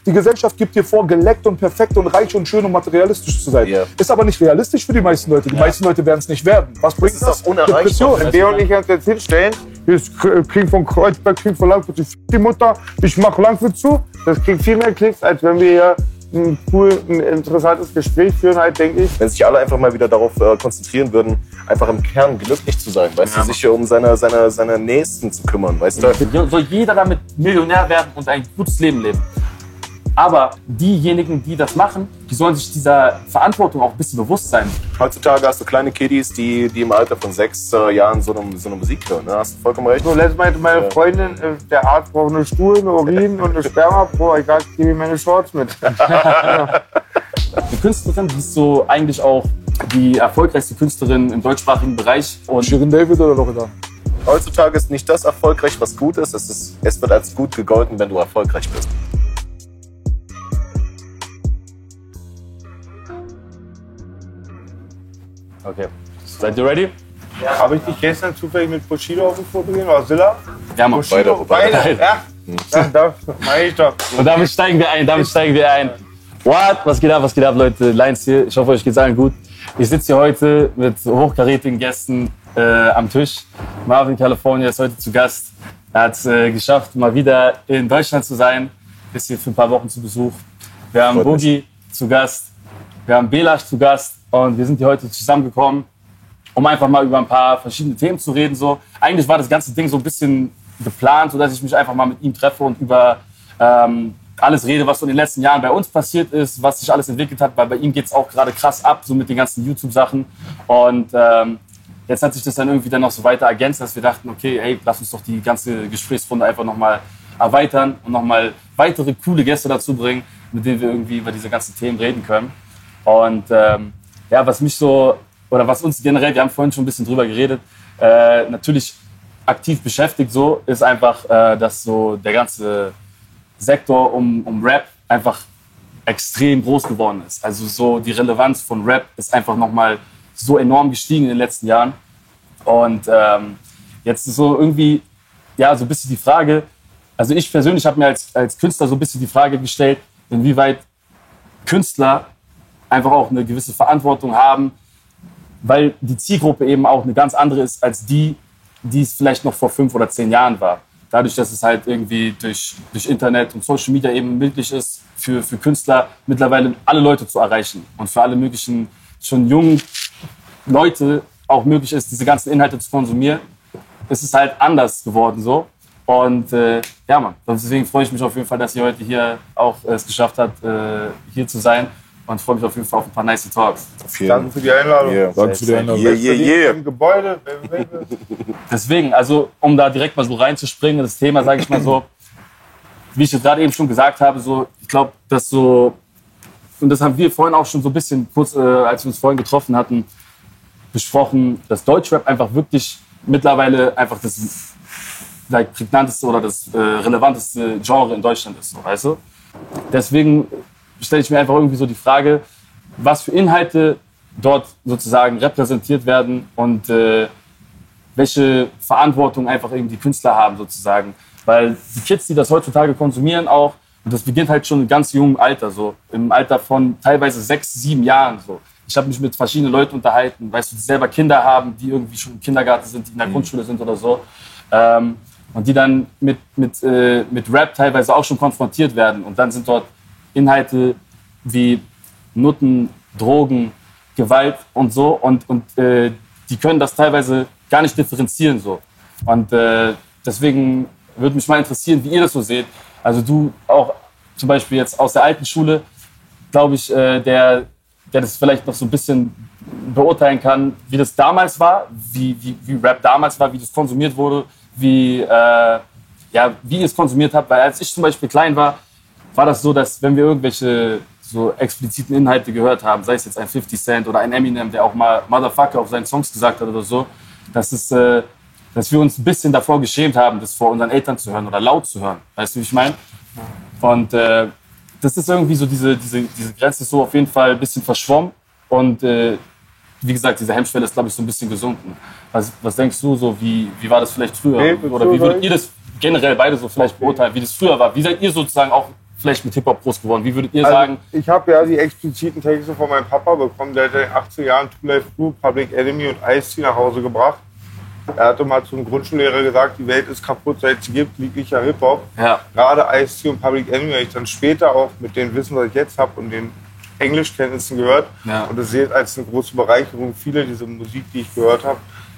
Die Gesellschaft gibt dir vor, geleckt und perfekt und reich und schön und materialistisch zu sein. Yeah. Ist aber nicht realistisch für die meisten Leute. Die meisten Leute werden es nicht werden. Was bringt das? Das ist unerreichbar. Wenn wir und ich uns jetzt hinstellen, ich krieg von Kreuzberg, krieg von Landwirt, ich die Mutter, ich mach Landwirt zu, das kriegt viel mehr Klicks, als wenn wir hier ein interessantes Gespräch führen, halt, denke ich. Wenn sich alle einfach mal wieder darauf konzentrieren würden, einfach im Kern glücklich zu sein, weißt du, sich um seine Nächsten zu kümmern, weißt du. Soll jeder damit Millionär werden und ein gutes Leben leben. Aber diejenigen, die das machen, die sollen sich dieser Verantwortung auch ein bisschen bewusst sein. Heutzutage hast du kleine Kiddies, die im Alter von 6 Jahren so eine Musik hören. Ne? Hast du vollkommen recht. So, letztes Mal meinte meine Freundin, der Arzt braucht eine Stuhl, eine Urin und eine Sperma. Boah, ich gebe ihm meine Shorts mit. Die Künstlerin, die ist so eigentlich auch die erfolgreichste Künstlerin im deutschsprachigen Bereich. Und Shirin David oder Loredana? Heutzutage ist nicht das erfolgreich, was gut ist. Es wird als gut gegolten, wenn du erfolgreich bist. Okay. Seid ihr ready? Ja. Habe ich dich gestern zufällig mit Bushido auf dem Foto gesehen, oder Zilla? Ja, Mann. Beide. Ja. Das meine ich doch. Und damit steigen wir ein. What? Was geht ab, Leute? Linez hier. Ich hoffe, euch geht's allen gut. Ich sitze hier heute mit hochkarätigen Gästen am Tisch. Marvin, Kalifornien, ist heute zu Gast. Er hat es geschafft, mal wieder in Deutschland zu sein. Ist hier für ein paar Wochen zu Besuch. Wir haben Bogy zu Gast. Wir haben B-Lash zu Gast. Und wir sind hier heute zusammengekommen, um einfach mal über ein paar verschiedene Themen zu reden. So. Eigentlich war das ganze Ding so ein bisschen geplant, sodass ich mich einfach mal mit ihm treffe und über alles rede, was so in den letzten Jahren bei uns passiert ist, was sich alles entwickelt hat, weil bei ihm geht es auch gerade krass ab, so mit den ganzen YouTube-Sachen. Und jetzt hat sich das dann irgendwie dann noch so weiter ergänzt, dass wir dachten, okay, hey, lass uns doch die ganze Gesprächsrunde einfach nochmal erweitern und nochmal weitere coole Gäste dazu bringen, mit denen wir irgendwie über diese ganzen Themen reden können. Und ja, was mich so, oder was uns generell, wir haben vorhin schon ein bisschen drüber geredet, natürlich aktiv beschäftigt so, ist einfach, dass so der ganze Sektor um Rap einfach extrem groß geworden ist. Also so die Relevanz von Rap ist einfach nochmal so enorm gestiegen in den letzten Jahren. Und jetzt ist so irgendwie, ja, so ein bisschen die Frage, also ich persönlich habe mir als Künstler so ein bisschen die Frage gestellt, inwieweit Künstler einfach auch eine gewisse Verantwortung haben, weil die Zielgruppe eben auch eine ganz andere ist als die es vielleicht noch vor 5 oder 10 Jahren war. Dadurch, dass es halt irgendwie durch Internet und Social Media eben möglich ist, für Künstler mittlerweile alle Leute zu erreichen und für alle möglichen schon jungen Leute auch möglich ist, diese ganzen Inhalte zu konsumieren, ist es halt anders geworden so. Und ja, Mann, deswegen freue ich mich auf jeden Fall, dass ihr heute hier auch es geschafft habt, hier zu sein. Und freue mich auf jeden Fall auf ein paar nice Talks. Danke für die Einladung. Yeah. Danke für die Einladung. Im Gebäude. Deswegen, also um da direkt mal so reinzuspringen, das Thema, sage ich mal so, wie ich es gerade eben schon gesagt habe, so, ich glaube, dass so, und das haben wir vorhin auch schon so ein bisschen kurz, als wir uns vorhin getroffen hatten, besprochen, dass Deutschrap einfach wirklich mittlerweile einfach das prägnanteste oder das relevanteste Genre in Deutschland ist, so, weißt du? Deswegen stelle ich mir einfach irgendwie so die Frage, was für Inhalte dort sozusagen repräsentiert werden und welche Verantwortung einfach eben die Künstler haben sozusagen. Weil die Kids, die das heutzutage konsumieren auch, und das beginnt halt schon in ganz jungem Alter, so im Alter von teilweise 6, 7 Jahren. So. Ich habe mich mit verschiedenen Leuten unterhalten, weißt du, die selber Kinder haben, die irgendwie schon im Kindergarten sind, die in der Grundschule sind oder so. Und die dann mit Rap teilweise auch schon konfrontiert werden. Und dann sind dort Inhalte wie Nutten, Drogen, Gewalt und so. Und die können das teilweise gar nicht differenzieren. So. Und deswegen würde mich mal interessieren, wie ihr das so seht. Also du auch zum Beispiel jetzt aus der alten Schule, glaube ich, der das vielleicht noch so ein bisschen beurteilen kann, wie das damals war, wie Rap damals war, wie das konsumiert wurde, wie ihr es konsumiert habt. Weil als ich zum Beispiel klein war das so, dass wenn wir irgendwelche so expliziten Inhalte gehört haben, sei es jetzt ein 50 Cent oder ein Eminem, der auch mal Motherfucker auf seinen Songs gesagt hat oder so, dass wir uns ein bisschen davor geschämt haben, das vor unseren Eltern zu hören oder laut zu hören. Weißt du, wie ich meine? Und das ist irgendwie so, diese Grenze ist so auf jeden Fall ein bisschen verschwommen. Und wie gesagt, diese Hemmschwelle ist, glaube ich, so ein bisschen gesunken. Was denkst du so, wie war das vielleicht früher? Oder wie würdet ihr das generell beide so vielleicht beurteilen, wie das früher war? Wie seid ihr sozusagen auch vielleicht mit Hip-Hop groß geworden? Wie würdet ihr sagen? Ich habe ja die expliziten Texte von meinem Papa bekommen. Der hat in den 80er Jahren Two Life Crew, Public Enemy und Ice-T nach Hause gebracht. Er hatte mal zum Grundschullehrer gesagt, die Welt ist kaputt, seit es gibt lieblicher Hip-Hop. Ja. Gerade Ice-T und Public Enemy habe ich dann später auch mit dem Wissen, was ich jetzt habe und den Englischkenntnissen gehört. Ja. Und das sehe ich als eine große Bereicherung. Viele dieser Musik, die ich gehört habe,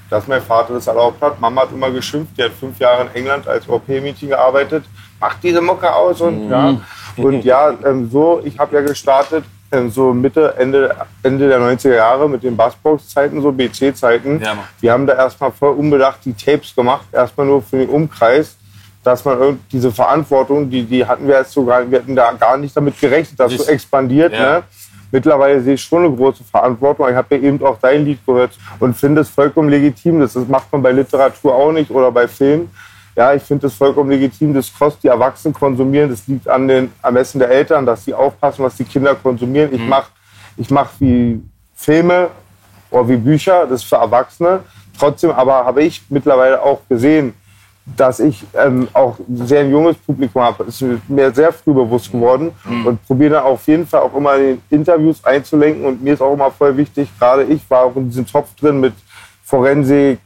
dass mein Vater das erlaubt hat. Mama hat immer geschimpft, die hat 5 Jahre in England als Europäer-Mädchen gearbeitet. Macht diese Mucke aus und ja. Und ja, ich habe ja gestartet, so Ende der 90er Jahre mit den Bassbox-Zeiten, so BC-Zeiten. Ja, die haben da erstmal voll unbedacht die Tapes gemacht, erstmal nur für den Umkreis, dass man diese Verantwortung, die hatten wir erst sogar, wir hatten da gar nicht damit gerechnet, dass so expandiert, ja. Ne? Mittlerweile sehe ich schon eine große Verantwortung. Ich habe ja eben auch dein Lied gehört und finde es vollkommen legitim. Das macht man bei Literatur auch nicht oder bei Film. Ja, ich finde es vollkommen legitim. Das kostet die Erwachsenen konsumieren. Das liegt am Ermessen der Eltern, dass sie aufpassen, was die Kinder konsumieren. Ich mach wie Filme oder wie Bücher, das ist für Erwachsene. Trotzdem aber habe ich mittlerweile auch gesehen, dass ich auch sehr ein junges Publikum habe. Das ist mir sehr früh bewusst geworden und probiere dann auf jeden Fall auch immer in Interviews einzulenken. Und mir ist auch immer voll wichtig, gerade ich war auch in diesem Topf drin mit Forensik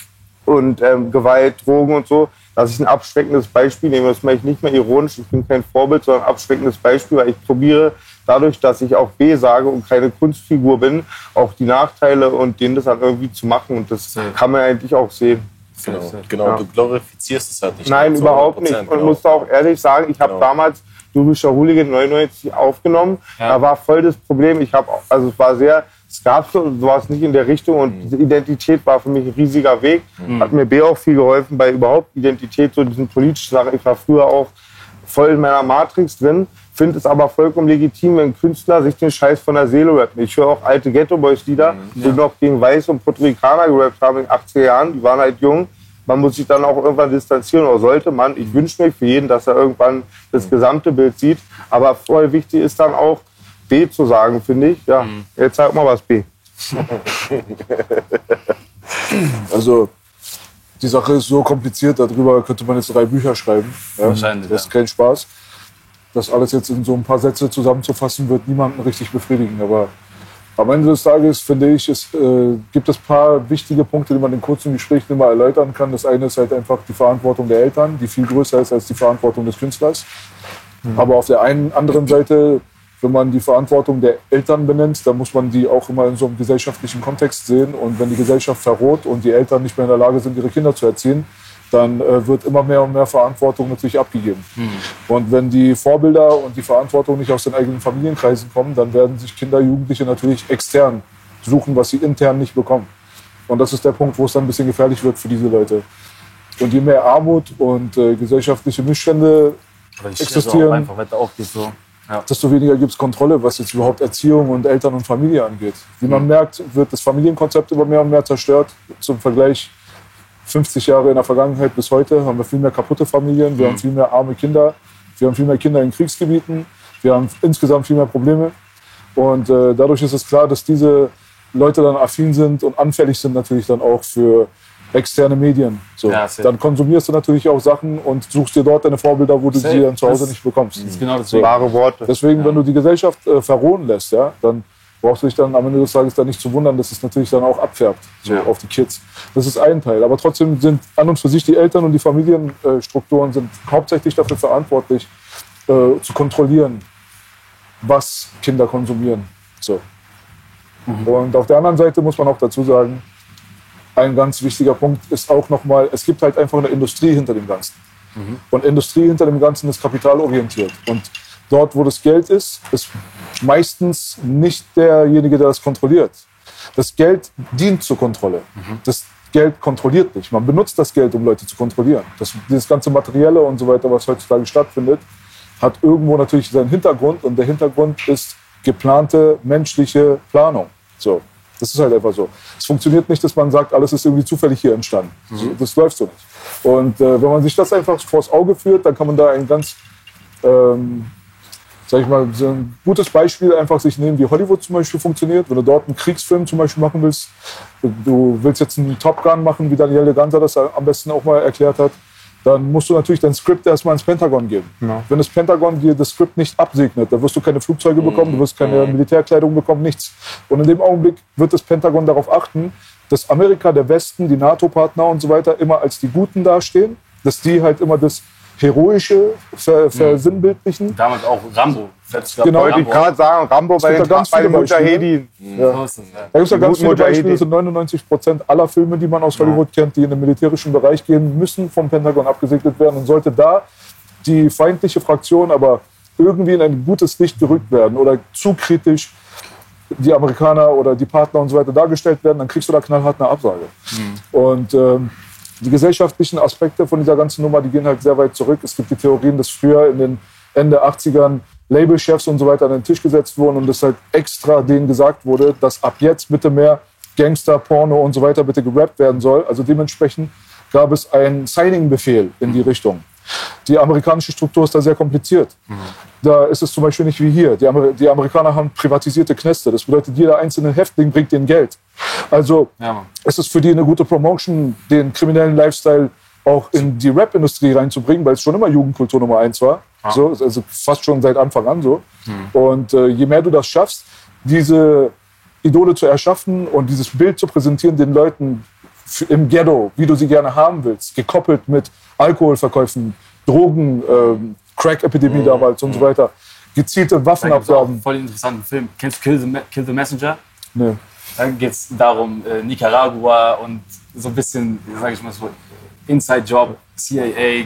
und Gewalt, Drogen und so, dass ich ein abschreckendes Beispiel nehme. Das mache ich nicht mehr ironisch, ich bin kein Vorbild, sondern ein abschreckendes Beispiel, weil ich probiere dadurch, dass ich auch B sage und keine Kunstfigur bin, auch die Nachteile und denen das dann irgendwie zu machen. Und das kann man eigentlich auch sehen. Genau. Ja. Du glorifizierst es halt nicht. Nein, überhaupt nicht. Und muss auch ehrlich sagen, ich habe damals Lyrischer Hooligan 99 aufgenommen. Ja. Da war voll das Problem. Es gab sowas nicht in der Richtung und diese Identität war für mich ein riesiger Weg. Hat mir B auch viel geholfen bei überhaupt Identität, so diesen politischen Sachen. Ich war früher auch voll in meiner Matrix drin. Finde es aber vollkommen legitim, wenn Künstler sich den Scheiß von der Seele rappen. Ich höre auch alte Ghetto-Boys-Lieder, die noch gegen Weiß und Puerto Ricaner gerappt haben in den 80er Jahren. Die waren halt jung. Man muss sich dann auch irgendwann distanzieren, oder sollte man. Ich wünsche mir für jeden, dass er irgendwann das gesamte Bild sieht. Aber voll wichtig ist dann auch, B zu sagen, finde ich. Ja, jetzt sag mal was B. Also, die Sache ist so kompliziert, darüber könnte man jetzt 3 Bücher schreiben. Ja? Wahrscheinlich, das ist kein Spaß. Das alles jetzt in so ein paar Sätze zusammenzufassen, wird niemanden richtig befriedigen. Aber am Ende des Tages, finde ich, gibt es ein paar wichtige Punkte, die man in kurzen Gesprächen immer erläutern kann. Das eine ist halt einfach die Verantwortung der Eltern, die viel größer ist als die Verantwortung des Künstlers. Aber auf der anderen Seite, wenn man die Verantwortung der Eltern benennt, dann muss man die auch immer in so einem gesellschaftlichen Kontext sehen. Und wenn die Gesellschaft verroht und die Eltern nicht mehr in der Lage sind, ihre Kinder zu erziehen, dann wird immer mehr und mehr Verantwortung natürlich abgegeben. Und wenn die Vorbilder und die Verantwortung nicht aus den eigenen Familienkreisen kommen, dann werden sich Kinder, Jugendliche natürlich extern suchen, was sie intern nicht bekommen. Und das ist der Punkt, wo es dann ein bisschen gefährlich wird für diese Leute. Und je mehr Armut und gesellschaftliche Missstände existieren, desto weniger gibt es Kontrolle, was jetzt überhaupt Erziehung und Eltern und Familie angeht. Wie man merkt, wird das Familienkonzept immer mehr und mehr zerstört. Zum Vergleich 50 Jahre in der Vergangenheit bis heute haben wir viel mehr kaputte Familien, wir haben viel mehr arme Kinder, wir haben viel mehr Kinder in Kriegsgebieten, wir haben insgesamt viel mehr Probleme. Und dadurch ist es klar, dass diese Leute dann affin sind und anfällig sind natürlich dann auch für externe Medien. So. Ja, dann konsumierst du natürlich auch Sachen und suchst dir dort deine Vorbilder, wo du sie dann zu Hause nicht bekommst. Das ist genau das wahre Worte. Deswegen, wenn du die Gesellschaft verrohen lässt, ja, dann brauchst du dich dann am Ende des Tages dann nicht zu wundern, dass es natürlich dann auch abfärbt auf die Kids. Das ist ein Teil. Aber trotzdem sind an und für sich die Eltern und die Familienstrukturen sind hauptsächlich dafür verantwortlich, zu kontrollieren, was Kinder konsumieren. So. Und auf der anderen Seite muss man auch dazu sagen, ein ganz wichtiger Punkt ist auch nochmal, es gibt halt einfach eine Industrie hinter dem Ganzen. Und Industrie hinter dem Ganzen ist kapitalorientiert. Und dort, wo das Geld ist meistens nicht derjenige, der das kontrolliert. Das Geld dient zur Kontrolle. Das Geld kontrolliert nicht. Man benutzt das Geld, um Leute zu kontrollieren. Dieses ganze Materielle und so weiter, was heutzutage stattfindet, hat irgendwo natürlich seinen Hintergrund. Und der Hintergrund ist geplante menschliche Planung. So. Das ist halt einfach so. Es funktioniert nicht, dass man sagt, alles ist irgendwie zufällig hier entstanden. Das läuft so nicht. Und wenn man sich das einfach vors Auge führt, dann kann man da ein ganz sag ich mal, so ein gutes Beispiel einfach sich nehmen, wie Hollywood zum Beispiel funktioniert. Wenn du dort einen Kriegsfilm zum Beispiel machen willst, du willst jetzt einen Top Gun machen, wie Daniel de Ganser das am besten auch mal erklärt hat, dann musst du natürlich dein Skript erstmal ins Pentagon geben. Ja. Wenn das Pentagon dir das Skript nicht absegnet, dann wirst du keine Flugzeuge bekommen, du wirst keine Militärkleidung bekommen, nichts. Und in dem Augenblick wird das Pentagon darauf achten, dass Amerika, der Westen, die NATO-Partner und so weiter immer als die Guten dastehen, dass die halt immer das Heroische versinnbildlichen. Damals auch Rambo. Genau, wollte ich gerade sagen, Rambo bei den Mujahedin. Ja. Da gibt es ja ganz viele Beispiele, sind 99% aller Filme, die man aus Hollywood kennt, die in den militärischen Bereich gehen, müssen vom Pentagon abgesegnet werden. Und sollte da die feindliche Fraktion aber irgendwie in ein gutes Licht gerückt werden oder zu kritisch die Amerikaner oder die Partner und so weiter dargestellt werden, dann kriegst du da knallhart eine Absage. Und die gesellschaftlichen Aspekte von dieser ganzen Nummer, die gehen halt sehr weit zurück. Es gibt die Theorien, dass früher in den Ende 80ern Labelchefs und so weiter an den Tisch gesetzt wurden und dass halt extra denen gesagt wurde, dass ab jetzt bitte mehr Gangster, Porno und so weiter bitte gerappt werden soll. Also dementsprechend gab es einen Signing-Befehl in die Richtung. Die amerikanische Struktur ist da sehr kompliziert. Da ist es zum Beispiel nicht wie hier. Die Amerikaner haben privatisierte Knäste. Das bedeutet, jeder einzelne Häftling bringt denen Geld. Also es ist für die eine gute Promotion, den kriminellen Lifestyle auch in die Rap-Industrie reinzubringen, weil es schon immer Jugendkultur Nummer 1 war. So, also fast schon seit Anfang an so. Und je mehr du das schaffst, diese Idole zu erschaffen und dieses Bild zu präsentieren den Leuten im Ghetto, wie du sie gerne haben willst, gekoppelt mit Alkoholverkäufen, Drogen, Crack-Epidemie damals und so weiter, gezielte Waffenabgaben. Voll interessanten Film. Kennst du Kill the Messenger? Nee. Da geht es darum, Nicaragua und so ein bisschen, sag ich mal so, Inside-Job, CIA,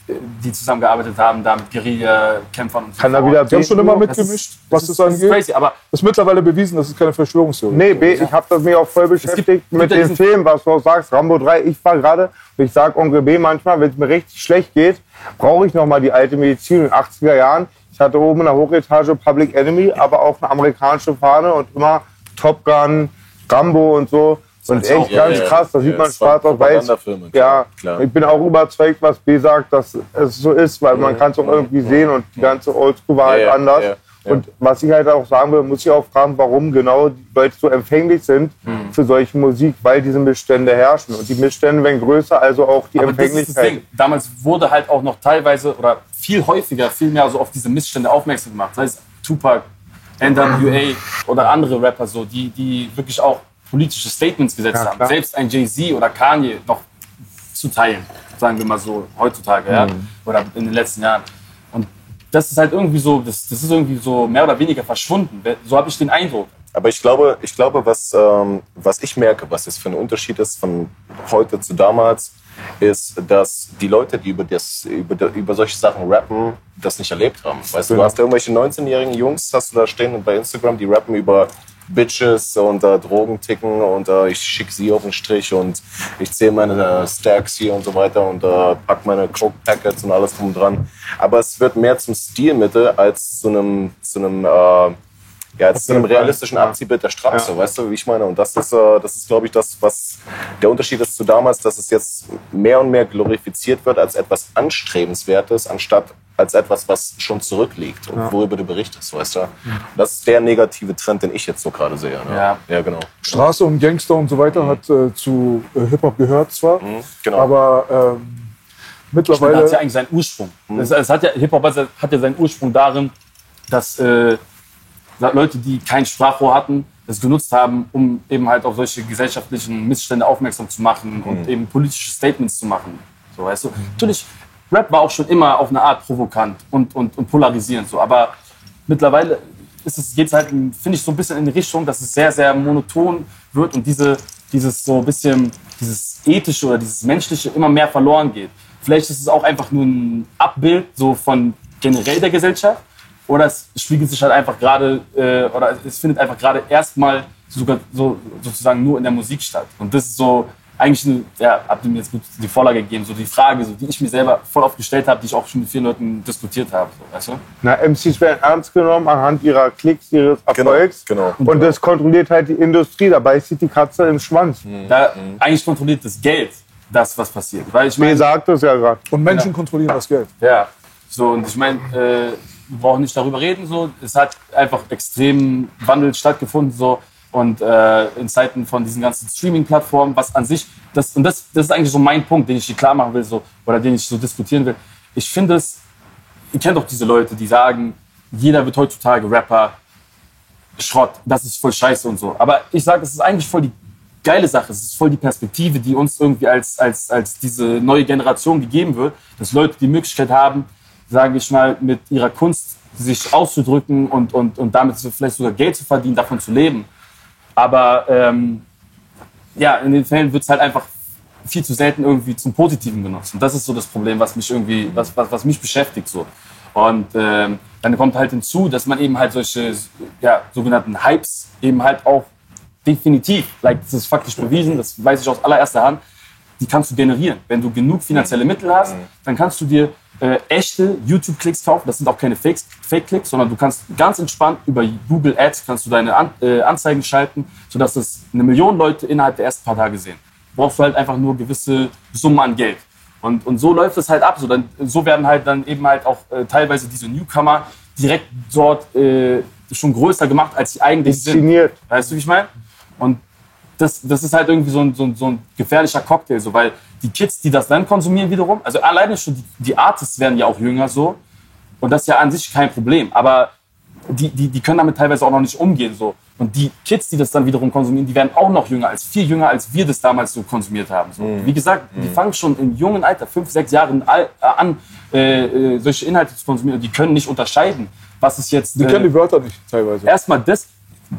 die zusammengearbeitet haben, da mit Guerilla-Kämpfern und so. Kann da wieder Die haben schon immer mitgemischt, was das angeht. Das ist crazy, aber das ist mittlerweile bewiesen, das ist keine Verschwörungstheorie. Nee, ich habe das mich auch voll beschäftigt mit dem Film, was du auch sagst, Rambo 3. Ich war gerade, ich sag Onkel B manchmal, wenn es mir richtig schlecht geht, brauche ich nochmal die alte Medizin in den 80er Jahren. Ich hatte oben in der Hochetage Public Enemy, aber auch eine amerikanische Fahne und immer Top Gun, Rambo und so. Und echt ganz krass, da sieht man schwarz auf weiß. Ja, klar. Ich bin auch überzeugt, was B sagt, dass es so ist, weil man kann es auch irgendwie sehen und die ganze Oldschool war halt anders. Und was ich halt auch sagen will, muss ich auch fragen, warum genau die Leute so empfänglich sind für solche Musik, weil diese Missstände herrschen. Und die Missstände werden größer, also auch die Empfänglichkeit. Das ist das Ding. Damals wurde halt auch noch teilweise oder viel häufiger, viel mehr so auf diese Missstände aufmerksam gemacht. Sei es Tupac, NWA oder andere Rapper, so, die wirklich auch politische Statements gesetzt haben. Selbst ein Jay-Z oder Kanye noch zu teilen, sagen wir mal so, heutzutage, oder in den letzten Jahren. Und das ist halt irgendwie so, das ist irgendwie so mehr oder weniger verschwunden. So habe ich den Eindruck. Aber ich glaube, was ich merke, was jetzt für ein Unterschied ist von heute zu damals, ist, dass die Leute, die über solche Sachen rappen, das nicht erlebt haben. Weißt du, du hast irgendwelche 19-jährigen Jungs, hast du da stehen bei Instagram, die rappen über Bitches und Drogen ticken und ich schicke sie auf den Strich und ich zähle meine Stacks hier und so weiter und pack meine Coke-Packets und alles drum dran. Aber es wird mehr zum Stilmittel als zu einem realistischen Abziehbild der Straße, weißt du, wie ich meine? Und das ist glaube ich, das, was der Unterschied ist zu damals, dass es jetzt mehr und mehr glorifiziert wird als etwas Anstrebenswertes, anstatt als etwas, was schon zurückliegt und worüber du berichtest, weißt du? Das ist der negative Trend, den ich jetzt so gerade sehe. Ne? Ja, genau. Straße und Gangster und so weiter hat zu Hip-Hop gehört zwar, aber mittlerweile... Das hat ja eigentlich seinen Ursprung. Hip-Hop hat ja seinen Ursprung darin, dass Leute, die kein Sprachrohr hatten, das genutzt haben, um eben halt auf solche gesellschaftlichen Missstände aufmerksam zu machen und eben politische Statements zu machen. So, weißt du? Natürlich, Rap war auch schon immer auf eine Art provokant und polarisierend, so. Aber mittlerweile geht es halt, finde ich, so ein bisschen in die Richtung, dass es sehr, sehr monoton wird und dieses so ein bisschen, dieses Ethische oder dieses Menschliche immer mehr verloren geht. Vielleicht ist es auch einfach nur ein Abbild so von generell der Gesellschaft. Oder es spiegelt sich halt einfach gerade, oder es findet einfach gerade erstmal sogar so sozusagen nur in der Musik statt. Und das ist so eigentlich habt ihr mir jetzt gut die Vorlage gegeben, so die Frage, so, die ich mir selber voll oft gestellt habe, die ich auch schon mit vielen Leuten diskutiert habe. So, weißt du? Na, MCs werden ernst genommen anhand ihrer Klicks, ihres Erfolgs. Genau. Und das kontrolliert halt die Industrie. Dabei sieht die Katze im Schwanz. Eigentlich kontrolliert das Geld das, was passiert. Weil ich Mir sagt das ja gerade. Und Menschen kontrollieren das Geld. Ja. So, und ich meine, wir brauchen nicht darüber reden. So. Es hat einfach extrem Wandel stattgefunden. So. und in Zeiten von diesen ganzen Streaming-Plattformen, was an sich, das ist eigentlich so mein Punkt, den ich hier klar machen will, so, oder den ich so diskutieren will. Ich finde es, ihr kennt doch diese Leute, die sagen, jeder wird heutzutage Rapper, Schrott, das ist voll scheiße und so. Aber ich sage, es ist eigentlich voll die geile Sache, es ist voll die Perspektive, die uns irgendwie als diese neue Generation gegeben wird, dass Leute die Möglichkeit haben, sage ich mal, mit ihrer Kunst sich auszudrücken und damit vielleicht sogar Geld zu verdienen, davon zu leben. Aber ja, in den Fällen wird es halt einfach viel zu selten irgendwie zum Positiven genutzt. Und das ist so das Problem, was mich irgendwie, was mich beschäftigt so. Und dann kommt halt hinzu, dass man eben halt solche sogenannten Hypes eben halt auch definitiv, das ist faktisch bewiesen, das weiß ich aus allererster Hand, die kannst du generieren. Wenn du genug finanzielle Mittel hast, dann kannst du dir echte YouTube-Klicks kaufen. Das sind auch keine Fake-Klicks, sondern du kannst ganz entspannt über Google Ads kannst du deine Anzeigen schalten, sodass das 1 Million Leute innerhalb der ersten paar Tage sehen. Brauchst du halt einfach nur gewisse Summen an Geld. Und so läuft es halt ab. So werden halt dann eben halt auch teilweise diese Newcomer direkt dort schon größer gemacht, als sie eigentlich sind. Weißt du, wie ich meine? Und das ist halt irgendwie so ein gefährlicher Cocktail, so, weil die Kids, die das dann konsumieren wiederum, also alleine schon die Artists werden ja auch jünger so und das ist ja an sich kein Problem, aber die können damit teilweise auch noch nicht umgehen so und die Kids, die das dann wiederum konsumieren, die werden auch noch jünger, viel jünger, als wir das damals so konsumiert haben. So. Wie gesagt, die fangen schon im jungen Alter, 5, 6 Jahren an, solche Inhalte zu konsumieren und die können nicht unterscheiden, was ist jetzt... Die kennen die Wörter nicht teilweise. Erstmal das,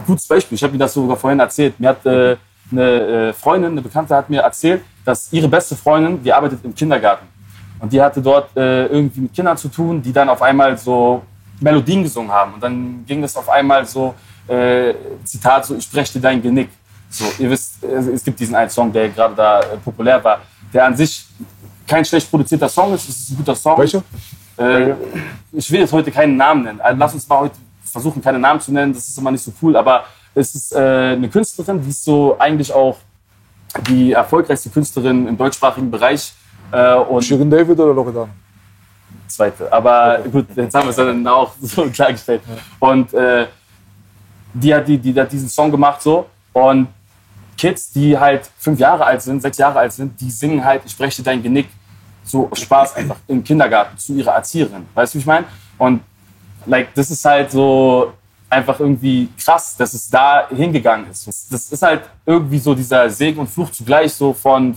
gutes Beispiel, ich habe mir das sogar vorhin erzählt, mir hat eine Freundin, eine Bekannte hat mir erzählt, dass ihre beste Freundin, die arbeitet im Kindergarten. Und die hatte dort irgendwie mit Kindern zu tun, die dann auf einmal so Melodien gesungen haben. Und dann ging es auf einmal so, Zitat, so, ich breche dir dein Genick. So, ihr wisst, es gibt diesen einen Song, der gerade da populär war, der an sich kein schlecht produzierter Song ist, es ist ein guter Song. Welcher? Ich will jetzt heute keinen Namen nennen. Also lass uns mal heute versuchen, keine Namen zu nennen, das ist immer nicht so cool, aber es ist eine Künstlerin, die ist so eigentlich auch die erfolgreichste Künstlerin im deutschsprachigen Bereich. Shirin David oder Loredana? Zweite, aber okay. Gut, jetzt haben wir es dann auch so klargestellt. Ja. Und die hat diesen Song gemacht so und Kids, die halt 5 Jahre alt sind, 6 Jahre alt sind, die singen halt, ich breche dein Genick, so Spaß einfach im Kindergarten zu ihrer Erzieherin. Weißt du, wie ich meine? Und das ist halt so einfach irgendwie krass, dass es da hingegangen ist. Das ist halt irgendwie so dieser Segen und Fluch zugleich so von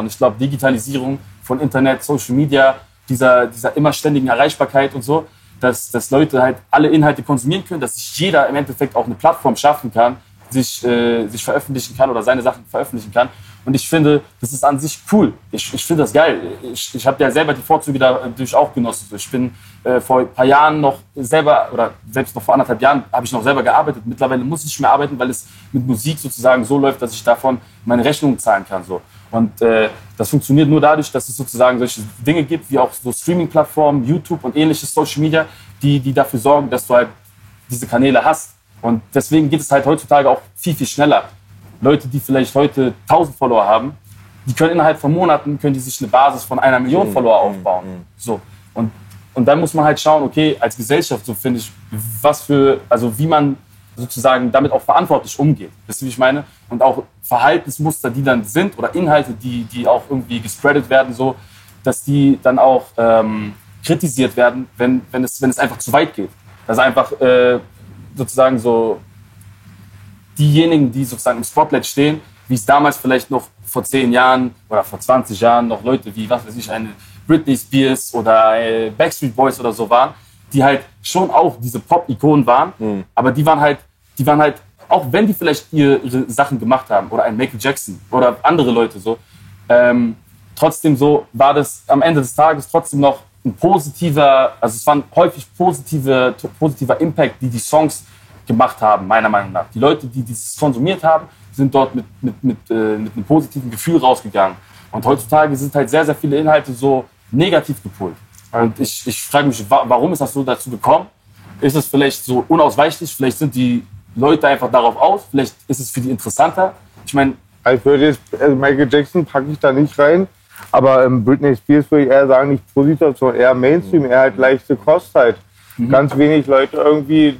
ich glaube, Digitalisierung, von Internet, Social Media, dieser immer ständigen Erreichbarkeit und so, dass Leute halt alle Inhalte konsumieren können, dass sich jeder im Endeffekt auch eine Plattform schaffen kann, sich veröffentlichen kann oder seine Sachen veröffentlichen kann. Und ich finde, das ist an sich cool. Ich finde das geil. Ich habe ja selber die Vorzüge dadurch auch genossen. Ich bin vor ein paar Jahren noch selber, oder selbst noch vor 1,5 Jahren, habe ich noch selber gearbeitet. Mittlerweile muss ich nicht mehr arbeiten, weil es mit Musik sozusagen so läuft, dass ich davon meine Rechnungen zahlen kann. So. Und das funktioniert nur dadurch, dass es sozusagen solche Dinge gibt, wie auch so Streaming-Plattformen, YouTube und ähnliches Social Media, die dafür sorgen, dass du halt diese Kanäle hast. Und deswegen geht es halt heutzutage auch viel, viel schneller. Leute, die vielleicht heute 1000 Follower haben, die können innerhalb von Monaten können die sich eine Basis von 1 Million Follower aufbauen. So. Und dann muss man halt schauen, okay, als Gesellschaft, so finde ich, wie man sozusagen damit auch verantwortlich umgeht. Wisst ihr, wie ich meine? Und auch Verhaltensmuster, die dann sind, oder Inhalte, die auch irgendwie gespreadet werden, so, dass die dann auch kritisiert werden, wenn es einfach zu weit geht. Also einfach sozusagen so diejenigen, die sozusagen im Spotlight stehen, wie es damals vielleicht noch vor 10 Jahren oder vor 20 Jahren noch Leute wie, was weiß ich, eine Britney Spears oder Backstreet Boys oder so waren, die halt schon auch diese Pop-Ikonen waren, aber die waren halt, auch wenn die vielleicht ihre Sachen gemacht haben, oder ein Michael Jackson oder andere Leute so, trotzdem so war das am Ende des Tages trotzdem noch ein positiver, also es waren häufig positiver Impact, die Songs gemacht haben, meiner Meinung nach. Die Leute, die dieses konsumiert haben, sind dort mit einem positiven Gefühl rausgegangen. Und heutzutage sind halt sehr, sehr viele Inhalte so negativ gepolt. Und ich frage mich, warum ist das so dazu gekommen? Ist es vielleicht so unausweichlich? Vielleicht sind die Leute einfach darauf aus? Vielleicht ist es für die interessanter? Ich meine... Ich würde jetzt, Michael Jackson packe ich da nicht rein, aber Britney Spears würde ich eher sagen, nicht positiv, sondern eher Mainstream, eher halt leichte Kost halt. Ganz wenig Leute irgendwie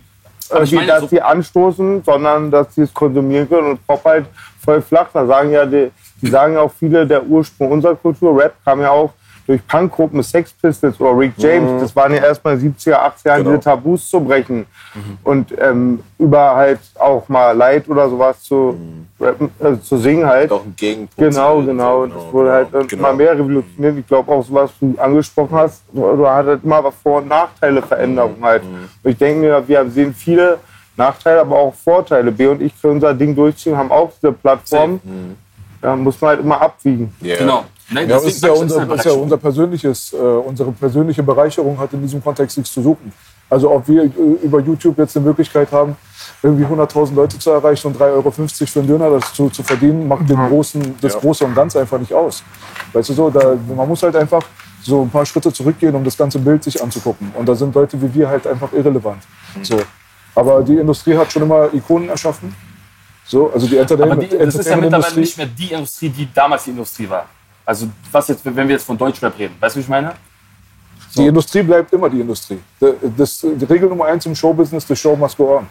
dass sie anstoßen, sondern dass sie es konsumieren können und Pop halt voll flach. Da sagen ja die sagen auch viele, der Ursprung unserer Kultur, Rap kam ja auch durch Punkgruppen, Sex Pistols oder Rick James. Das waren ja erstmal 70er, 80er Jahren, diese Tabus zu brechen. Und über halt auch mal Leid oder sowas zu rappen, zu singen halt. Auch ein Gegenpunkt. Genau. Und das wurde halt mal mehr revolutioniert. Ich glaube auch, so was du angesprochen hast, du hast halt immer was Vor- und Nachteile, Veränderungen halt. Und ich denke mir, wir sehen viele Nachteile, aber auch Vorteile. B und ich für unser Ding durchziehen, haben auch diese Plattform. Ja, muss man halt immer abwiegen. Yeah. Genau. Nein, Ja, ist ja unsere persönliche Bereicherung hat in diesem Kontext nichts zu suchen. Also ob wir über YouTube jetzt eine Möglichkeit haben, irgendwie 100.000 Leute zu erreichen und 3,50 € für einen Döner das zu verdienen, macht das Große und Ganze einfach nicht aus. Weißt du so, man muss halt einfach so ein paar Schritte zurückgehen, um das ganze Bild sich anzugucken. Und da sind Leute wie wir halt einfach irrelevant. So. Aber die Industrie hat schon immer Ikonen erschaffen. So, also die Entertainment-Industrie. Das ist ja mittlerweile nicht mehr die Industrie, die damals die Industrie war. Also was jetzt, wenn wir jetzt von Deutschrap reden, weißt du, wie ich meine? So. Die Industrie bleibt immer die Industrie. Die Regel Nummer 1 im Showbusiness, the show must go on.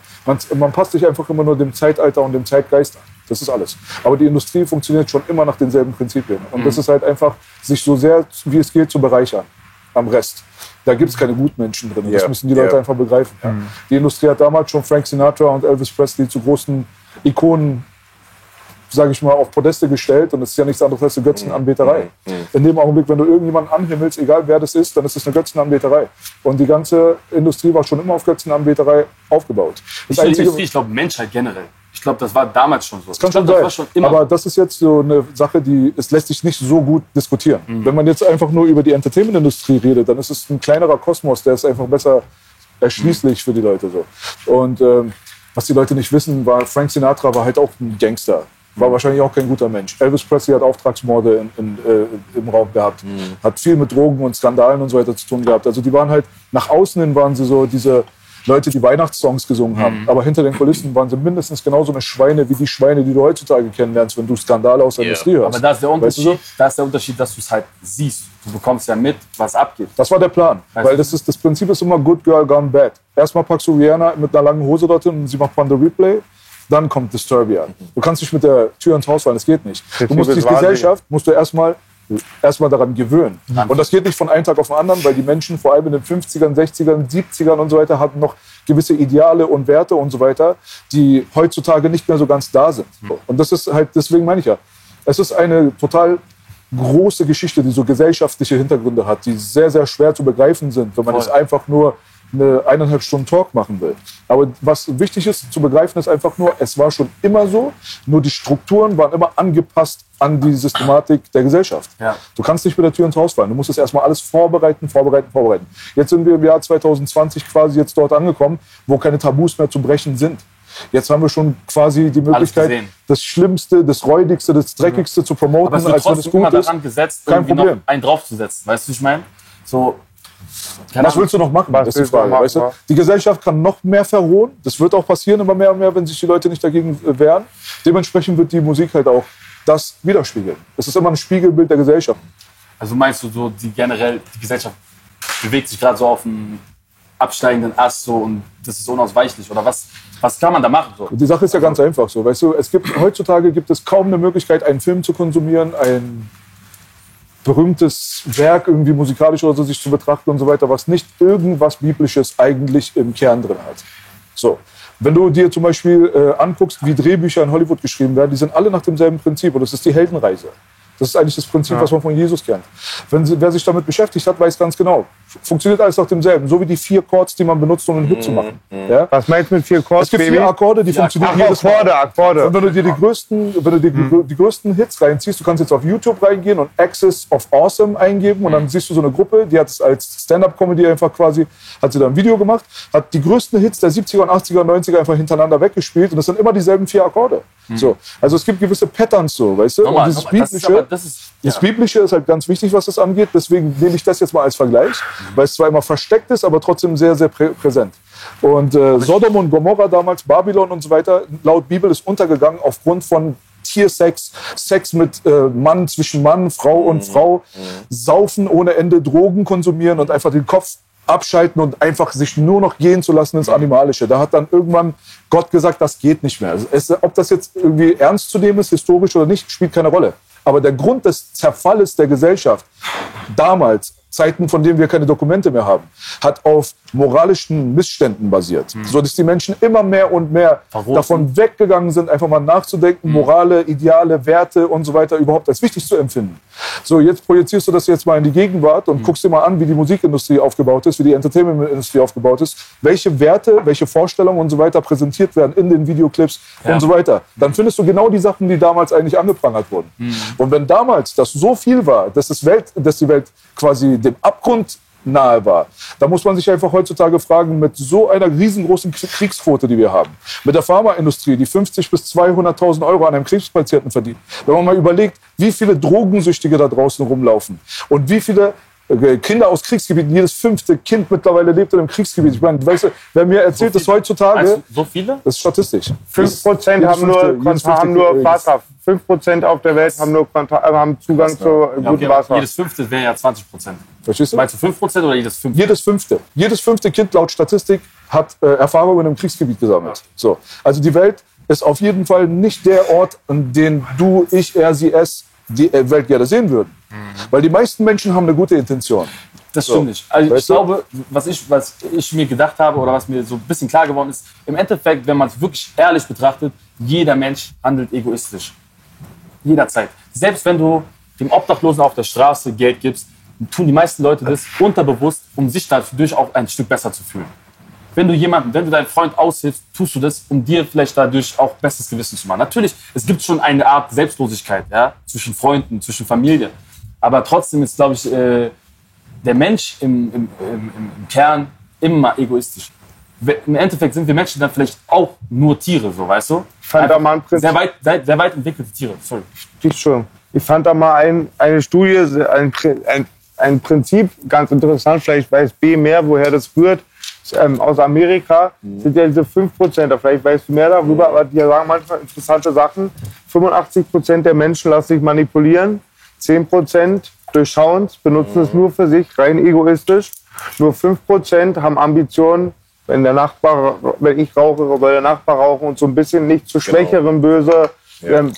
Man passt sich einfach immer nur dem Zeitalter und dem Zeitgeist an. Das ist alles. Aber die Industrie funktioniert schon immer nach denselben Prinzipien. Und das ist halt einfach, sich so sehr wie es geht zu bereichern am Rest. Da gibt es keine Gutmenschen drin. Das müssen die Leute einfach begreifen. Ja. Die Industrie hat damals schon Frank Sinatra und Elvis Presley zu großen Ikonen, sage ich mal, auf Podeste gestellt. Und das ist ja nichts anderes als eine Götzenanbeterei. In dem Augenblick, wenn du irgendjemanden anhimmelst, egal wer das ist, dann ist es eine Götzenanbeterei. Und die ganze Industrie war schon immer auf Götzenanbeterei aufgebaut. Ich glaube, Menschheit generell. Ich glaube, das war damals schon so. Das kann schon sein. Aber das ist jetzt so eine Sache, es lässt sich nicht so gut diskutieren. Wenn man jetzt einfach nur über die Entertainment-Industrie redet, dann ist es ein kleinerer Kosmos, der ist einfach besser erschließlich für die Leute so. Und was die Leute nicht wissen, Frank Sinatra war halt auch ein Gangster. War wahrscheinlich auch kein guter Mensch. Elvis Presley hat Auftragsmorde im Raum gehabt. Hat viel mit Drogen und Skandalen und so weiter zu tun gehabt. Also die waren halt, nach außen hin waren sie so diese Leute, die Weihnachtssongs gesungen haben. Aber hinter den Kulissen waren sie mindestens genauso eine Schweine wie die Schweine, die du heutzutage kennenlernst, wenn du Skandale aus der Industrie hörst. Aber da ist der Unterschied, weißt du so? Dass du es halt siehst. Du bekommst ja mit, was abgeht. Das war der Plan. Weil das Prinzip ist immer Good Girl Gone Bad. Erstmal packst du Rihanna mit einer langen Hose dorthin und sie macht Panda Replay. Dann kommt Disturbia. Du kannst nicht mit der Tür ins Haus fallen, das geht nicht. Du musst die Gesellschaft erstmal daran gewöhnen. Und das geht nicht von einem Tag auf den anderen, weil die Menschen vor allem in den 50ern, 60ern, 70ern und so weiter hatten noch gewisse Ideale und Werte und so weiter, die heutzutage nicht mehr so ganz da sind. Und das ist halt, deswegen meine ich ja, es ist eine total große Geschichte, die so gesellschaftliche Hintergründe hat, die sehr, sehr schwer zu begreifen sind, wenn man es einfach nur eine 1,5 Stunden Talk machen will. Aber was wichtig ist zu begreifen, ist einfach nur, es war schon immer so, nur die Strukturen waren immer angepasst an die Systematik der Gesellschaft. Ja. Du kannst nicht mit der Tür ins Haus fallen. Du musst es erstmal alles vorbereiten. Jetzt sind wir im Jahr 2020 quasi jetzt dort angekommen, wo keine Tabus mehr zu brechen sind. Jetzt haben wir schon quasi die Möglichkeit, das Schlimmste, das Räudigste, das Dreckigste zu promoten, als wenn es gut ist. Daran gesetzt, kein Problem. Noch einen draufzusetzen. Weißt du, was ich meine? So, was willst du noch machen? Das ist die Frage. Weißt du? Die Gesellschaft kann noch mehr verrohen. Das wird auch passieren, immer mehr und mehr, wenn sich die Leute nicht dagegen wehren. Dementsprechend wird die Musik halt auch das widerspiegeln. Es ist immer ein Spiegelbild der Gesellschaft. Also meinst du so, die Gesellschaft bewegt sich gerade so auf einem absteigenden Ast so und das ist unausweichlich? Oder was kann man da machen? So? Die Sache ist ja ganz einfach so. Weißt du, heutzutage gibt es kaum eine Möglichkeit, einen Film zu konsumieren, ein berühmtes Werk irgendwie musikalisch oder so sich zu betrachten und so weiter, was nicht irgendwas Biblisches eigentlich im Kern drin hat. So. Wenn du dir zum Beispiel anguckst, wie Drehbücher in Hollywood geschrieben werden, die sind alle nach demselben Prinzip und das ist die Heldenreise. Das ist eigentlich das Prinzip, was man von Jesus kennt. Wer sich damit beschäftigt hat, weiß ganz genau. Funktioniert alles nach demselben. So wie die 4 Chords, die man benutzt, um einen Hit zu machen. Ja? Was meinst du mit 4 Chords? Es gibt 4 Akkorde, die funktionieren jedes Mal. Akkorde. Und wenn du dir die größten Hits reinziehst, du kannst jetzt auf YouTube reingehen und Axis of Awesome eingeben und dann siehst du so eine Gruppe, die hat es als Stand-Up-Comedy einfach quasi, hat sie da ein Video gemacht, hat die größten Hits der 70er und 80er und 90er einfach hintereinander weggespielt und das sind immer dieselben 4 Akkorde. So. Also es gibt gewisse Patterns so, weißt du? Und das Biblische ist halt ganz wichtig, was das angeht. Deswegen nehme ich das jetzt mal als Vergleich, weil es zwar immer versteckt ist, aber trotzdem sehr, sehr präsent. Und Sodom und Gomorra damals, Babylon und so weiter, laut Bibel ist untergegangen aufgrund von Tiersex, Sex mit zwischen Mann, Frau und Frau, Saufen ohne Ende, Drogen konsumieren und einfach den Kopf abschalten und einfach sich nur noch gehen zu lassen ins Animalische. Da hat dann irgendwann Gott gesagt, das geht nicht mehr. Ob das jetzt irgendwie ernst zu nehmen ist, historisch oder nicht, spielt keine Rolle. Aber der Grund des Zerfalles der Gesellschaft damals, Zeiten, von denen wir keine Dokumente mehr haben, hat auf moralischen Missständen basiert. So dass die Menschen immer mehr und mehr davon weggegangen sind, einfach mal nachzudenken, Morale, Ideale, Werte und so weiter überhaupt als wichtig zu empfinden. So, jetzt projizierst du das jetzt mal in die Gegenwart und guckst dir mal an, wie die Musikindustrie aufgebaut ist, wie die Entertainment-Industrie aufgebaut ist, welche Werte, welche Vorstellungen und so weiter präsentiert werden in den Videoclips und so weiter. Dann findest du genau die Sachen, die damals eigentlich angeprangert wurden. Und wenn damals das so viel war, dass die Welt quasi dem Abgrund nahe war, da muss man sich einfach heutzutage fragen, mit so einer riesengroßen Kriegsquote, die wir haben, mit der Pharmaindustrie, die 50.000 bis 200.000 Euro an einem Krebspatienten verdient, wenn man mal überlegt, wie viele Drogensüchtige da draußen rumlaufen und wie viele Kinder aus Kriegsgebieten, jedes 5. Kind mittlerweile lebt in einem Kriegsgebiet. Ich meine, weißt du, wer mir erzählt, dass heutzutage... Also, so viele? Das ist statistisch. 5% haben nur Wasser. 5% auf der Welt haben Zugang zu gutem Wasser. Jedes 5. wäre ja 20%. Verstehst du? Meinst du 5% oder jedes 5.? Jedes fünfte Kind laut Statistik hat Erfahrungen in einem Kriegsgebiet gesammelt. So. Also die Welt ist auf jeden Fall nicht der Ort, an den du, ich, er, sie, es die Welt gerne sehen würden. Weil die meisten Menschen haben eine gute Intention. Das stimmt nicht. Also ich glaube, was ich mir gedacht habe oder was mir so ein bisschen klar geworden ist, im Endeffekt, wenn man es wirklich ehrlich betrachtet, jeder Mensch handelt egoistisch. Jederzeit. Selbst wenn du dem Obdachlosen auf der Straße Geld gibst, tun die meisten Leute das unterbewusst, um sich dadurch auch ein Stück besser zu fühlen. Wenn du deinen Freund aushilfst, tust du das, um dir vielleicht dadurch auch besseres Gewissen zu machen. Natürlich, es gibt schon eine Art Selbstlosigkeit, ja, zwischen Freunden, zwischen Familie. Aber trotzdem ist, glaube ich, der Mensch im Kern immer egoistisch. Im Endeffekt sind wir Menschen dann vielleicht auch nur Tiere, so, weißt du? Sehr weit entwickelte Tiere. Sorry. Ich fand da mal eine Studie, ein Prinzip, ganz interessant, vielleicht weiß B mehr, woher das rührt. Aus Amerika sind ja diese 5%, vielleicht weißt du mehr darüber, aber die sagen manchmal interessante Sachen. 85% der Menschen lassen sich manipulieren, 10% durchschauend, benutzen es nur für sich, rein egoistisch. Nur 5% haben Ambitionen, wenn ich rauche, soll der Nachbar rauchen und so ein bisschen nicht zu schwächerem Böse.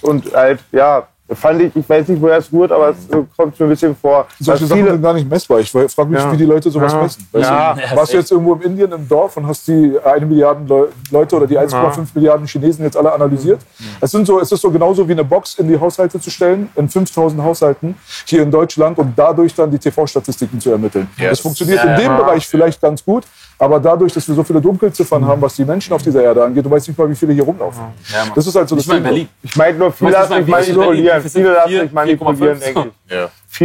Und halt, ja, fand ich weiß nicht, woher es rührt, aber es kommt mir ein bisschen vor. Solche Sachen sind gar nicht messbar. Ich frage mich, wie die Leute sowas messen. Warst du jetzt irgendwo im Indien im Dorf und hast die 1 Milliarden Leute oder die 1,5 Milliarden Chinesen jetzt alle analysiert? Es ist so genauso wie eine Box in die Haushalte zu stellen, in 5.000 Haushalten hier in Deutschland und dadurch dann die TV-Statistiken zu ermitteln. Das funktioniert in dem Bereich vielleicht ganz gut, aber dadurch, dass wir so viele Dunkelziffern haben, was die Menschen auf dieser Erde angeht, du weißt nicht mal, wie viele hier rumlaufen. Das ist halt so das Ding. Ich meine nur, viele lassen sich manipulieren. Viele lassen sich manipulieren, denke ich.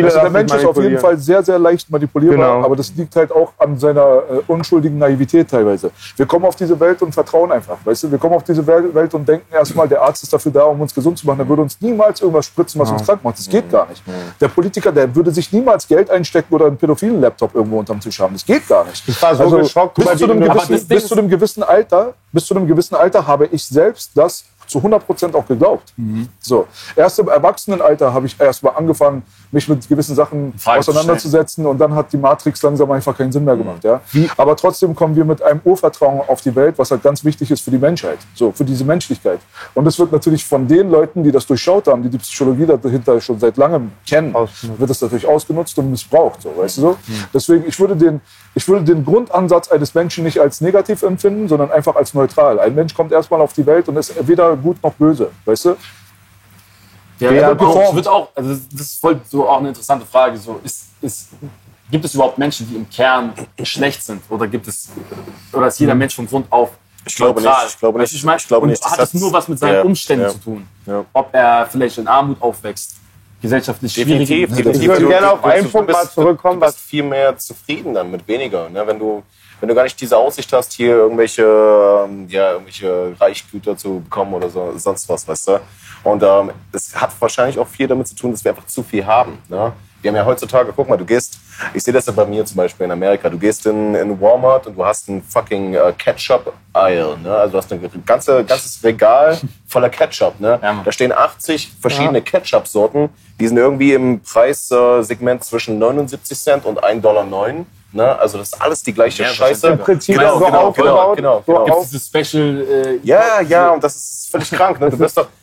Also der Mensch ist auf jeden Fall sehr, sehr leicht manipulierbar, aber das liegt halt auch an seiner unschuldigen Naivität teilweise. Wir kommen auf diese Welt und vertrauen einfach, weißt du? Wir kommen auf diese Welt und denken erstmal, der Arzt ist dafür da, um uns gesund zu machen. Der würde uns niemals irgendwas spritzen, was uns krank macht. Das geht gar nicht. Der Politiker, der würde sich niemals Geld einstecken oder einen pädophilen Laptop irgendwo unterm Tisch haben. Das geht gar nicht. Ich war so geschockt. Bis zu einem gewissen Alter habe ich selbst das zu 100% auch geglaubt. So. Erst im Erwachsenenalter habe ich erst mal angefangen, mich mit gewissen Sachen auseinanderzusetzen und dann hat die Matrix langsam einfach keinen Sinn mehr gemacht. Ja? Aber trotzdem kommen wir mit einem Urvertrauen auf die Welt, was halt ganz wichtig ist für die Menschheit, so, für diese Menschlichkeit. Und das wird natürlich von den Leuten, die das durchschaut haben, die die Psychologie dahinter schon seit langem kennen, wird das natürlich ausgenutzt und missbraucht. So, weißt du so? Deswegen, ich würde den Grundansatz eines Menschen nicht als negativ empfinden, sondern einfach als neutral. Ein Mensch kommt erstmal auf die Welt und ist weder gut noch böse, weißt du? Ja, ich würde auch, also das ist voll so auch eine interessante Frage. So, gibt es überhaupt Menschen, die im Kern schlecht sind? Oder ist jeder Mensch von Grund auf neutral? Ich glaube nicht. Hat es nur was mit seinen Umständen zu tun? Ja. Ob er vielleicht in Armut aufwächst? Gesellschaftlich schwierig. Ich würde gerne auf einen Punkt mal zurückkommen. Du bist viel mehr zufrieden dann mit weniger. Ne? Wenn du gar nicht diese Aussicht hast, hier irgendwelche Reichgüter zu bekommen oder so, sonst was, weißt du. Und es hat wahrscheinlich auch viel damit zu tun, dass wir einfach zu viel haben. Ne? Wir haben ja heutzutage, guck mal, ich sehe das ja bei mir zum Beispiel in Amerika, du gehst in Walmart und du hast ein fucking Ketchup-Aisle. Ne? Also du hast ein ganzes Regal voller Ketchup. Ne? Ja, da stehen 80 verschiedene Ketchup-Sorten, die sind irgendwie im Preissegment zwischen 79 Cent und $1,09. Ne? Also das ist alles die gleiche Scheiße. Im Prinzip genau, so aufgebaut. Genau. Dieses Special... Ja, und das ist völlig krank. Ne?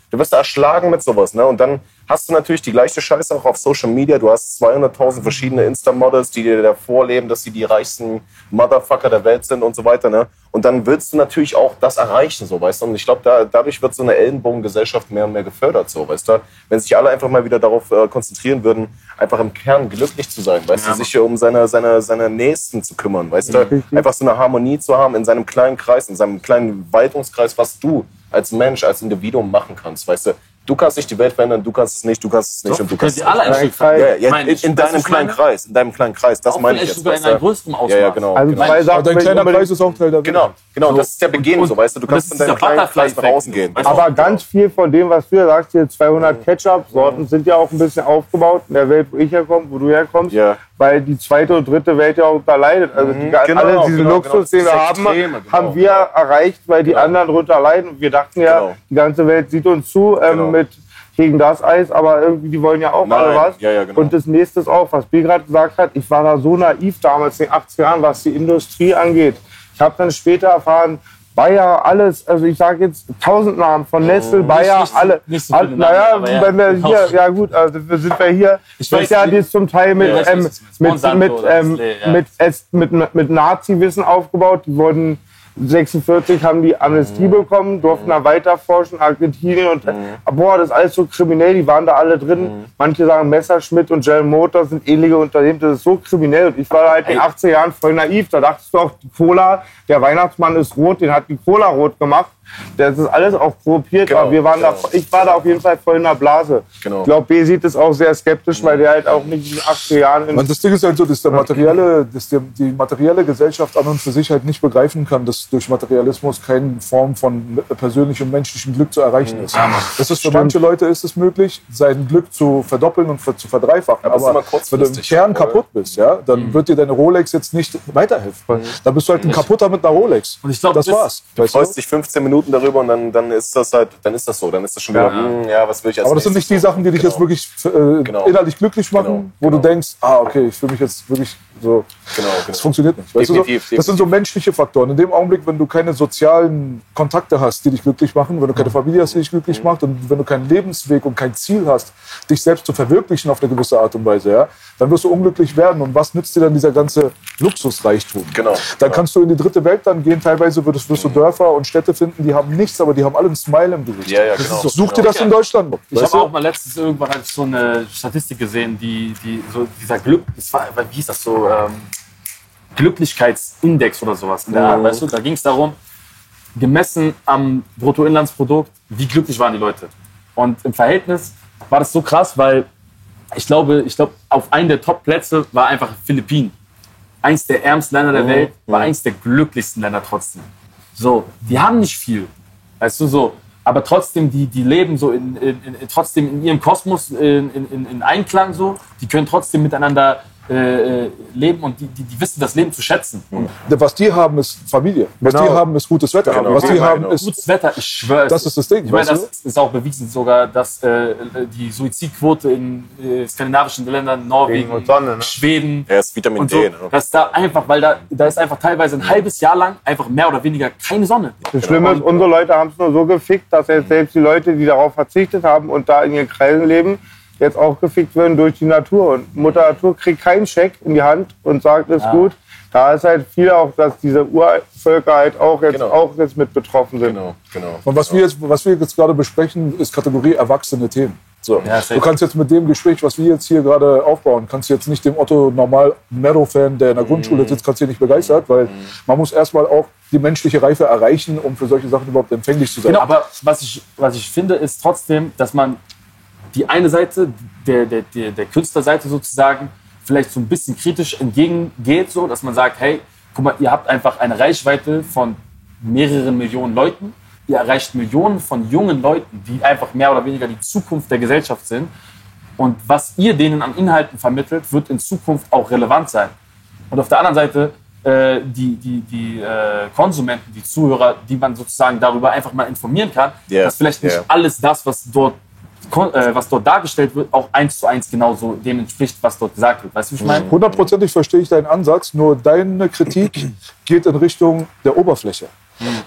Du wirst da erschlagen mit sowas. Ne? Und dann hast du natürlich die gleiche Scheiße auch auf Social Media. Du hast 200.000 verschiedene Insta-Models, die dir da vorleben, dass sie die reichsten Motherfucker der Welt sind und so weiter. Ne? Und dann willst du natürlich auch das erreichen, so, weißt du. Und ich glaube, dadurch wird so eine Ellenbogengesellschaft mehr und mehr gefördert, so, weißt du. Wenn sich alle einfach mal wieder darauf konzentrieren würden, einfach im Kern glücklich zu sein, weißt du, sich um seine Nächsten zu kümmern, weißt du. Einfach so eine Harmonie zu haben in seinem kleinen Kreis, in seinem kleinen Waltungskreis, was du als Mensch, als Individuum machen kannst, weißt du. Du kannst nicht die Welt verändern, du kannst es nicht und du kannst es nicht. In deinem kleinen Kreis, das meine ich jetzt. Sogar in einem größeren Ausmaß. Ja, genau. Also zwei Sachen, dein kleiner Kreis ist auch Teil der Welt. Genau, das ist der Beginn, so, weißt du. Du kannst von deinem kleinen Kreis nach außen gehen. Aber ganz viel von dem, was du sagst, hier 200 Ketchup-Sorten, sind ja auch ein bisschen aufgebaut in der Welt, wo ich herkomme, wo du herkommst. Weil die zweite und dritte Welt ja auch da leidet. Also alle diese Luxus, den wir haben wir erreicht, weil die anderen drunter leiden. Und wir dachten ja, die ganze Welt sieht uns zu mit gegen das Eis, aber irgendwie, die wollen ja auch alle was. Genau. Und das nächste ist auch, was B gerade gesagt hat, ich war da so naiv damals in den 80er Jahren, was die Industrie angeht. Ich habe dann später erfahren, Bayer, alles, also ich sage jetzt 1000 Namen, von Nestle, Bayer, alle. Nicht so viele naja, Namen, wenn wir hier, ja gut, also sind wir hier. Ich weiß, ja, die ist zum Teil mit Nazi-Wissen aufgebaut. Die wurden 46 haben die Amnestie bekommen, durften da weiterforschen, Argentinien und boah, das ist alles so kriminell, die waren da alle drin. Manche sagen Messerschmitt und General Motors sind ähnliche Unternehmen, das ist so kriminell. Und ich war halt in den 80er Jahren voll naiv, da dachtest du auch, die Cola, der Weihnachtsmann ist rot, den hat die Cola rot gemacht. Das ist alles auch korrumpiert, aber ich war da auf jeden Fall voll in der Blase. Ich glaube, B sieht es auch sehr skeptisch, weil der halt auch nicht in den 80er Jahren... Das Ding ist halt so, dass die materielle Gesellschaft an und für sich halt nicht begreifen kann, dass durch Materialismus keine Form von persönlichem menschlichem Glück zu erreichen ist. Das ist für manche Leute ist es möglich, sein Glück zu verdoppeln und zu verdreifachen. Aber wenn du im Kern kaputt bist, ja, dann wird dir deine Rolex jetzt nicht weiterhelfen. Dann bist du halt ein Kaputter mit einer Rolex. Und ich glaube, das war's. Du freust dich 15 Minuten darüber und dann ist das halt, dann ist das so, dann ist das schon wieder, was will ich als Aber das sind nicht die Sachen, die dich jetzt wirklich innerlich glücklich machen, wo du denkst, okay, ich fühle mich jetzt wirklich so. Das funktioniert nicht. Weißt du, das sind so menschliche Faktoren. In dem Augenblick, wenn du keine sozialen Kontakte hast, die dich glücklich machen, wenn du keine Familie hast, die dich glücklich macht und wenn du keinen Lebensweg und kein Ziel hast, dich selbst zu verwirklichen auf eine gewisse Art und Weise, ja, dann wirst du unglücklich werden. Und was nützt dir dann dieser ganze Luxusreichtum? Dann kannst du in die dritte Welt dann gehen. Teilweise wirst du Dörfer und Städte finden, die haben nichts, aber die haben alle ein Smile im Gesicht. Such dir das in Deutschland. Ich habe auch mal letztens irgendwann so eine Statistik gesehen, die so dieser Glück, wie hieß das so, Glücklichkeitsindex oder sowas in der Art, weißt du? Da ging es darum, gemessen am Bruttoinlandsprodukt, wie glücklich waren die Leute. Und im Verhältnis war das so krass, weil ich glaube, auf einen der Top-Plätze war einfach Philippinen. Eins der ärmsten Länder der Welt, war eins der glücklichsten Länder trotzdem. So, die haben nicht viel, weißt du, so. Aber trotzdem, die leben so trotzdem in ihrem Kosmos in Einklang so. Die können trotzdem miteinander leben und die wissen das Leben zu schätzen. Was die haben, ist Familie. Was die haben, ist gutes Wetter. Was die haben, ist gutes Wetter. Ich schwöre. Das ist das Ding. Ich meine, das ist auch bewiesen sogar, dass die Suizidquote in skandinavischen Ländern, Norwegen, Sonne, ne? Schweden, ist Vitamin und so, D. Ne? dass da einfach, weil da ist einfach teilweise ein halbes Jahr lang einfach mehr oder weniger keine Sonne. Das Schlimme ist, unsere Leute haben es nur so gefickt, dass jetzt selbst die Leute, die darauf verzichtet haben und da in ihren Kreisen leben, jetzt auch gefickt werden durch die Natur. Und Mutter Natur kriegt keinen Scheck in die Hand und sagt, ist gut. Da ist halt viel auch, dass diese Urvölker halt auch jetzt mit betroffen sind. Und was wir jetzt gerade besprechen, ist Kategorie erwachsene Themen. So. Ja, du kannst jetzt mit dem Gespräch, was wir jetzt hier gerade aufbauen, kannst du jetzt nicht dem Otto normal Mero-Fan, der in der Grundschule sitzt, kannst du hier nicht begeistert, weil man muss erstmal auch die menschliche Reife erreichen, um für solche Sachen überhaupt empfänglich zu sein. Genau, aber was ich finde, ist trotzdem, dass man die eine Seite, der Künstlerseite sozusagen, vielleicht so ein bisschen kritisch entgegengeht, so, dass man sagt, hey, guck mal, ihr habt einfach eine Reichweite von mehreren Millionen Leuten, ihr erreicht Millionen von jungen Leuten, die einfach mehr oder weniger die Zukunft der Gesellschaft sind. Und was ihr denen an Inhalten vermittelt, wird in Zukunft auch relevant sein. Und auf der anderen Seite die Konsumenten, die Zuhörer, die man sozusagen darüber einfach mal informieren kann, dass vielleicht nicht alles das, was dort was dort dargestellt wird, auch 1:1 genauso dem entspricht, was dort gesagt wird. Weißt du, wie ich meine? 100%ig verstehe ich deinen Ansatz, nur deine Kritik geht in Richtung der Oberfläche.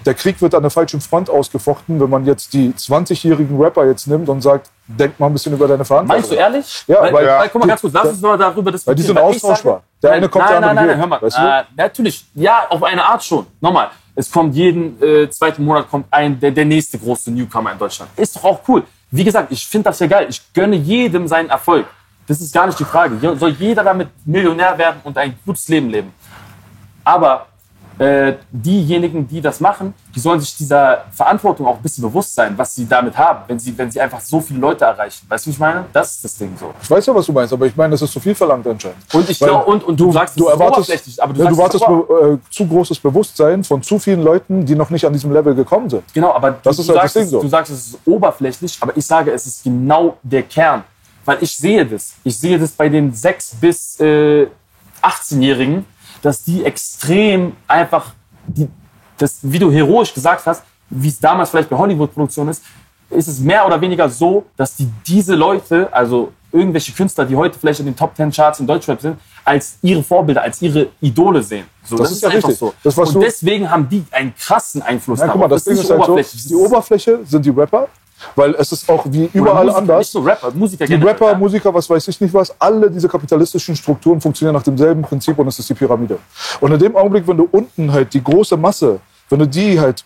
Der Krieg wird an der falschen Front ausgefochten, wenn man jetzt die 20-jährigen Rapper jetzt nimmt und sagt, denk mal ein bisschen über deine Verantwortung. Meinst du ehrlich? Ja, weil guck mal ganz kurz, lass uns mal darüber diskutieren. Weil die sind austauschbar. Der eine kommt, der andere nein, hör mal. weißt du? Natürlich, ja, auf eine Art schon. Nochmal, es kommt jeden zweiten Monat kommt der nächste große Newcomer in Deutschland. Ist doch auch cool. Wie gesagt, ich finde das ja geil. Ich gönne jedem seinen Erfolg. Das ist gar nicht die Frage. Soll jeder damit Millionär werden und ein gutes Leben leben. Aber diejenigen, die das machen, die sollen sich dieser Verantwortung auch ein bisschen bewusst sein, was sie damit haben, wenn sie einfach so viele Leute erreichen. Weißt du, wie ich meine? Das ist das Ding so. Ich weiß ja, was du meinst, aber ich meine, das ist zu viel verlangt anscheinend. Und ich glaube, und du sagst, du es ist erwartest, oberflächlich, aber du erwartest zu großes Bewusstsein von zu vielen Leuten, die noch nicht an diesem Level gekommen sind. Genau, aber das ist halt das Ding so. Du sagst, es ist oberflächlich, aber ich sage, es ist genau der Kern. Weil ich sehe das. Ich sehe das bei den 6- bis 18-Jährigen, dass die extrem einfach, wie du heroisch gesagt hast, wie es damals vielleicht bei Hollywood-Produktionen ist es mehr oder weniger so, dass diese Leute, also irgendwelche Künstler, die heute vielleicht in den Top 10 Charts in Deutschrap sind, als ihre Vorbilder, als ihre Idole sehen. So, das ist ja einfach richtig. So. Und deswegen haben die einen krassen Einfluss darauf. Guck mal, das Ding ist halt so, die Oberfläche sind die Rapper, weil es ist auch wie überall Musiker, anders. Nicht so Rapper, Musiker die generell, Rapper, Musiker, was weiß ich nicht was, alle diese kapitalistischen Strukturen funktionieren nach demselben Prinzip und es ist die Pyramide. Und in dem Augenblick, wenn du unten halt die große Masse, wenn du die halt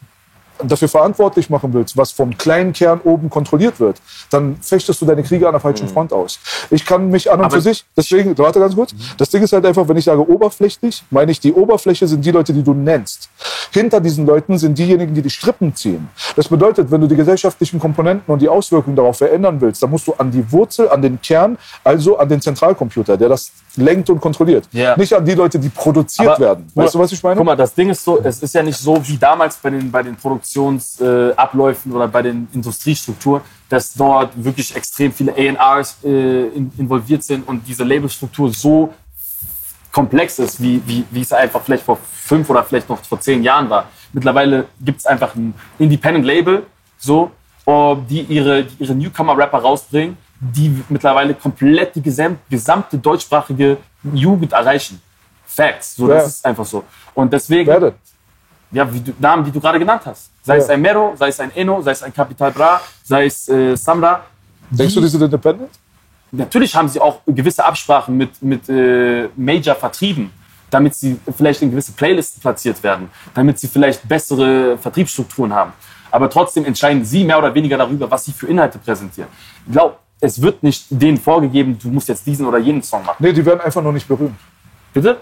dafür verantwortlich machen willst, was vom kleinen Kern oben kontrolliert wird, dann fechtest du deine Kriege an der falschen Front aus. Ich kann mich an und für sich, deswegen, warte ganz kurz, das Ding ist halt einfach, wenn ich sage oberflächlich, meine ich, die Oberfläche sind die Leute, die du nennst. Hinter diesen Leuten sind diejenigen, die die Strippen ziehen. Das bedeutet, wenn du die gesellschaftlichen Komponenten und die Auswirkungen darauf verändern willst, dann musst du an die Wurzel, an den Kern, also an den Zentralcomputer, der das lenkt und kontrolliert. Yeah. Nicht an die Leute, die produziert werden. Weißt du, was ich meine? Guck mal, das Ding ist so, es ist ja nicht so wie damals bei den Produktionsabläufen oder bei den Industriestrukturen, dass dort wirklich extrem viele A&Rs involviert sind und diese Labelstruktur so komplex ist, wie es einfach vielleicht vor 5 oder vielleicht noch vor 10 Jahren war. Mittlerweile gibt es einfach ein Independent-Label, so, die ihre Newcomer-Rapper rausbringen, die mittlerweile komplett die gesamte deutschsprachige Jugend erreichen. Facts. So, das ist einfach so. Und deswegen, ja, Namen, die du gerade genannt hast. Sei es ein Mero, sei es ein Eno, sei es ein Capital Bra, sei es Samra. Denkst du, die sind independent? Natürlich haben sie auch gewisse Absprachen mit Major-Vertrieben, damit sie vielleicht in gewisse Playlisten platziert werden, damit sie vielleicht bessere Vertriebsstrukturen haben. Aber trotzdem entscheiden sie mehr oder weniger darüber, was sie für Inhalte präsentieren. Ich glaube, es wird nicht denen vorgegeben, du musst jetzt diesen oder jenen Song machen. Nee, die werden einfach noch nicht berühmt. Bitte?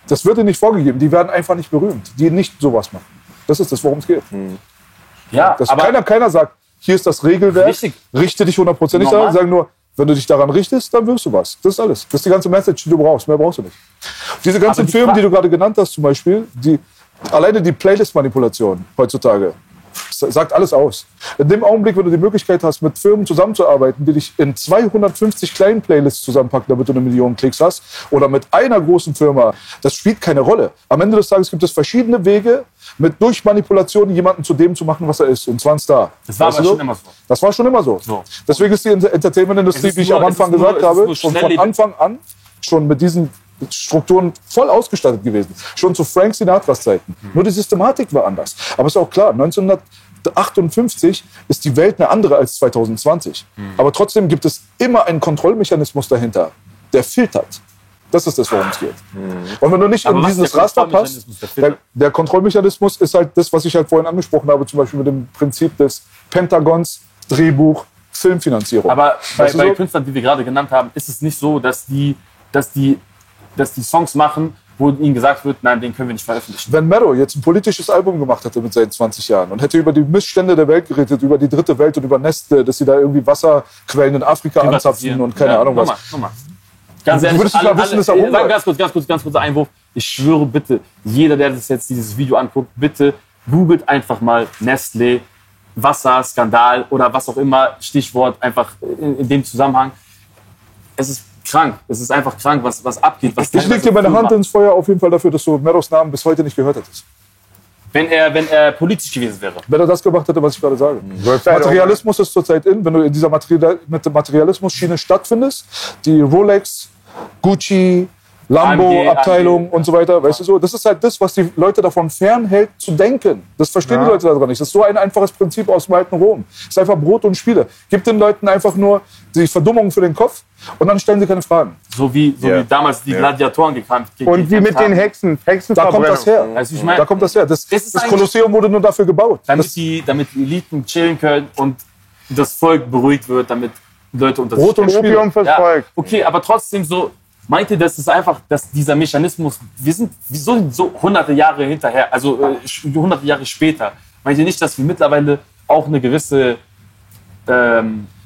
Das wird ihnen nicht vorgegeben. Die werden einfach nicht berühmt, die nicht sowas machen. Das ist das, worum es geht. Ja, aber keiner sagt, hier ist das Regelwerk, richte dich 100%ig daran, sagen nur, wenn du dich daran richtest, dann wirst du was. Das ist alles. Das ist die ganze Message, die du brauchst. Mehr brauchst du nicht. Diese ganzen Filme, die du gerade genannt hast zum Beispiel, alleine die Playlist-Manipulation heutzutage, sagt alles aus. In dem Augenblick, wenn du die Möglichkeit hast, mit Firmen zusammenzuarbeiten, die dich in 250 kleinen Playlists zusammenpacken, damit du 1 Million Klicks hast, oder mit einer großen Firma, das spielt keine Rolle. Am Ende des Tages gibt es verschiedene Wege, durch Manipulation jemanden zu dem zu machen, was er ist. Und zwar ein Star. Das war aber schon immer so. Das war schon immer so. Deswegen ist die Entertainment-Industrie, wie ich am Anfang gesagt habe, schon von Anfang an schon mit diesen Strukturen voll ausgestattet gewesen. Schon zu Frank Sinatras Zeiten. Nur die Systematik war anders. Aber ist auch klar, 1958 ist die Welt eine andere als 2020. Aber trotzdem gibt es immer einen Kontrollmechanismus dahinter, der filtert. Das ist das, worum es geht. Und wenn du nicht in dieses Raster passt, der Kontrollmechanismus ist halt das, was ich halt vorhin angesprochen habe, zum Beispiel mit dem Prinzip des Pentagons, Drehbuch, Filmfinanzierung. Aber bei Künstlern, die wir gerade genannt haben, ist es nicht so, dass die Songs machen, wo ihnen gesagt wird, nein, den können wir nicht veröffentlichen. Wenn Mero jetzt ein politisches Album gemacht hätte mit seinen 20 Jahren und hätte über die Missstände der Welt geredet, über die dritte Welt und über Neste, dass sie da irgendwie Wasserquellen in Afrika anzapfen und keine Ahnung was. Nochmal. Ganz ehrlich, ganz kurzer Einwurf. Ich schwöre bitte, jeder, der dieses Video anguckt, bitte googelt einfach mal Nestlé, Wasser, Skandal oder was auch immer, Stichwort einfach in dem Zusammenhang. Es ist krank. Es ist einfach krank, was abgeht. Ich leg dir meine Hand ins Feuer auf jeden Fall dafür, dass du Meros Namen bis heute nicht gehört hättest. wenn er politisch gewesen wäre. Wenn er das gemacht hätte, was ich gerade sage. Materialismus ist zurzeit in, wenn du in dieser Materialismus-Schiene stattfindest, die Rolex, Gucci, Lambo-Abteilung und so weiter, weißt du so? Das ist halt das, was die Leute davon fernhält, zu denken. Das verstehen die Leute daran nicht. Das ist so ein einfaches Prinzip aus dem alten Rom. Es ist einfach Brot und Spiele. Gib den Leuten einfach nur die Verdummung für den Kopf und dann stellen sie keine Fragen. So wie damals die Gladiatoren gekämpft und wie mit den Hexen. Da kommt das her. Also ich meine, da kommt das her. Das Kolosseum wurde nur dafür gebaut. Damit die Eliten chillen können und das Volk beruhigt wird, damit die Leute unter sich Brot und Spiele fürs Volk. Okay, aber trotzdem so, meint ihr, das ist einfach, dass dieser Mechanismus, wir sind so hunderte Jahre hinterher, also hunderte Jahre später. Meint ihr nicht, dass wir mittlerweile auch eine gewisse,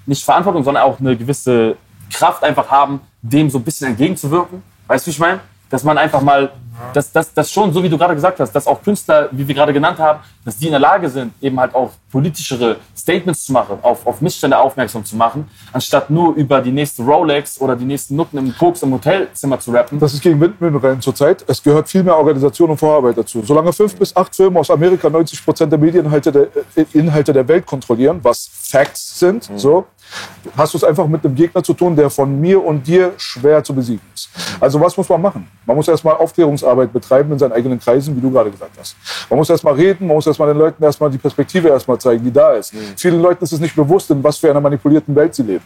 nicht Verantwortung, sondern auch eine gewisse Kraft einfach haben, dem so ein bisschen entgegenzuwirken? Weißt du, wie ich meine? Dass man einfach mal, dass schon, so wie du gerade gesagt hast, dass auch Künstler, wie wir gerade genannt haben, dass die in der Lage sind, eben halt auch politischere Statements zu machen, auf Missstände aufmerksam zu machen, anstatt nur über die nächste Rolex oder die nächsten Nutten im Koks im Hotelzimmer zu rappen. Das ist gegen Windmühlenrennen zurzeit. Es gehört viel mehr Organisation und Vorarbeit dazu. Solange 5 bis 8 Firmen aus Amerika 90% der Medieninhalte der Welt kontrollieren, was Facts sind, so, hast du es einfach mit einem Gegner zu tun, der von mir und dir schwer zu besiegen ist. Also was muss man machen? Man muss erstmal Aufklärungsarbeit betreiben in seinen eigenen Kreisen, wie du gerade gesagt hast. Man muss erstmal reden, man muss erstmal den Leuten erstmal die Perspektive erstmal zeigen, die da ist. Vielen Leuten ist es nicht bewusst, in was für einer manipulierten Welt sie leben.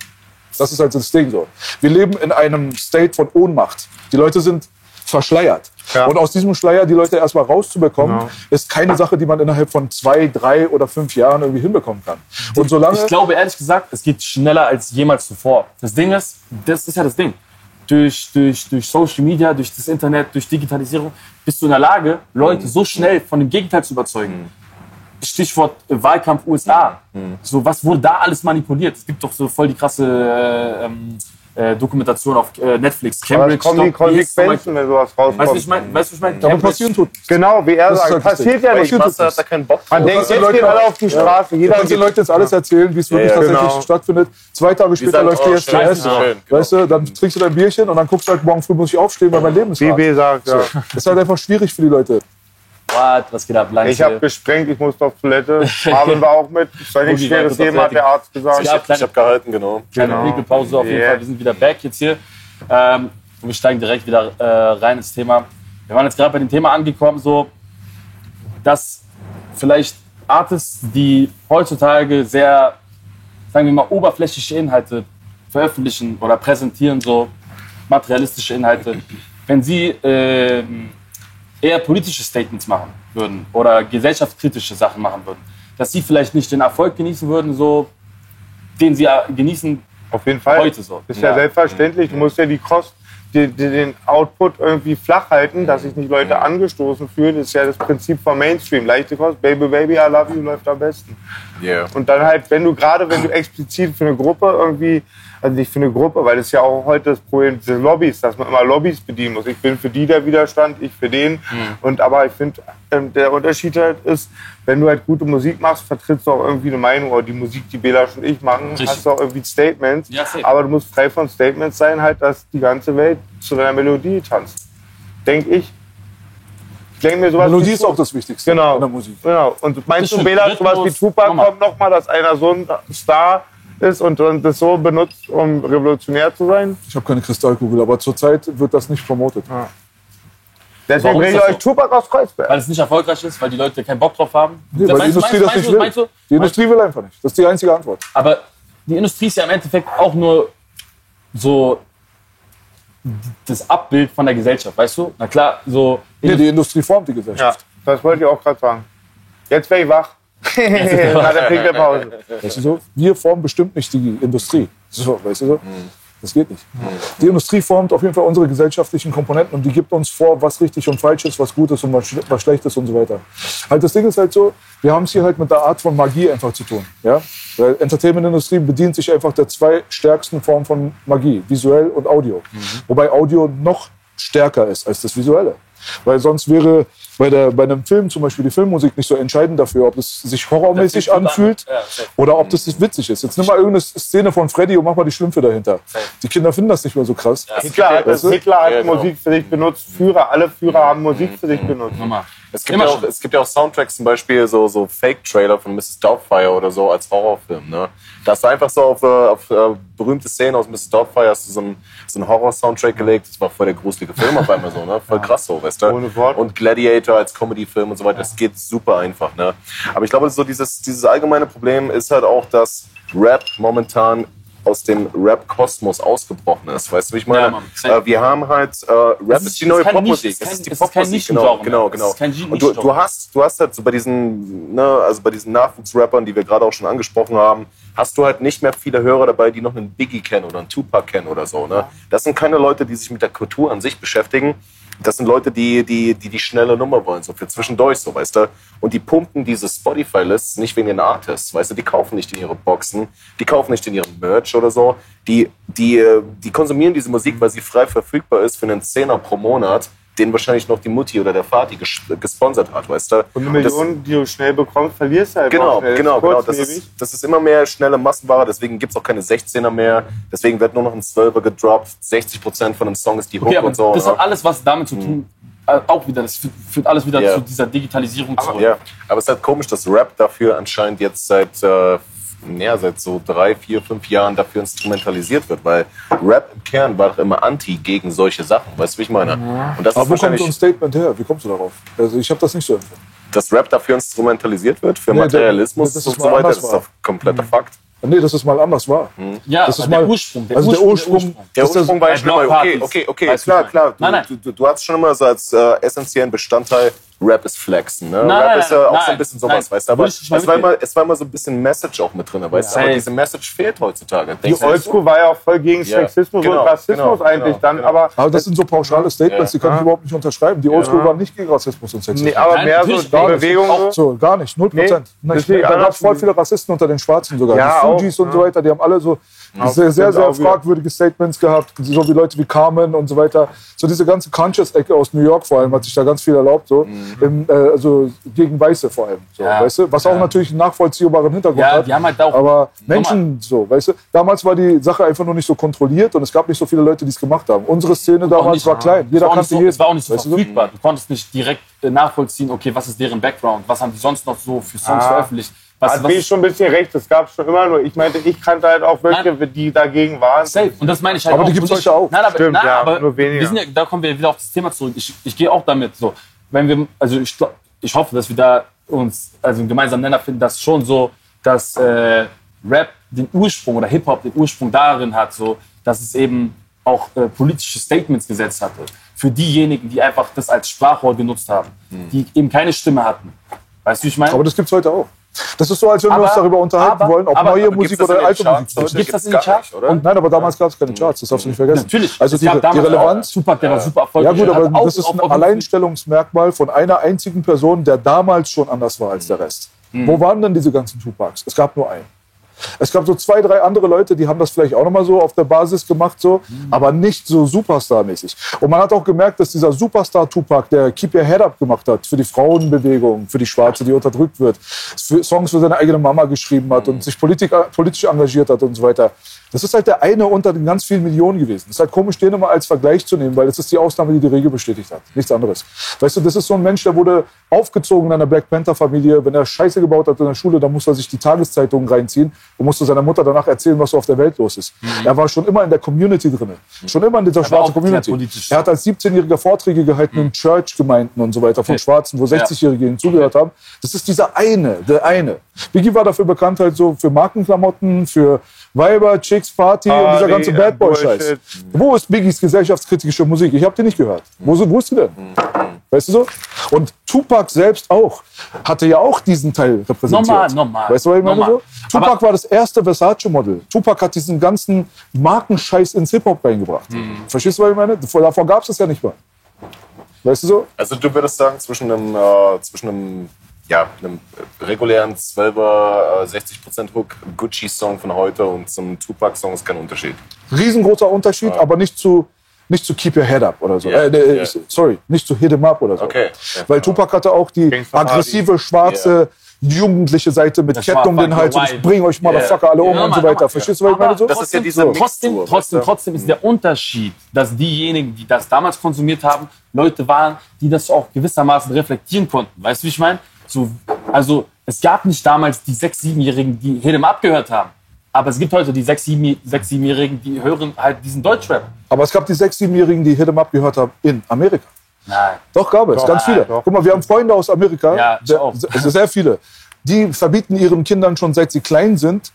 Das ist halt das Ding so. Wir leben in einem State von Ohnmacht. Die Leute sind verschleiert. Ja. Und aus diesem Schleier die Leute erstmal rauszubekommen, ist keine Sache, die man innerhalb von 2, 3 oder 5 Jahren irgendwie hinbekommen kann. Und solange ich glaube ehrlich gesagt, es geht schneller als jemals zuvor. Das Ding ist, das ist ja das Ding. Durch Social Media, durch das Internet, durch Digitalisierung bist du in der Lage, Leute so schnell von dem Gegenteil zu überzeugen. Stichwort Wahlkampf USA. So, was wurde da alles manipuliert? Es gibt doch so voll die krasse Dokumentation auf Netflix. Cambridge. Kommen die Konsequenzen, wenn sowas rauskommt. Weißt du, was ich meine? Aber passieren tut. Genau, wie er sagt. Passiert ja nicht. Hat da keinen Bock drauf. Man denkt, jetzt gehen alle auf die Straße. Jeder kann den Leuten jetzt alles erzählen, wie es wirklich tatsächlich stattfindet. 2 Tage später läuft die STS. Weißt du, dann trinkst du dein Bierchen und dann guckst du halt, morgen früh muss ich aufstehen, weil mein Leben ist hart. BB sagt, ja. Das ist halt einfach schwierig für die Leute. Was geht ab? Ich habe gesprengt, ich musste auf Toilette. Marvin war auch mit. Das war nicht schweres Thema, hat der Arzt gesagt. Ich habe gehalten, genau. Kleine Pinkelpause auf jeden Fall. Wir sind wieder back jetzt hier. Und wir steigen direkt wieder rein ins Thema. Wir waren jetzt gerade bei dem Thema angekommen, so, dass vielleicht Artists, die heutzutage sehr, sagen wir mal, oberflächliche Inhalte veröffentlichen oder präsentieren, so materialistische Inhalte, wenn sie eher politische Statements machen würden oder gesellschaftskritische Sachen machen würden, dass sie vielleicht nicht den Erfolg genießen würden, so, den sie genießen auf jeden Fall. Heute so. Ist ja selbstverständlich. Du musst ja den Output irgendwie flach halten, dass sich nicht Leute angestoßen fühlen. Das ist ja das Prinzip vom Mainstream. Leichte Kost, Baby, Baby, I love you läuft am besten. Yeah. Und dann halt, wenn du explizit für eine Gruppe irgendwie, also nicht für eine Gruppe, weil das ist ja auch heute das Problem des Lobbys, dass man immer Lobbys bedienen muss. Ich bin für die der Widerstand, ich für den. Aber ich finde, der Unterschied halt ist, wenn du halt gute Musik machst, vertrittst du auch irgendwie eine Meinung. Oder die Musik, die B-Lash und ich machen, hast du auch irgendwie Statements. Ja, aber du musst frei von Statements sein, halt, dass die ganze Welt zu deiner Melodie tanzt. Denke ich. Ich denke mir sowas. Melodie ist auch das Wichtigste in der Musik. Genau. Und meinst du, B-Lash, sowas wie Tupac kommt nochmal, dass einer so ein Star ist und das so benutzt, um revolutionär zu sein? Ich habe keine Kristallkugel, aber zurzeit wird das nicht promotet. Ja. Deswegen bringe ich euch Tupac aus Kreuzberg. Weil es nicht erfolgreich ist, weil die Leute keinen Bock drauf haben? Nee, weil die Industrie das nicht will. Die Industrie will einfach nicht. Das ist die einzige Antwort. Aber die Industrie ist ja im Endeffekt auch nur so das Abbild von der Gesellschaft, weißt du? Na klar, so... Nee, die Industrie formt die Gesellschaft. Ja, das wollte ich auch gerade sagen. Jetzt wäre ich wach. Nach der Pinkelpause. Weißt du so? Wir formen bestimmt nicht die Industrie. So, weißt du so? Das geht nicht. Die Industrie formt auf jeden Fall unsere gesellschaftlichen Komponenten und die gibt uns vor, was richtig und falsch ist, was gut ist und was schlecht ist und so weiter. Halt, das Ding ist halt so, wir haben es hier halt mit der Art von Magie einfach zu tun. Ja? Weil Entertainment-Industrie bedient sich einfach der 2 stärksten Formen von Magie, visuell und Audio. Wobei Audio noch stärker ist als das Visuelle. Weil sonst wäre bei einem Film zum Beispiel die Filmmusik nicht so entscheidend dafür, ob es sich horrormäßig anfühlt oder ob das witzig ist. Jetzt nimm mal irgendeine Szene von Freddy und mach mal die Schlümpfe dahinter. Die Kinder finden das nicht mehr so krass. Hitler hat Musik für sich benutzt. Alle Führer haben Musik für sich benutzt. Es gibt ja auch Soundtracks, zum Beispiel so Fake-Trailer von Mrs. Doubtfire oder so als Horrorfilm. Ne? Da hast du einfach so auf berühmte Szenen aus Mrs. Doubtfire hast du so einen Horror-Soundtrack gelegt. Das war voll der gruselige Film auf einmal so, ne? Voll krass so, weißt du? Ohne Wort. Und Gladiator als Comedy-Film und so weiter, das geht super einfach. Ne? Aber ich glaube, so dieses allgemeine Problem ist halt auch, dass Rap momentan aus dem Rap-Kosmos ausgebrochen ist. Weißt du, wie ich meine? Ja, wir haben halt, Rap ist die neue Popmusik. Es ist die Popmusik, genau. Und du hast halt so bei diesen, bei diesen Nachwuchsrappern, die wir gerade auch schon angesprochen haben, hast du halt nicht mehr viele Hörer dabei, die noch einen Biggie kennen oder einen Tupac kennen oder so. Ne? Das sind keine Leute, die sich mit der Kultur an sich beschäftigen. Das sind Leute, die schnelle Nummer wollen, so für zwischendurch, so, weißt du. Und die pumpen diese Spotify-Lists nicht wegen den Artists, weißt du. Die kaufen nicht in ihre Boxen, die kaufen nicht in ihren Merch oder so. Die konsumieren diese Musik, weil sie frei verfügbar ist für einen Zehner pro Monat, den wahrscheinlich noch die Mutti oder der Vati gesponsert hat, weißt du. Und eine Million, die du schnell bekommst, verlierst du halt auch schnell. Genau. Das ist immer mehr schnelle Massenware, deswegen gibt es auch keine 16er mehr. Deswegen wird nur noch ein 12er gedroppt. 60% von dem Song ist die Hook und so. Das hat alles was damit zu tun, auch wieder, das führt alles wieder zu dieser Digitalisierung zurück. Ja, aber es ist halt komisch, dass Rap dafür anscheinend jetzt seit so 3, 4, 5 Jahren dafür instrumentalisiert wird, weil Rap im Kern war doch immer anti gegen solche Sachen, weißt du, wie ich meine? Und das aber wo kommt so ein Statement her? Wie kommst du darauf? Also ich habe das nicht so empfunden. Dass Rap dafür instrumentalisiert wird, für Materialismus und so weiter, das ist doch kompletter Fakt. Nee, dass es mal anders war. Ja, das ist der Ursprung. Der Ursprung war ja schon mal, okay, klar. Du hast schon immer so als essentiellen Bestandteil Rap ist Flexen, ne? Rap ist ja auch so ein bisschen sowas, weißt du, aber es war immer so ein bisschen Message auch mit drin, weißt du, aber diese Message fehlt heutzutage. Die Oldschool war ja auch voll gegen Sexismus und Rassismus eigentlich dann, aber das sind so pauschale Statements, die kann ich überhaupt nicht unterschreiben. Die Oldschool waren nicht gegen Rassismus und Sexismus. Nee, aber mehr so die Bewegung. So, gar nicht, 0%. Da gab es voll viele Rassisten unter den Schwarzen sogar. Die Fujis und so weiter, die haben alle so sehr fragwürdige Statements gehabt, so wie Leute wie Carmen und so weiter. So diese ganze Conscious-Ecke aus New York vor allem hat sich da ganz viel erlaubt, so. Also gegen Weiße vor allem, so, weißt du? Was auch natürlich einen nachvollziehbaren Hintergrund hat. Die haben halt auch aber Menschen, so, weißt du? Damals war die Sache einfach nur nicht so kontrolliert und es gab nicht so viele Leute, die es gemacht haben. Unsere Szene damals war klein. Jeder kannte jeden. Es war auch nicht so verfügbar. Du konntest nicht direkt nachvollziehen, okay, was ist deren Background? Was haben die sonst noch so für Songs veröffentlicht? Da bin ich schon ein bisschen recht, das gab es schon immer, nur ich meinte, ich kannte halt auch wirklich, die dagegen waren. Safe. Und das meine ich halt aber auch. Aber die gibt es heute auch. Stimmt, aber nur weniger. Da kommen wir wieder auf das Thema zurück. Ich gehe auch damit so. Wenn wir, also ich hoffe, dass wir da uns einen gemeinsamen Nenner finden, dass schon so, dass Rap den Ursprung oder Hip-Hop den Ursprung darin hat, so, dass es eben auch politische Statements gesetzt hatte. Für diejenigen, die einfach das als Sprachrohr genutzt haben, die eben keine Stimme hatten. Weißt du, wie ich meine? Aber das gibt's heute auch. Das ist so, als wenn wir uns darüber unterhalten wollen, ob neue Musik oder alte Musik. Gibt es das in den Charts? Nein, aber damals gab es keine Charts, das darfst du nicht vergessen. Natürlich. Also die Relevanz. Tupac, der war super erfolgreich. Ja gut, aber das ist ein Alleinstellungsmerkmal von einer einzigen Person, der damals schon anders war als der Rest. Wo waren denn diese ganzen Tupacs? Es gab nur einen. Es gab so 2, 3 andere Leute, die haben das vielleicht auch nochmal so auf der Basis gemacht, so, aber nicht so Superstar-mäßig. Und man hat auch gemerkt, dass dieser Superstar-Tupac, der Keep Your Head Up gemacht hat, für die Frauenbewegung, für die Schwarze, die unterdrückt wird, Songs für seine eigene Mama geschrieben hat und sich politisch engagiert hat und so weiter. Das ist halt der eine unter den ganz vielen Millionen gewesen. Das ist halt komisch, den immer als Vergleich zu nehmen, weil das ist die Ausnahme, die die Regel bestätigt hat. Nichts anderes. Weißt du, das ist so ein Mensch, der wurde aufgezogen in einer Black Panther-Familie. Wenn er Scheiße gebaut hat in der Schule, dann musste er sich die Tageszeitungen reinziehen und musste seiner Mutter danach erzählen, was so auf der Welt los ist. Er war schon immer in der Community drin. Schon immer in dieser schwarzen Community. Er hat als 17-Jähriger Vorträge gehalten in Church-Gemeinden und so weiter von Schwarzen, wo 60-Jährige ihm zugehört haben. Das ist dieser der eine. Biggie war dafür bekannt halt so für Markenklamotten, für Weiber, Chicks, Party und dieser ganze Bad Boy-Scheiß. Wo ist Biggies gesellschaftskritische Musik? Ich hab die nicht gehört. Wo ist die denn? Weißt du so? Und Tupac selbst auch. Hatte ja auch diesen Teil repräsentiert. Normal. Weißt du, was ich meine so? Tupac war das erste Versace-Model. Tupac hat diesen ganzen Markenscheiß ins Hip-Hop reingebracht. Verstehst du, was ich meine? Davor gab es das ja nicht mal. Weißt du so? Also du würdest sagen, zwischen einem regulären 12er 60% Hook Gucci-Song von heute und zum Tupac-Song ist kein Unterschied. Riesengroßer Unterschied, aber nicht zu Keep Your Head Up oder so. Sorry, nicht zu Hit 'em Up oder so. Okay. Weil Tupac hatte auch die aggressive, schwarze, jugendliche Seite mit Das Ketten war um den Hals und ich fucking bring euch Motherfucker alle um und so weiter. Verstehst du, was ich meine? So? Das ist ja dieser Mix. Trotzdem ist der Unterschied, dass diejenigen, die das damals konsumiert haben, Leute waren, die das auch gewissermaßen reflektieren konnten. Weißt du, wie ich meine? So, also es gab nicht damals die 6-, 7-Jährigen, die Hit 'em Up gehört haben. Aber es gibt heute die 6-, 7-Jährigen, die hören halt diesen Deutschrap. Aber es gab die 6-, 7-Jährigen, die Hit 'em Up gehört haben in Amerika. Nein. Doch, gab es, ganz viele. Doch. Guck mal, wir haben Freunde aus Amerika, Ja, ich auch. sehr viele. Die verbieten ihren Kindern schon, seit sie klein sind,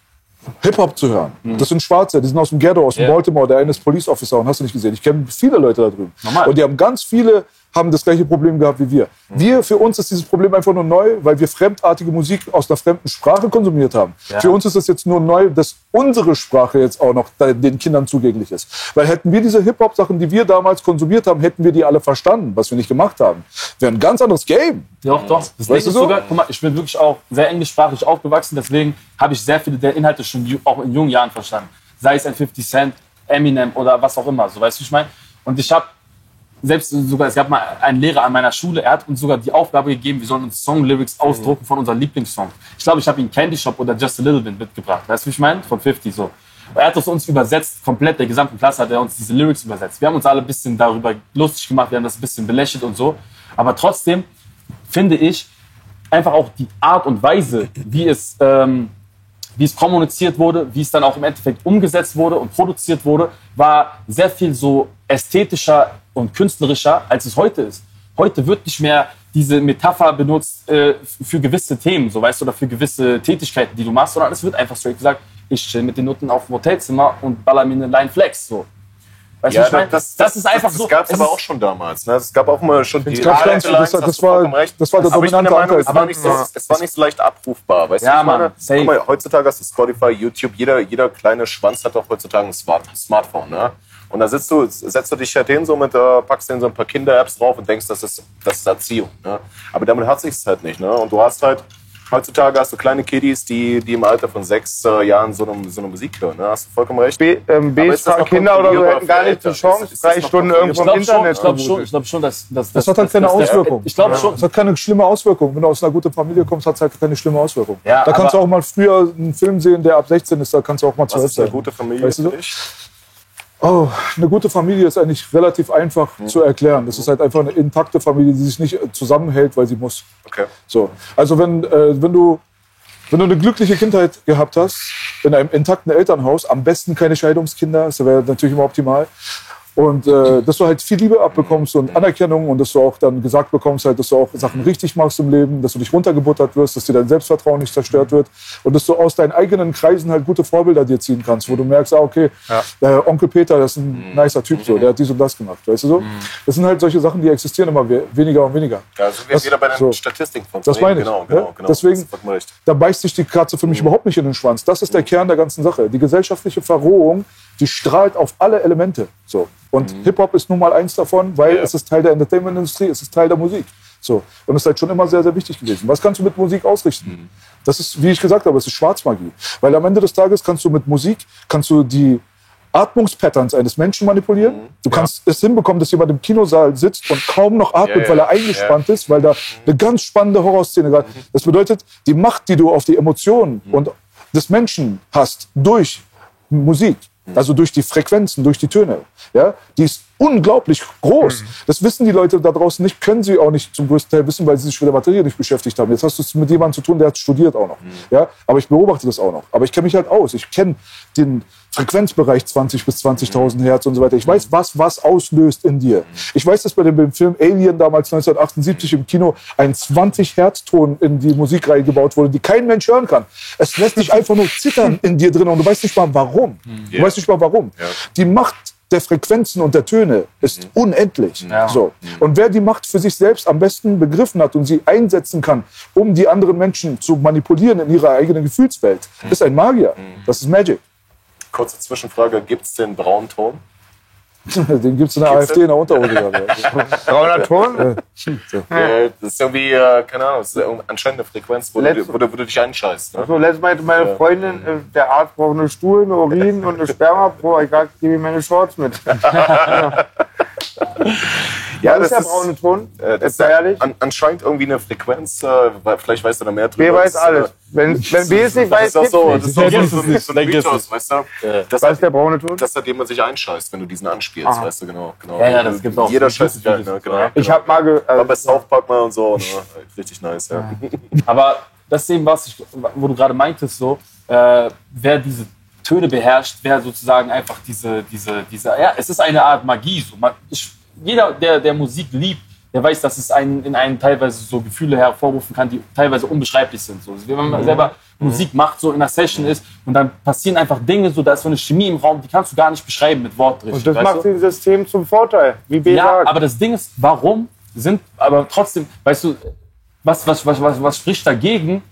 Hip-Hop zu hören. Das sind Schwarze, die sind aus dem Ghetto, aus dem Baltimore, der eine ist Police Officer und hast du nicht gesehen. Ich kenne viele Leute da drüben. Normal. Und die haben ganz viele, haben das gleiche Problem gehabt wie wir. Für uns ist dieses Problem einfach nur neu, weil wir fremdartige Musik aus einer fremden Sprache konsumiert haben. Ja. Für uns ist es jetzt nur neu, dass unsere Sprache jetzt auch noch den Kindern zugänglich ist. Weil hätten wir diese Hip-Hop-Sachen, die wir damals konsumiert haben, hätten wir die alle verstanden, was wir nicht gemacht haben. Wäre ein ganz anderes Game. Doch. Das Ding Weißt du ist so? sogar, guck mal, ich bin wirklich auch sehr englischsprachig aufgewachsen, deswegen habe ich sehr viele der Inhalte schon auch in jungen Jahren verstanden. Sei es ein 50 Cent, Eminem oder was auch immer, so, weißt du, wie ich meine? Und ich habe selbst sogar, es gab mal einen Lehrer an meiner Schule, er hat uns sogar die Aufgabe gegeben, wir sollen uns Song-Lyrics ausdrucken von unserem Lieblingssong. Ich glaube, ich habe ihn Candy Shop oder Just a Little Bit mitgebracht, weißt du, wie ich meine? Von 50, so. Er hat es uns übersetzt, komplett, der gesamten Klasse hat er uns diese Lyrics übersetzt. Wir haben uns alle ein bisschen darüber lustig gemacht, wir haben das ein bisschen belächelt und so. Aber trotzdem finde ich einfach auch die Art und Weise, wie es kommuniziert wurde, wie es dann auch im Endeffekt umgesetzt wurde und produziert wurde, war sehr viel so ästhetischer und künstlerischer, als es heute ist. Heute wird nicht mehr diese Metapher benutzt für gewisse Themen, so weißt du, oder für gewisse Tätigkeiten, die du machst, sondern es wird einfach straight gesagt, ich chill mit den Nutten auf dem Hotelzimmer und baller mir eine Line Flex, so. Weißt du, Ja, was ich meine? Das ist einfach so. Das gab es aber auch schon damals. Ne? Es gab auch mal schon die Das war der aber ich bin der dominante Meinung, Anteil. es war nicht so leicht abrufbar. Weißt Ja, du, ich meine? Mann, safe. Guck mal, heutzutage hast du Spotify, YouTube, jeder kleine Schwanz hat auch heutzutage ein Smartphone. Ne? Und da setzt du dich halt hin, so packst dir so ein paar Kinder-Apps drauf und denkst, das ist Erziehung. Ne? Aber damit hat sich's halt nicht. Ne? Und du hast halt, heutzutage hast du kleine Kiddies, die im Alter von 6 Jahren so eine Musik hören. Ne? Hast du vollkommen recht. Kinder oder so hätten gar nicht die Chance, 3 Stunden irgendwo im Internet zu Ich glaube schon, dass Das hat halt keine Auswirkung. Ich glaube schon. Das hat keine schlimme Auswirkung. Wenn du aus einer guten Familie kommst, hat es halt keine schlimme Auswirkung. Ja, Da kannst du aber- auch mal früher einen Film sehen, der ab 16 ist, da kannst du auch mal Was 12 ist eine sein. gute Familie Weißt du für so? dich? Oh, eine gute Familie ist eigentlich relativ einfach zu erklären. Das ist halt einfach eine intakte Familie, die sich nicht zusammenhält, weil sie muss. Okay. So. Also wenn du eine glückliche Kindheit gehabt hast, in einem intakten Elternhaus, am besten keine Scheidungskinder, das wäre natürlich immer optimal. Und dass du halt viel Liebe abbekommst und Anerkennung und dass du auch dann gesagt bekommst, halt, dass du auch Sachen richtig machst im Leben, dass du nicht runtergebuttert wirst, dass dir dein Selbstvertrauen nicht zerstört wird und dass du aus deinen eigenen Kreisen halt gute Vorbilder dir ziehen kannst, wo du merkst, okay, Onkel Peter, das ist ein nicer Typ, so, der hat dies und das gemacht, weißt du so? Das sind halt solche Sachen, die existieren immer weniger und weniger. Ja, so wie wieder bei den so. Statistiken von Das meine ich. Genau. Deswegen, Das hat man recht. da beißt sich die Katze für mich überhaupt nicht in den Schwanz. Das ist der Kern der ganzen Sache. Die gesellschaftliche Verrohung, die strahlt auf alle Elemente. So. Und Hip-Hop ist nun mal eins davon, weil es ist Teil der Entertainment-Industrie, es ist Teil der Musik. So. Und es ist halt schon immer sehr, sehr wichtig gewesen. Was kannst du mit Musik ausrichten? Das ist, wie ich gesagt habe, es ist Schwarzmagie. Weil am Ende des Tages kannst du mit Musik, die Atmungspatterns eines Menschen manipulieren. Du kannst es hinbekommen, dass jemand im Kinosaal sitzt und kaum noch atmet, weil er eingespannt ist, weil da eine ganz spannende Horrorszene gerade. Das bedeutet, die Macht, die du auf die Emotionen und des Menschen hast durch Musik, also durch die Frequenzen, durch die Töne, ja, die ist unglaublich groß. Das wissen die Leute da draußen nicht, können sie auch nicht zum größten Teil wissen, weil sie sich mit der Materie nicht beschäftigt haben. Jetzt hast du es mit jemandem zu tun, der hat studiert auch noch. Ja, aber ich beobachte das auch noch. Aber ich kenne mich halt aus. Ich kenne den Frequenzbereich 20 bis 20.000 Hertz und so weiter. Ich weiß, was auslöst in dir. Ich weiß, dass bei dem Film Alien damals 1978 im Kino ein 20-Hertz-Ton in die Musik reingebaut wurde, die kein Mensch hören kann. Es lässt dich einfach nur zittern in dir drin und du weißt nicht mal warum. Du weißt nicht mal warum. Die Macht der Frequenzen und der Töne ist unendlich. Ja. So. Und wer die Macht für sich selbst am besten begriffen hat und sie einsetzen kann, um die anderen Menschen zu manipulieren in ihrer eigenen Gefühlswelt, ist ein Magier. Das ist Magic. Kurze Zwischenfrage, gibt es den braunen Ton? Den gibt es in der AfD in der Unterhose. Brauner Ton? Das ist irgendwie, keine Ahnung, das ist anscheinend eine Frequenz, wo du dich einscheißt. Ne? So, letztes Mal meinte meine Freundin, der Arzt braucht eine Stuhl, eine Urin und eine Sperma. Ich sag, gib mir meine Shorts mit. Ja, das ist der braune Ton. Das ist ehrlich. Anscheinend irgendwie eine Frequenz, vielleicht weißt du da mehr drüber. B weiß alles. Wenn B es nicht weiß, das ist auch so, gibt's das ist auch so ein Mythos, weißt du? Was ist der braune Ton? Das hat jemand sich einscheißt, wenn du diesen anspielst, weißt du, genau. Ja, das gibt's auch. Jeder scheißt sich halt, ne? Genau. Ich hab mal war bei South Park mal und so, ne? Richtig nice, ja. Aber das ist eben, wo du gerade meintest, so, wer diese Töne beherrscht, wer sozusagen einfach diese, ja, es ist eine Art Magie. So. Jeder, der Musik liebt, der weiß, dass es in einem teilweise so Gefühle hervorrufen kann, die teilweise unbeschreiblich sind. So. Wenn man selber Musik macht, so in einer Session ist und dann passieren einfach Dinge, so, da ist so eine Chemie im Raum, die kannst du gar nicht beschreiben mit Worten. Und das macht dieses System zum Vorteil, wie B ja, sagt. aber das Ding ist, warum sind, aber trotzdem, weißt du, was spricht dagegen,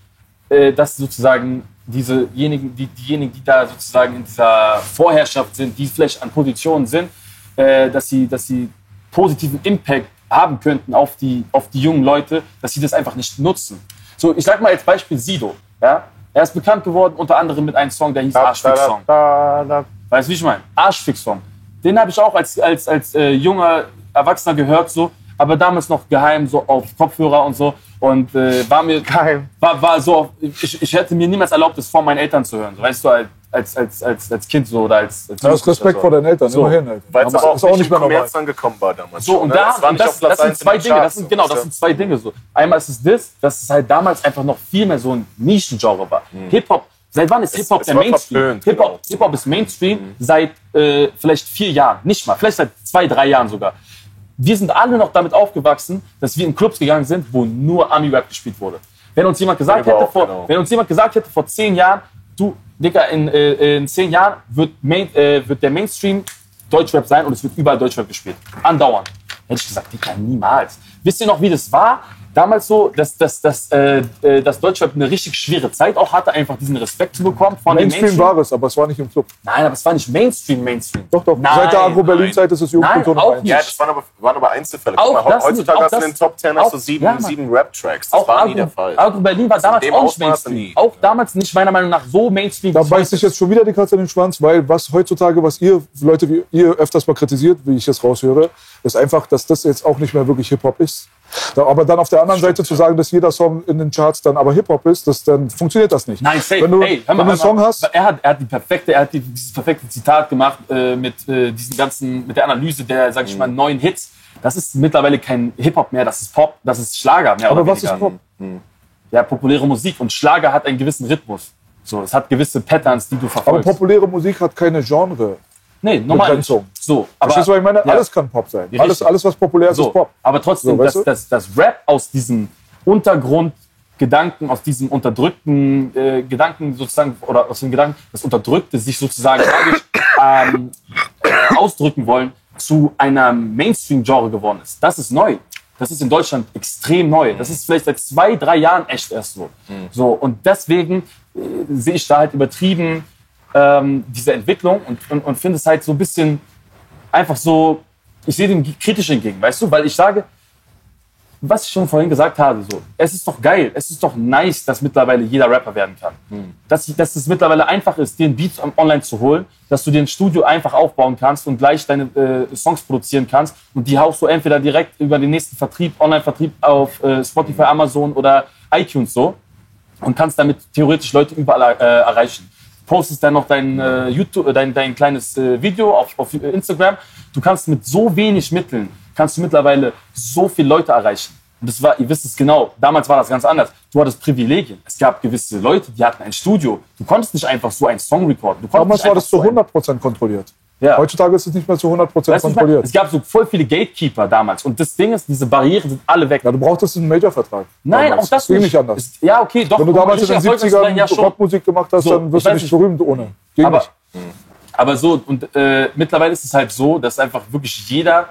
dass sozusagen diejenigen, die da sozusagen in dieser Vorherrschaft sind, die vielleicht an Positionen sind, dass sie positiven Impact haben könnten auf die jungen Leute, dass sie das einfach nicht nutzen. So, ich sag mal als Beispiel Sido. Ja? Er ist bekannt geworden unter anderem mit einem Song, der hieß Arschfix-Song. Weißt du, wie ich meine? Arschfix-Song. Den habe ich auch als junger Erwachsener gehört, so, aber damals noch geheim, so auf Kopfhörer und so. Und war mir geheim. War so, ich hätte mir niemals erlaubt, das vor meinen Eltern zu hören. So, weißt du, als Kind so oder als du hast Respekt vor deinen Eltern, so. Immerhin. Alter. Weil es aber auch nicht mehr Kommerz angekommen war damals. So, und ne? das sind zwei Dinge. Das sind zwei Dinge. So. Einmal ist es dass es halt damals einfach noch viel mehr so ein Nischengenre war. Hip-Hop, seit wann ist Hip-Hop der Mainstream? Hip-Hop ist Mainstream seit vielleicht 4 Jahren, nicht mal, vielleicht seit 2, 3 Jahren sogar. Wir sind alle noch damit aufgewachsen, dass wir in Clubs gegangen sind, wo nur Ami-Rap gespielt wurde. Wenn uns jemand gesagt hätte vor 10 Jahren, du, Digga, in 10 Jahren wird der Mainstream Deutschrap sein und es wird überall Deutschrap gespielt. Andauernd. Hätte ich gesagt, Digga, niemals. Wisst ihr noch, wie das war? Damals so, dass Deutschrap eine richtig schwere Zeit auch hatte, einfach diesen Respekt zu bekommen von den Mainstream war es, aber es war nicht im Club. Nein, aber es war nicht Mainstream. Doch. Nein, seit der Agro-Berlin-Zeit ist es Jugendkultur noch eins. Ja, das waren aber Einzelfälle. Auch das heutzutage nicht, hast du in den Top 10 hast du 7 Rap-Tracks. Das war nie der Fall. Agro-Berlin war damals auch nicht Mainstream. Auch damals nicht, meiner Meinung nach, so Mainstream. Da beißt sich jetzt schon wieder die Katze in den Schwanz, weil was heutzutage, was ihr Leute wie ihr öfters mal kritisiert, wie ich es raushöre, ist einfach, dass das jetzt auch nicht mehr wirklich Hip-Hop ist. Aber dann auf der anderen Seite zu sagen, dass jeder Song in den Charts dann aber Hip-Hop ist, dann funktioniert das nicht. Nein, safe. Wenn du einen Song hast... Er hat dieses perfekte Zitat gemacht mit der Analyse der, sag ich mal, neuen Hits. Das ist mittlerweile kein Hip-Hop mehr, das ist Pop, das ist Schlager mehr aber oder was weniger. ist Pop? Ja, populäre Musik. Und Schlager hat einen gewissen Rhythmus. So, es hat gewisse Patterns, die du Aber verfolgst. populäre Musik hat keine Genre. Nee, normal nicht. So, aber Verstehst du, was ich meine? Alles kann Pop sein. Alles, was populär ist, ist Pop. Aber trotzdem, so, das Rap aus diesem Untergrundgedanken, aus diesem unterdrückten Gedanken sozusagen, oder aus dem Gedanken, das Unterdrückte sich sozusagen ausdrücken wollen, zu einem Mainstream-Genre geworden ist. Das ist neu. Das ist in Deutschland extrem neu. Das ist vielleicht seit 2, 3 Jahren echt erst so. So, und deswegen sehe ich da halt übertrieben diese Entwicklung und finde es halt so ein bisschen einfach so, ich sehe dem kritisch entgegen, weißt du? Weil ich sage, was ich schon vorhin gesagt habe, so, es ist doch geil, es ist doch nice, dass mittlerweile jeder Rapper werden kann. Dass es mittlerweile einfach ist, den Beat online zu holen, dass du dir ein Studio einfach aufbauen kannst und gleich deine Songs produzieren kannst und die haust du entweder direkt über den nächsten Vertrieb, Online-Vertrieb auf Spotify, Amazon oder iTunes so und kannst damit theoretisch Leute überall erreichen. Postest dann noch dein dein kleines Video auf Instagram. Du kannst mit so wenig Mitteln, kannst du mittlerweile so viele Leute erreichen. Und das war, ihr wisst es genau, damals war das ganz anders. Du hattest Privilegien. Es gab gewisse Leute, die hatten ein Studio. Du konntest nicht einfach so einen Song recorden. Damals war das zu 100% kontrolliert. Ja. Heutzutage ist es nicht mehr zu 100% kontrolliert. Es gab so voll viele Gatekeeper damals. Und das Ding ist, diese Barrieren sind alle weg. Ja, du brauchtest einen Nein, Major-Vertrag. auch das ging nicht anders. Ja, okay, doch. Wenn du damals in den 70ern Rockmusik gemacht hast, So, dann wirst du nicht berühmt ohne. Ging Aber, nicht. aber so, und mittlerweile ist es halt so, dass einfach wirklich jeder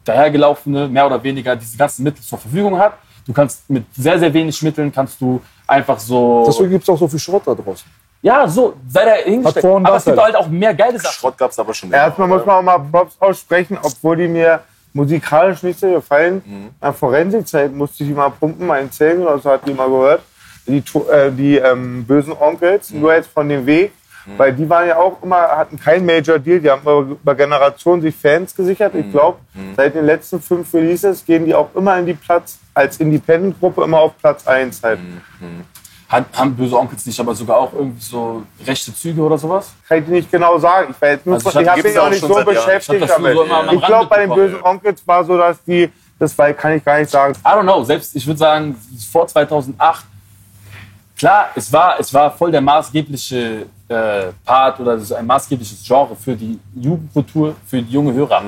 dahergelaufene, mehr oder weniger, diese ganzen Mittel zur Verfügung hat. Du kannst mit sehr, sehr wenig Mitteln kannst du einfach so... Deswegen gibt es auch so viel Schrott da draußen. Ja, so, sei da hingestellt. Vor- und Aber es gibt Nachteile. halt auch mehr geile Sachen. Schrott gab's aber schon. Erstmal muss man auch mal Props aussprechen, obwohl die mir musikalisch nicht so gefallen. In der Forensik-Zeit musste ich die mal pumpen, einen Zellen, oder so hat die mal gehört. Die bösen Onkels, nur jetzt von dem Weg. weil die waren ja auch immer, hatten kein Major Deal, die haben über Generationen sich Fans gesichert. Ich glaube, seit den letzten 5 Releases gehen die auch immer in die Platz, als Independent-Gruppe immer auf Platz 1 halt. Haben Böse Onkels nicht aber sogar auch irgendwie so rechte Züge oder sowas? Kann ich dir nicht genau sagen. Ich habe mich auch nicht so beschäftigt damit. Ich glaube, bei den Bösen Onkels war so, dass die, kann ich gar nicht sagen. I don't know, selbst ich würde sagen, vor 2008, klar, es war voll der maßgebliche Part oder ein maßgebliches Genre für die Jugendkultur, für die junge Hörer.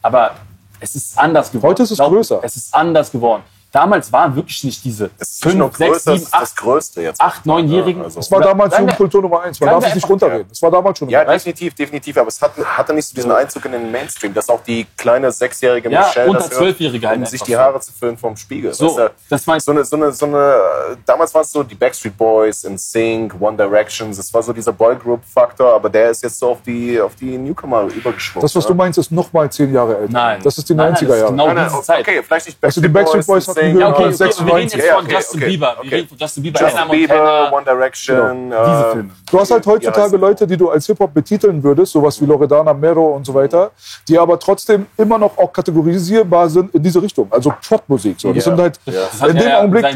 Aber es ist anders geworden. Heute ist es größer. Es ist anders geworden. Damals waren wirklich nicht diese 5, 6, 7, 8, 9-Jährigen. Es war damals Jugendkultur Nummer 1. Man darf es nicht runterreden. Es war damals schon. Ja, definitiv. Aber es hatte nicht so diesen Einzug in den Mainstream, dass auch die kleine 6-jährige Michelle unter 12-Jährige um sich die Haare zu füllen vom Spiegel. So, das meinst du? Damals war es so die Backstreet Boys, NSYNC, One Direction. Es war so dieser Boygroup-Faktor, aber der ist jetzt so auf die Newcomer übergeschwungen. Das, was du meinst, ist nochmal 10 Jahre älter. Nein. Das ist die 90er Jahre. Genau diese Zeit. Okay, vielleicht nicht also die Backstreet Boys hatten wir reden jetzt von Justin Bieber. Wir reden von Justin Bieber, One Direction. Diese Filme. Du hast halt heutzutage Leute, die du als Hip-Hop betiteln würdest, sowas wie Loredana, Mero und so weiter, die aber trotzdem immer noch auch kategorisierbar sind in diese Richtung. Also Popmusik. So. Das sind halt in dem Augenblick.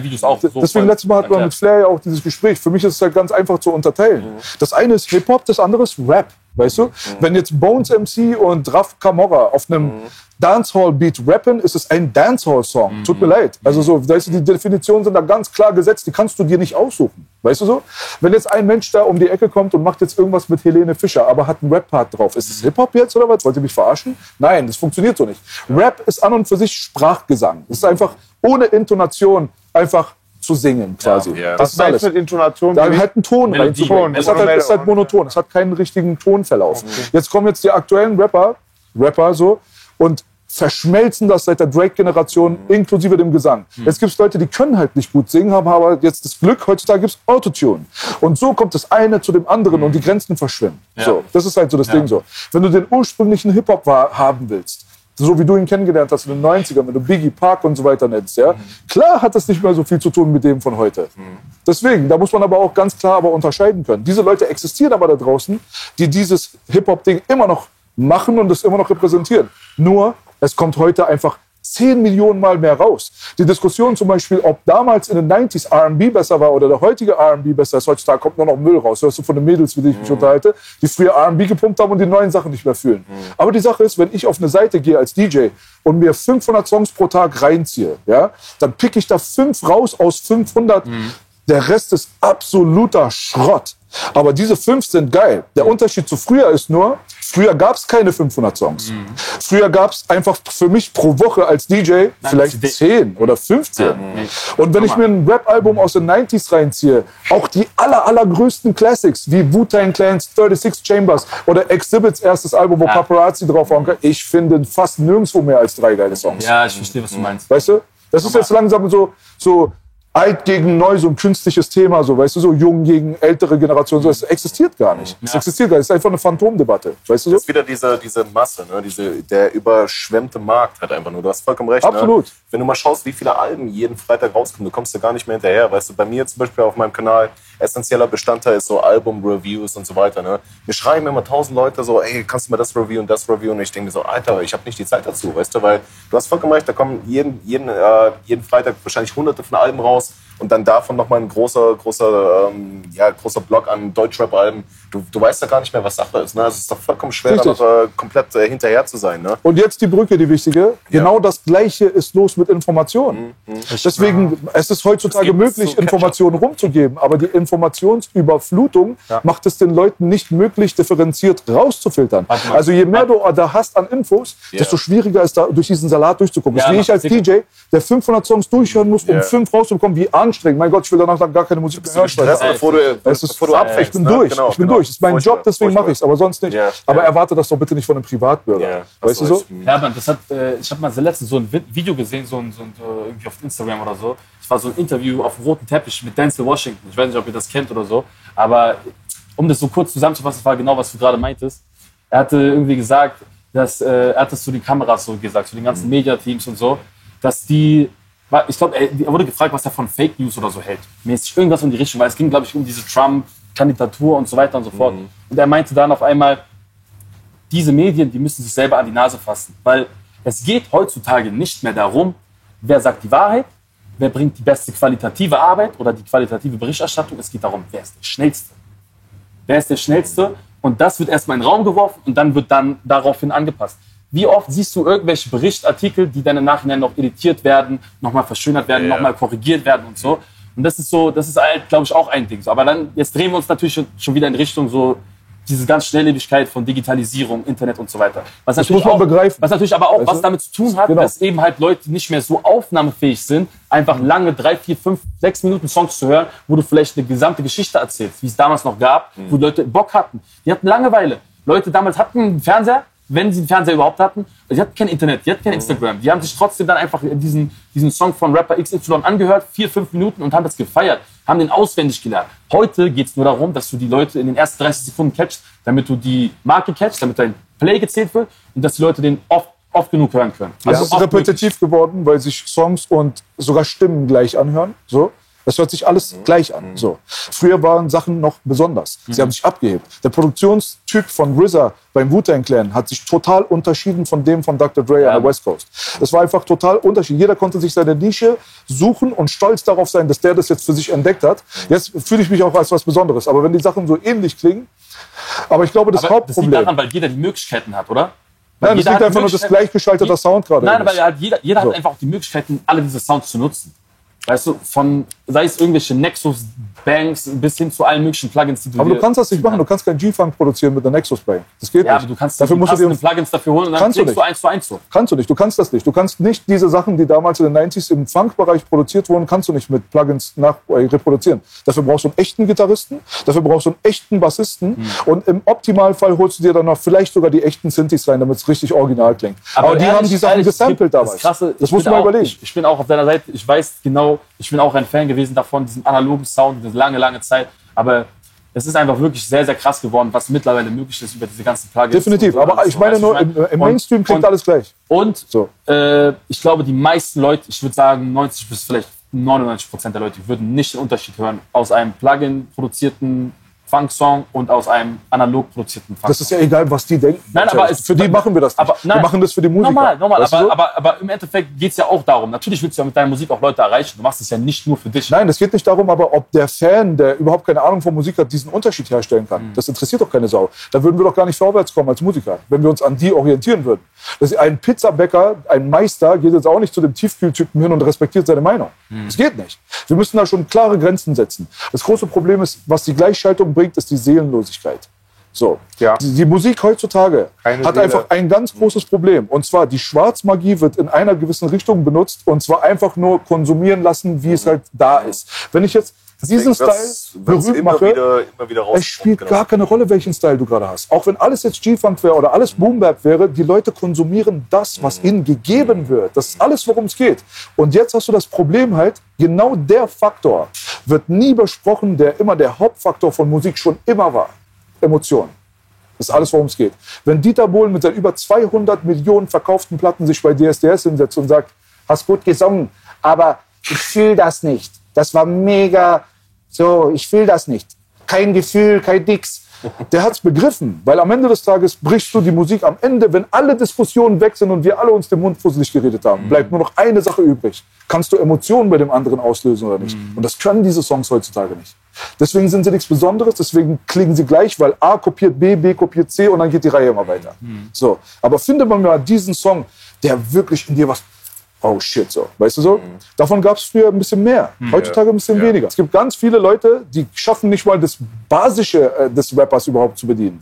Deswegen letztes Mal hatten wir mit Flair ja auch dieses Gespräch. Für mich ist es halt ganz einfach zu unterteilen. Das eine ist Hip-Hop, das andere ist Rap. Weißt du? Wenn jetzt Bones MC und Raf Camorra auf einem Dancehall-Beat rappen, ist es ein Dancehall-Song. Tut mir leid. Also so, weißt du, die Definitionen sind da ganz klar gesetzt, die kannst du dir nicht aussuchen. Weißt du so? Wenn jetzt ein Mensch da um die Ecke kommt und macht jetzt irgendwas mit Helene Fischer, aber hat einen Rap-Part drauf, ist es Hip-Hop jetzt oder was? Wollt ihr mich verarschen? Nein, das funktioniert so nicht. Rap ist an und für sich Sprachgesang. Es ist einfach ohne Intonation einfach zu singen quasi. Das ist alles. Mit Intonation? Da halt einen Ton reinzubringen. Es ist halt monoton. Es hat keinen richtigen Tonverlauf. Jetzt kommen jetzt die aktuellen Rapper so und verschmelzen das seit der Drake-Generation inklusive dem Gesang. Jetzt gibt es Leute, die können halt nicht gut singen, haben aber jetzt das Glück, heutzutage gibt es Autotune. Und so kommt das eine zu dem anderen und die Grenzen verschwimmen. So, das ist halt so das Ding so. Wenn du den ursprünglichen Hip-Hop haben willst, so wie du ihn kennengelernt hast in den 90ern, wenn du Biggie, Park und so weiter nennst, ja, klar hat das nicht mehr so viel zu tun mit dem von heute. Deswegen, da muss man aber auch ganz klar aber unterscheiden können. Diese Leute existieren aber da draußen, die dieses Hip-Hop-Ding immer noch machen und das immer noch repräsentieren. Nur, es kommt heute einfach 10 Millionen Mal mehr raus. Die Diskussion zum Beispiel, ob damals in den 90s R&B besser war oder der heutige R&B besser ist, heutzutage kommt nur noch Müll raus. Hörst du von den Mädels, wie ich mich unterhalte, die früher R&B gepumpt haben und die neuen Sachen nicht mehr fühlen. Aber die Sache ist, wenn ich auf eine Seite gehe als DJ und mir 500 Songs pro Tag reinziehe, ja, dann pick ich da 5 raus aus 500. Der Rest ist absoluter Schrott. Aber diese 5 sind geil. Der Unterschied zu früher ist nur, früher gab es keine 500 Songs. Früher gab es einfach für mich pro Woche als DJ vielleicht 10 oder 15. Und wenn ich mir ein Rap-Album aus den 90s reinziehe, auch die allergrößten Classics, wie Wu-Tang Clans, 36 Chambers oder Exhibits erstes Album, wo Paparazzi drauf waren, ich finde fast nirgendwo mehr als 3 geile Songs. Ja, ich verstehe, was du meinst. Weißt du? Das ist jetzt langsam so alt gegen neu, so ein künstliches Thema, so, weißt du, so jung gegen ältere Generation, so, das existiert gar nicht. Das existiert gar nicht, das ist einfach eine Phantomdebatte, weißt du so? Das ist wieder diese Masse, ne? Der überschwemmte Markt hat einfach nur, du hast vollkommen recht. Absolut. Ne? Wenn du mal schaust, wie viele Alben jeden Freitag rauskommen, du kommst da gar nicht mehr hinterher, weißt du, bei mir zum Beispiel auf meinem Kanal, essentieller Bestandteil ist so Album-Reviews und so weiter, ne? Mir schreiben immer 1000 Leute so, ey, kannst du mal das reviewen und das reviewen? Und ich denke mir so, Alter, ich habe nicht die Zeit dazu, weißt du, weil du hast vollkommen recht, da kommen jeden Freitag wahrscheinlich hunderte von Alben raus und dann davon nochmal ein großer Block an Deutschrap-Alben. Du weißt ja gar nicht mehr, was Sache ist, ne? Es ist doch vollkommen schwer, da noch komplett hinterher zu sein, ne? Und jetzt die Brücke, die wichtige. Genau das Gleiche ist los mit Informationen. Deswegen, es ist heutzutage möglich, Informationen rumzugeben, aber die Informationsüberflutung macht es den Leuten nicht möglich, differenziert rauszufiltern. Also je mehr du da hast an Infos, desto schwieriger ist da durch diesen Salat durchzukommen. Das ist wie ich als DJ, der 500 Songs durchhören muss, um 5 rauszubekommen, wie anstrengend. Mein Gott, ich will danach gar keine Musik mehr hören. Bevor du abfängst. Ich bin durch. Das ist mein Job, deswegen mache ich es, aber sonst nicht. Aber erwarte das doch bitte nicht von einem Privatbürger. Weißt du so? Ja, man, ich habe mal letztens so ein Video gesehen, irgendwie auf Instagram oder so. Es war so ein Interview auf dem roten Teppich mit Denzel Washington. Ich weiß nicht, ob ihr das kennt oder so. Aber um das so kurz zusammenzufassen, das war genau, was du gerade meintest. Er hatte irgendwie gesagt, dass er hat das zu den Kameras so gesagt, zu den ganzen Mediateams und so, dass die, ich glaube, er wurde gefragt, was er von Fake News oder so hält. Mäßig irgendwas in die Richtung, weil es ging, glaube ich, um diese Kandidatur und so weiter und so fort. Und er meinte dann auf einmal, diese Medien, die müssen sich selber an die Nase fassen. Weil es geht heutzutage nicht mehr darum, wer sagt die Wahrheit, wer bringt die beste qualitative Arbeit oder die qualitative Berichterstattung. Es geht darum, wer ist der Schnellste. Wer ist der Schnellste? Und das wird erstmal in den Raum geworfen und dann wird dann daraufhin angepasst. Wie oft siehst du irgendwelche Berichtartikel, die dann im Nachhinein noch editiert werden, nochmal verschönert werden, nochmal korrigiert werden und so. Und das ist halt, glaube ich, auch ein Ding. So. Aber dann, jetzt drehen wir uns natürlich schon wieder in Richtung so diese ganz Schnelllebigkeit von Digitalisierung, Internet und so weiter. Was natürlich aber auch was damit zu tun hat, dass eben halt Leute nicht mehr so aufnahmefähig sind, einfach lange 3, 4, 5, 6 Minuten Songs zu hören, wo du vielleicht eine gesamte Geschichte erzählst, wie es damals noch gab, wo Leute Bock hatten. Die hatten Langeweile. Leute damals hatten einen Fernseher, wenn sie einen Fernseher überhaupt hatten. Die hatten kein Internet, die hatten kein Instagram. Die haben sich trotzdem dann einfach diesen Song von Rapper XXL angehört, 4, 5 Minuten und haben das gefeiert, haben den auswendig gelernt. Heute geht es nur darum, dass du die Leute in den ersten 30 Sekunden catchst, damit du die Marke catchst, damit dein Play gezählt wird und dass die Leute den oft genug hören können. Also es ist repetitiv geworden, weil sich Songs und sogar Stimmen gleich anhören. So. Das hört sich alles gleich an. So. Früher waren Sachen noch besonders. Sie haben sich abgehebt. Der Produktionstyp von RZA beim Wu-Tang Clan hat sich total unterschieden von dem von Dr. Dre an der West Coast. Das war einfach total unterschiedlich. Jeder konnte sich seine Nische suchen und stolz darauf sein, dass der das jetzt für sich entdeckt hat. Jetzt fühle ich mich auch als was Besonderes. Aber wenn die Sachen so ähnlich klingen, aber ich glaube, das Hauptproblem... Das liegt daran, weil jeder die Möglichkeiten hat, oder? Nein, das liegt einfach nur das gleichgeschaltete Sound gerade. Nein, aber jeder hat einfach auch die Möglichkeiten, alle diese Sounds zu nutzen. Weißt du, sei es irgendwelche Nexus-Banks bis hin zu allen möglichen Plugins, die du aber du kannst das nicht machen. Du kannst keinen G-Funk produzieren mit einer Nexus-Bank. Das geht nicht. Aber du kannst dafür musst du dir Plugins dafür holen und dann kriegst du 1:1 so. Kannst du nicht. Du kannst das nicht. Du kannst nicht diese Sachen, die damals in den 90s im Funk-Bereich produziert wurden, kannst du nicht mit Plugins reproduzieren. Dafür brauchst du einen echten Gitarristen, dafür brauchst du einen echten Bassisten und im Optimalfall holst du dir dann noch vielleicht sogar die echten Synthes rein, damit es richtig original klingt. Aber die haben die Sachen gesampelt damals. Das musst du mal überlegen. Ich bin auch auf deiner Seite. Ich weiß genau, ich bin auch ein Fan gewesen davon, diesen analogen Sound, diese lange Zeit. Aber es ist einfach wirklich sehr, sehr krass geworden, was mittlerweile möglich ist über diese ganzen Plugins. Definitiv, so, aber ich meine nur, im Mainstream klingt alles gleich. Und so. Ich glaube, die meisten Leute, ich würde sagen 90 bis vielleicht 99% der Leute, würden nicht den Unterschied hören aus einem Plugin-produzierten Funk-Song und aus einem analog produzierten Funk-Song. Das ist ja egal, was die denken. Nein, aber für die machen wir das nicht. Wir machen das für die Musiker. Normal. Aber im Endeffekt geht es ja auch darum. Natürlich willst du ja mit deiner Musik auch Leute erreichen. Du machst es ja nicht nur für dich. Nein, es geht nicht darum, aber ob der Fan, der überhaupt keine Ahnung von Musik hat, diesen Unterschied herstellen kann. Das interessiert doch keine Sau. Da würden wir doch gar nicht vorwärts kommen als Musiker, wenn wir uns an die orientieren würden. Ein Pizzabäcker, ein Meister, geht jetzt auch nicht zu dem Tiefkühltypen hin und respektiert seine Meinung. Das geht nicht. Wir müssen da schon klare Grenzen setzen. Das große Problem ist, was die Gleichschaltung bringt, ist die Seelenlosigkeit. So. Ja. Die Musik heutzutage hat einfach ein ganz großes Problem. Und zwar, die Schwarzmagie wird in einer gewissen Richtung benutzt und zwar einfach nur konsumieren lassen, wie es halt da ist. Wenn ich jetzt diesen Style berühmt mache, es spielt gar keine Rolle, welchen Style du gerade hast. Auch wenn alles jetzt G-Funk wäre oder alles Boom-Bap wäre, die Leute konsumieren das, was ihnen gegeben wird. Das ist alles, worum es geht. Und jetzt hast du das Problem halt, genau der Faktor wird nie besprochen, der immer der Hauptfaktor von Musik schon immer war. Emotionen. Das ist alles, worum es geht. Wenn Dieter Bohlen mit seinen über 200 Millionen verkauften Platten sich bei DSDS hinsetzt und sagt, hast gut gesungen, aber ich fühle das nicht. Das war mega, so, ich fühle das nicht. Kein Gefühl, kein Dix. Der hat's begriffen, weil am Ende des Tages brichst du die Musik am Ende, wenn alle Diskussionen weg sind und wir alle uns den Mund fusselig geredet haben, bleibt nur noch eine Sache übrig. Kannst du Emotionen bei dem anderen auslösen oder nicht? Und das können diese Songs heutzutage nicht. Deswegen sind sie nichts Besonderes, deswegen klingen sie gleich, weil A kopiert B, B kopiert C und dann geht die Reihe immer weiter. So. Aber finde man mal diesen Song, der wirklich in dir was... Oh shit, so. Weißt du so? Davon gab es früher ein bisschen mehr. Heutzutage ein bisschen weniger. Es gibt ganz viele Leute, die schaffen nicht mal das Basische des Rappers überhaupt zu bedienen.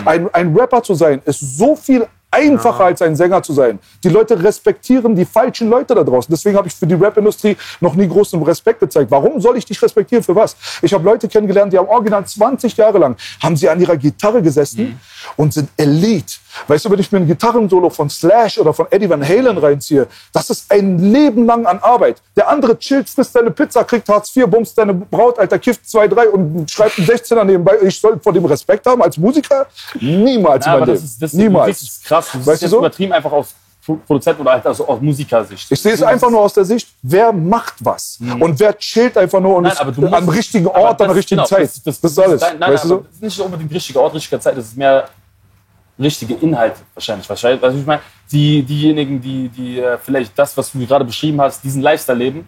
Ein Rapper zu sein, ist so viel einfacher als ein Sänger zu sein. Die Leute respektieren die falschen Leute da draußen. Deswegen habe ich für die Rap-Industrie noch nie großen Respekt gezeigt. Warum soll ich dich respektieren? Für was? Ich habe Leute kennengelernt, die haben original 20 Jahre lang, haben sie an ihrer Gitarre gesessen und sind Elite. Weißt du, wenn ich mir ein Gitarrensolo von Slash oder von Eddie Van Halen reinziehe, das ist ein Leben lang an Arbeit. Der andere chillt, frisst seine Pizza, kriegt Hartz IV, bumst seine Braut, Alter, kifft 2, 3 und schreibt einen 16er nebenbei. Ich soll vor dem Respekt haben als Musiker? Niemals in meinem Leben. Niemals. Das ist krass. Das ist jetzt übertrieben einfach Produzent oder halt also aus Musikersicht. Ich sehe es einfach nur aus der Sicht, wer macht was und wer chillt einfach nur und ist am richtigen Ort, an der richtigen Zeit. Das ist alles. Nein, weißt du so? Das ist nicht unbedingt richtiger Ort, richtiger Zeit, das ist mehr richtige Inhalte wahrscheinlich. Also ich meine, diejenigen, die vielleicht das, was du gerade beschrieben hast, diesen Lifestyle leben,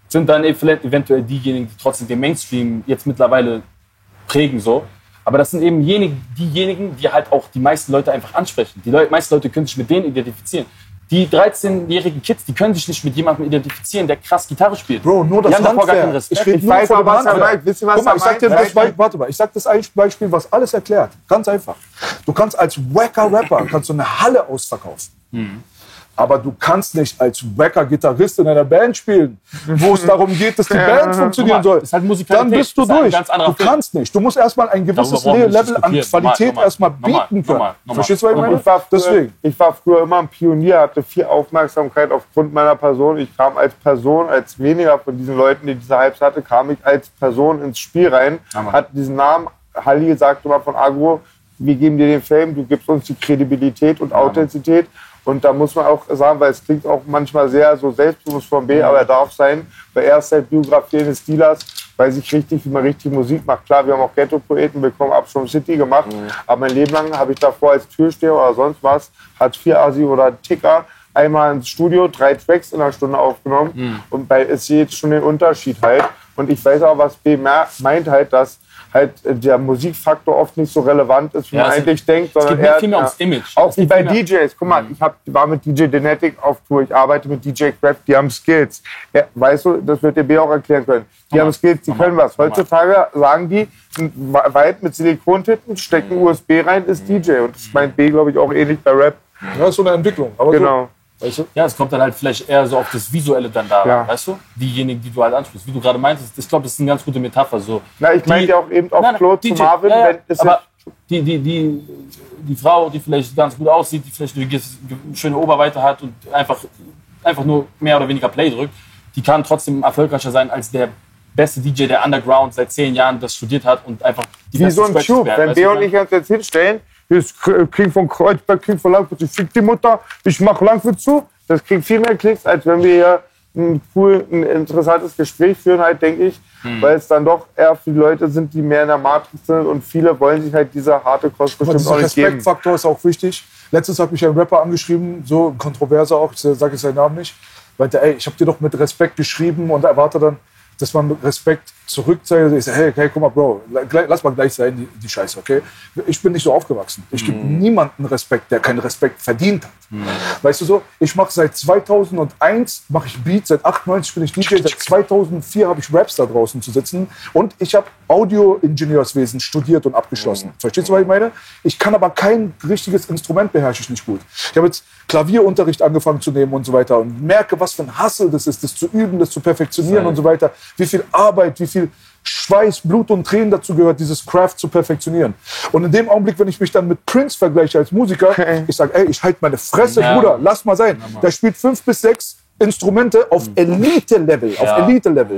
sind dann vielleicht eventuell diejenigen, die trotzdem den Mainstream jetzt mittlerweile prägen so. Aber das sind eben diejenigen, die halt auch die meisten Leute einfach ansprechen. Die meisten Leute können sich mit denen identifizieren. Die 13-jährigen Kids, die können sich nicht mit jemandem identifizieren, der krass Gitarre spielt. Bro, nur das Handwerk. Ich weiß aber, was er meint. Wisst ihr, was er meint? Warte mal, ich sag das ein Beispiel, was alles erklärt. Ganz einfach. Du kannst als wacker Rapper eine Halle ausverkaufen. Aber du kannst nicht als wacker Gitarrist in einer Band spielen, wo es darum geht, dass die Band funktionieren soll. Ist halt Dann bist du durch. Du kannst nicht. Du musst erstmal ein gewisses Level an Qualität erstmal bieten können. Verstehst du, was ich meine? Deswegen. Ich war früher immer ein Pionier, hatte viel Aufmerksamkeit aufgrund meiner Person. Ich kam als Person, als weniger von diesen Leuten, die diese Hypes hatte, kam ich als Person ins Spiel rein, hatte diesen Namen. Halli sagte mal von Agro, wir geben dir den Fame, du gibst uns die Kredibilität und Authentizität. Und da muss man auch sagen, weil es klingt auch manchmal sehr so selbstbewusst von B, aber er darf sein, weil er ist halt Biografie eines Dealers, weiß ich richtig, wie man richtig Musik macht. Klar, wir haben auch Ghetto-Poeten bekommen, Abschirm City gemacht, aber mein Leben lang habe ich davor als Türsteher oder sonst was, Hartz-IV-Asi oder Ticker, einmal ins Studio, 3 Tracks in einer Stunde aufgenommen und ich sehe jetzt schon den Unterschied halt. Und ich weiß auch, was B meint halt, dass halt der Musikfaktor oft nicht so relevant ist, wie man eigentlich denkt, sondern eher viel mehr ums Image. Auch wie bei DJs. Guck mal, ich war mit DJ Denetic auf Tour, ich arbeite mit DJ Craft, die haben Skills. Ja, weißt du, das wird dir B auch erklären können. Die haben Skills, die können was. Heutzutage sagen die, ein Weib mit Silikontitten, stecken USB rein, ist DJ. Und das meint B, glaube ich, auch ähnlich bei Rap. Das ist so eine Entwicklung. Aber genau. Weißt du? Ja, es kommt dann halt vielleicht eher so auf das Visuelle dann da, weißt du? Diejenigen, die du halt ansprichst. Wie du gerade meintest, ich glaube, das ist eine ganz gute Metapher. So. Na, ich meinte ja auch eben auf Klo zu Marvin. Aber die Frau, die vielleicht ganz gut aussieht, die vielleicht eine schöne Oberweite hat und einfach nur mehr oder weniger Play drückt, die kann trotzdem erfolgreicher sein als der beste DJ, der Underground seit 10 Jahren das studiert hat und einfach die wie so ein Tube. Wenn B und ich uns jetzt hinstellen, das kriegt von Kreuzberg, kriegt von Langwitz, ich fick die Mutter, ich mach Langwitz zu. Das kriegt viel mehr Klicks, als wenn wir hier ein interessantes Gespräch führen, halt, denke ich. Weil es dann doch eher viele Leute sind, die mehr in der Matrix sind und viele wollen sich halt diese harte Kost bestimmt auch nicht geben. Der Respektfaktor ist auch wichtig. Letztens hat mich ein Rapper angeschrieben, so kontroverser auch, ich sage jetzt seinen Namen nicht, meinte, ey, ich habe dir doch mit Respekt geschrieben und erwarte dann, dass man mit Respekt zurückzeigt. Ich sage, hey, guck mal, Bro, lass mal gleich sein, die Scheiße, okay? Ich bin nicht so aufgewachsen. Ich gebe niemanden Respekt, der keinen Respekt verdient hat. Weißt du so? Ich mache seit 2001 mache ich Beats, seit 98 bin ich DJ, seit 2004 habe ich Raps da draußen zu sitzen und ich habe Audio-Ingenieurswesen studiert und abgeschlossen. Verstehst du, was ich meine? Ich kann aber kein richtiges Instrument beherrsche ich nicht gut. Ich habe jetzt Klavierunterricht angefangen zu nehmen und so weiter und merke, was für ein Hassel das ist, das zu üben, das zu perfektionieren und so weiter. Wie viel Arbeit, wie viel Schweiß, Blut und Tränen dazu gehört, dieses Craft zu perfektionieren. Und in dem Augenblick, wenn ich mich dann mit Prince vergleiche als Musiker, ich sage, ey, ich halte meine Fresse, Bruder, lass mal sein. Der spielt 5 bis 6 Instrumente auf Elite-Level,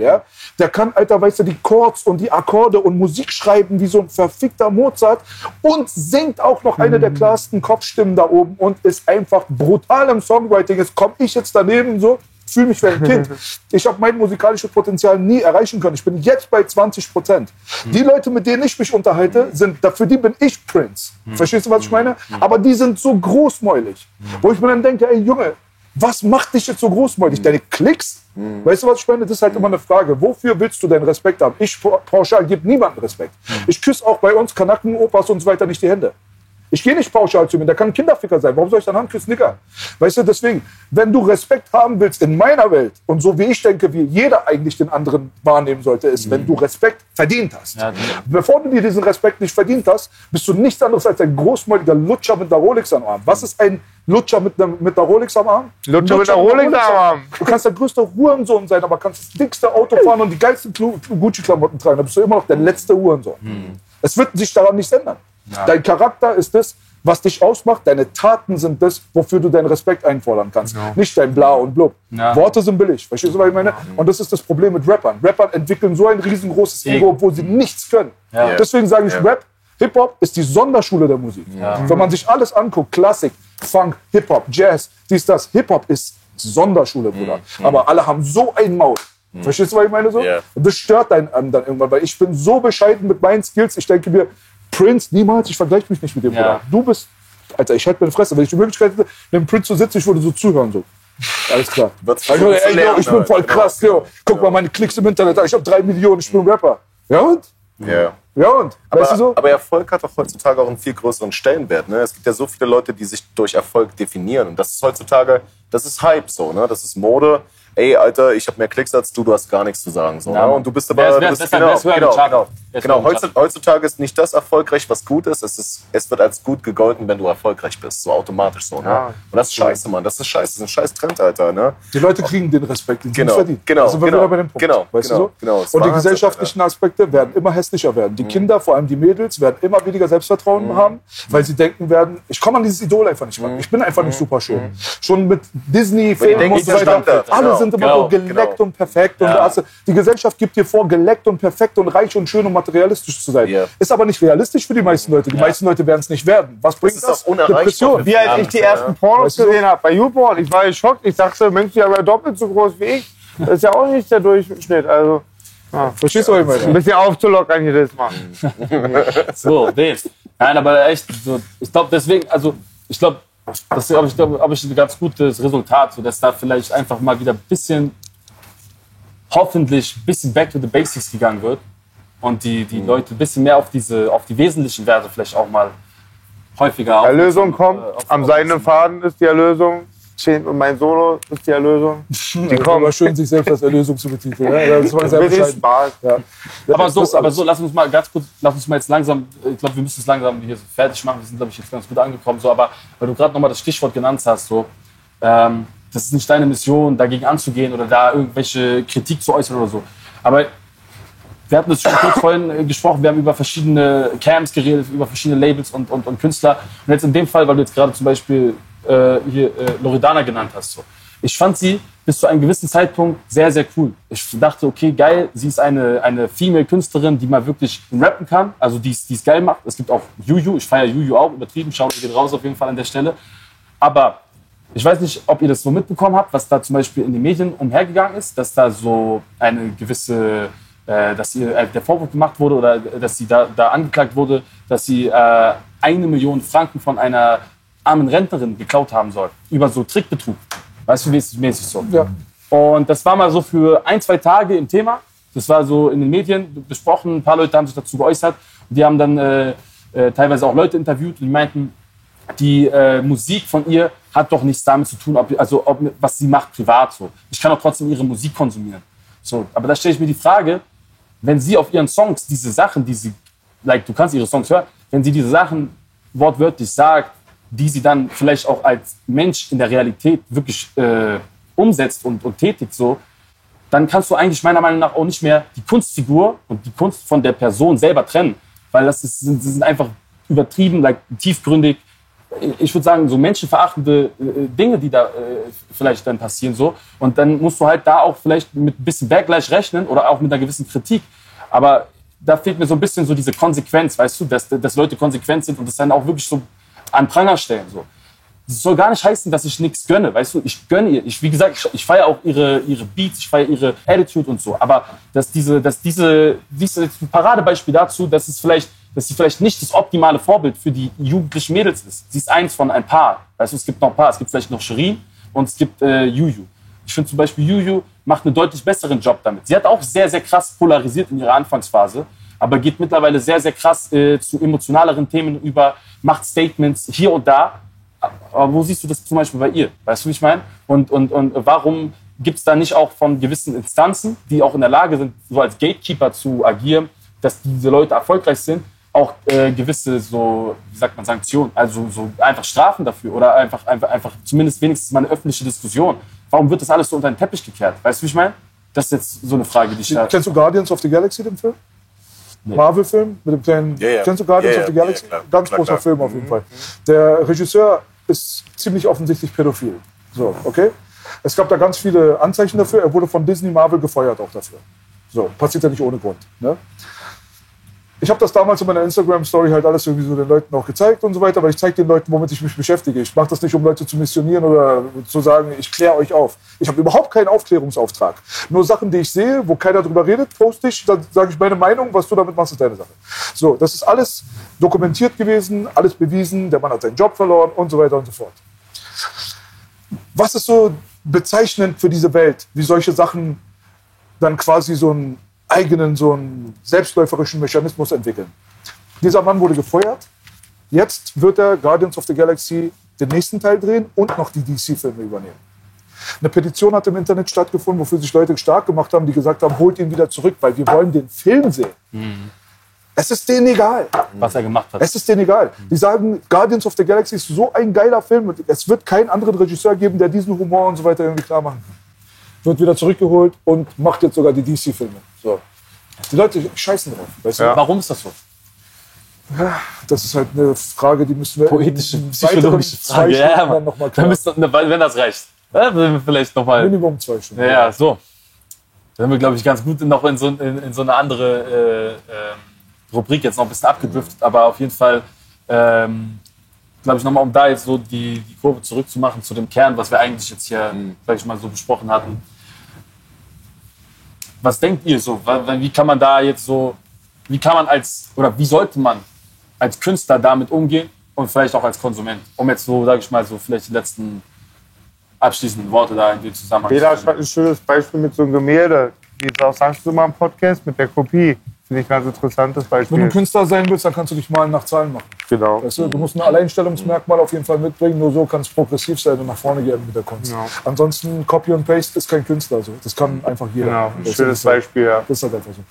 ja. Der kann, Alter, weißt du, die Chords und die Akkorde und Musik schreiben wie so ein verfickter Mozart und singt auch noch eine der klarsten Kopfstimmen da oben und ist einfach brutal im Songwriting. Jetzt komme ich jetzt daneben so, fühle mich wie ein Kind. Ich habe mein musikalisches Potenzial nie erreichen können. Ich bin jetzt bei 20%. Die Leute, mit denen ich mich unterhalte, für die bin ich Prince. Verstehst du, was ich meine? Aber die sind so großmäulig. Wo ich mir dann denke, ey Junge, was macht dich jetzt so großmäulig? Deine Klicks? Weißt du, was ich meine? Das ist halt immer eine Frage. Wofür willst du deinen Respekt haben? Ich pauschal gebe niemandem Respekt. Ich küsse auch bei uns Kanaken, Opas und so weiter nicht die Hände. Ich gehe nicht pauschal zu mir, der kann ein Kinderficker sein. Warum soll ich dann Hand küssen, Nigger? Weißt du, deswegen, wenn du Respekt haben willst in meiner Welt und so wie ich denke, wie jeder eigentlich den anderen wahrnehmen sollte, ist, wenn du Respekt verdient hast. Ja, bevor du dir diesen Respekt nicht verdient hast, bist du nichts anderes als ein großmäuliger Lutscher mit einer Rolex am Arm. Was ist ein Lutscher mit einer Rolex am Arm? Lutscher mit einer Rolex am Arm. Du kannst der größte Hurensohn sein, aber kannst das dickste Auto fahren und die geilsten Gucci-Klamotten tragen. Dann bist du immer noch der letzte Hurensohn. Es wird sich daran nichts ändern. Ja. Dein Charakter ist das, was dich ausmacht. Deine Taten sind das, wofür du deinen Respekt einfordern kannst. Ja. Nicht dein Bla und Blub. Ja. Worte sind billig. Verstehst du, was ich meine? Und das ist das Problem mit Rappern. Rappern entwickeln so ein riesengroßes Ego, obwohl sie nichts können. Ja. Deswegen sage ich Rap, Hip-Hop ist die Sonderschule der Musik. Ja. Wenn man sich alles anguckt, Klassik, Funk, Hip-Hop, Jazz, dies, das. Hip-Hop ist Sonderschule, Bruder. Aber alle haben so ein Maul. Verstehst du, was ich meine? So? Yeah. Und das stört einen dann irgendwann, weil ich bin so bescheiden mit meinen Skills. Ich denke mir, Prince, niemals, ich vergleiche mich nicht mit dem, Bruder. Du bist, Alter, ich hätte meine Fresse. Wenn ich die Möglichkeit hätte, mit dem Prince zu sitzen, ich würde so zuhören. So. Alles klar. Also, ey, yo, ich bin voll krass, yo. Guck mal meine Klicks im Internet, ich habe 3 Millionen, ich bin ein Rapper. Ja und? Ja. Ja und? Weißt du so? Aber Erfolg hat doch heutzutage auch einen viel größeren Stellenwert. Ne? Es gibt ja so viele Leute, die sich durch Erfolg definieren. Und das ist heutzutage, das ist Hype so, ne? Das ist Mode. Ey, Alter, ich habe mehr Klicks als du hast gar nichts zu sagen. So, ne? Und du bist aber... Genau. Heutzutage ist nicht das erfolgreich, was gut ist. Es wird als gut gegolten, wenn du erfolgreich bist. So automatisch so. Ne? Ja. Und das ist scheiße, Mann. Das ist scheiße. Das ist ein scheiß Trend, Alter. Ne? Die Leute kriegen den Respekt, den sie nicht verdienen. Genau. Also wir wieder bei dem Punkt. Weißt du so? Und die gesellschaftlichen Aspekte werden immer hässlicher werden. Die Kinder, vor allem die Mädels, werden immer weniger Selbstvertrauen haben, weil sie denken werden, ich komme an dieses Idol einfach nicht ran. Ich bin einfach nicht super schön. Schon mit Disney, Film und so weiter. Alle sind immer so geleckt und perfekt. Und die Gesellschaft gibt dir vor, geleckt und perfekt und reich und schön und materialistisch zu sein. Ist aber nicht realistisch für die meisten Leute. Die meisten Leute werden es nicht werden. Was bringt das? Depression. Wie als ich die ersten Pornos gesehen habe bei YouPorn, ich war geschockt. Ich dachte, Mensch, die aber doppelt so groß wie ich. Das ist ja auch nicht der Durchschnitt. Also, verstehst du, was ich meine? Ein bisschen aufzulockern hier das Mal. So, Dave. Nein, aber echt, so, ich glaube deswegen, also ich glaube, das ist ein ganz gutes Resultat, so dass da vielleicht einfach mal wieder ein bisschen, hoffentlich ein bisschen back to the basics gegangen wird und die Leute ein bisschen mehr auf die wesentlichen Werte vielleicht auch mal häufiger auf. Erlösung kommt, am seidenen Faden ist die Erlösung. Und mein Solo ist die Erlösung. Die kommen schön, sich selbst als Erlösung zu betiteln. Ja, das war sehr bescheiden. Ja. Aber so, lass uns mal jetzt langsam, ich glaube, wir müssen es langsam hier so fertig machen. Wir sind, glaube ich, jetzt ganz gut angekommen. So, aber weil du gerade nochmal das Stichwort genannt hast, so, das ist nicht deine Mission, dagegen anzugehen oder da irgendwelche Kritik zu äußern oder so. Aber wir hatten das schon kurz vorhin gesprochen, wir haben über verschiedene Camps geredet, über verschiedene Labels und Künstler. Und jetzt in dem Fall, weil du jetzt gerade zum Beispiel Loredana genannt hast. So. Ich fand sie bis zu einem gewissen Zeitpunkt sehr, sehr cool. Ich dachte, okay, geil, sie ist eine Female-Künstlerin, die mal wirklich rappen kann, also die es geil macht. Es gibt auch Juju, ich feiere Juju auch, übertrieben, schaut geht raus auf jeden Fall an der Stelle. Aber ich weiß nicht, ob ihr das so mitbekommen habt, was da zum Beispiel in den Medien umhergegangen ist, dass da so eine gewisse, dass ihr der Vorwurf gemacht wurde oder dass sie da angeklagt wurde, dass sie 1 Million Franken von einer armen Rentnerin geklaut haben soll. Über so Trickbetrug. Weißt du, mäßig so. Ja. Und das war mal so für 1-2 Tage im Thema. Das war so in den Medien besprochen. Ein paar Leute haben sich dazu geäußert. Und die haben dann teilweise auch Leute interviewt und die meinten, die Musik von ihr hat doch nichts damit zu tun, was sie macht privat. So. Ich kann auch trotzdem ihre Musik konsumieren. So. Aber da stelle ich mir die Frage, wenn sie auf ihren Songs diese Sachen, du kannst ihre Songs hören, wenn sie diese Sachen wortwörtlich sagt, die sie dann vielleicht auch als Mensch in der Realität wirklich umsetzt und tätigt, so, dann kannst du eigentlich meiner Meinung nach auch nicht mehr die Kunstfigur und die Kunst von der Person selber trennen. Weil das sind einfach übertrieben, tiefgründig, ich würde sagen, so menschenverachtende Dinge, die da vielleicht dann passieren. So. Und dann musst du halt da auch vielleicht mit ein bisschen Backlash rechnen oder auch mit einer gewissen Kritik. Aber da fehlt mir so ein bisschen so diese Konsequenz, weißt du, dass Leute konsequent sind und das dann auch wirklich so an Pranger stellen. So. Das soll gar nicht heißen, dass ich nichts gönne, weißt du, ich gönne ihr. Wie gesagt, ich feiere auch ihre Beats, ich feiere ihre Attitude und so. Aber siehst du ein Paradebeispiel dazu, dass sie vielleicht nicht das optimale Vorbild für die jugendlichen Mädels ist. Sie ist eins von ein paar. Weißt du, es gibt noch ein paar. Es gibt vielleicht noch Shirin und es gibt Juju. Ich finde zum Beispiel, Juju macht einen deutlich besseren Job damit. Sie hat auch sehr, sehr krass polarisiert in ihrer Anfangsphase, aber geht mittlerweile sehr, sehr krass zu emotionaleren Themen über, macht Statements hier und da. Aber wo siehst du das zum Beispiel bei ihr? Weißt du, wie ich meine? Und warum gibt es da nicht auch von gewissen Instanzen, die auch in der Lage sind, so als Gatekeeper zu agieren, dass diese Leute erfolgreich sind, auch gewisse, so, wie sagt man, Sanktionen, also so einfach Strafen dafür oder einfach zumindest wenigstens mal eine öffentliche Diskussion. Warum wird das alles so unter den Teppich gekehrt? Weißt du, wie ich meine? Das ist jetzt so eine Frage, die ich da... Kennst du Guardians of the Galaxy, den Film? Nee. Marvel-Film mit dem kleinen... Kennst du Guardians of the Galaxy? Klar, ganz großer Film auf jeden Fall. Der Regisseur ist ziemlich offensichtlich pädophil. So, okay? Es gab da ganz viele Anzeichen dafür. Er wurde von Disney Marvel gefeuert auch dafür. So, passiert ja nicht ohne Grund. Ne? Ich habe das damals in meiner Instagram-Story halt alles irgendwie so den Leuten auch gezeigt und so weiter, weil ich zeige den Leuten, womit ich mich beschäftige. Ich mache das nicht, um Leute zu missionieren oder zu sagen, ich kläre euch auf. Ich habe überhaupt keinen Aufklärungsauftrag. Nur Sachen, die ich sehe, wo keiner drüber redet, poste ich, dann sage ich meine Meinung, was du damit machst, ist deine Sache. So, das ist alles dokumentiert gewesen, alles bewiesen, der Mann hat seinen Job verloren und so weiter und so fort. Was ist so bezeichnend für diese Welt, wie solche Sachen dann quasi so einen eigenen, so einen selbstläuferischen Mechanismus entwickeln? Dieser Mann wurde gefeuert. Jetzt wird er Guardians of the Galaxy den nächsten Teil drehen und noch die DC-Filme übernehmen. Eine Petition hat im Internet stattgefunden, wofür sich Leute stark gemacht haben, die gesagt haben, holt ihn wieder zurück, weil wir wollen den Film sehen. Es ist denen egal. Was er gemacht hat. Es ist denen egal. Die sagen, Guardians of the Galaxy ist so ein geiler Film. Es wird keinen anderen Regisseur geben, der diesen Humor und so weiter irgendwie klar machen kann. Wird wieder zurückgeholt und macht jetzt sogar die DC-Filme. So. Die Leute scheißen drauf. Weißt du? Warum ist das so? Ja, das ist halt eine Frage, die müssen wir Poetische, in psychologische Frage. Ja, dann noch mal klar. Wenn das reicht. Ja, vielleicht noch mal. Minimum 2 Stunden. Ja, so. Dann sind wir, glaube ich, ganz gut noch in so eine andere Rubrik jetzt noch ein bisschen abgedriftet. Aber auf jeden Fall, glaube ich, nochmal, um da jetzt so die Kurve zurückzumachen zu dem Kern, was wir eigentlich jetzt hier, sag ich mal, so besprochen hatten. Was denkt ihr so? Wie kann man da jetzt so, wie sollte man als Künstler damit umgehen und vielleicht auch als Konsument? Um jetzt so, sag ich mal, so vielleicht die letzten abschließenden Worte da in den Zusammenhang zu B-Lash hat ein schönes Beispiel mit so einem Gemälde. Wie es auch sagst du mal im Podcast mit der Kopie. Finde ich ein ganz interessantes Beispiel. Wenn du Künstler sein willst, dann kannst du dich malen nach Zahlen machen. Genau. Weißt du musst ein Alleinstellungsmerkmal auf jeden Fall mitbringen, nur so kann es progressiv sein und nach vorne gehen mit der Kunst. Genau. Ansonsten Copy und Paste ist kein Künstler. Also. Das kann einfach jeder. Genau, ein Das schönes ist halt, Beispiel, ja. Das ist halt einfach so.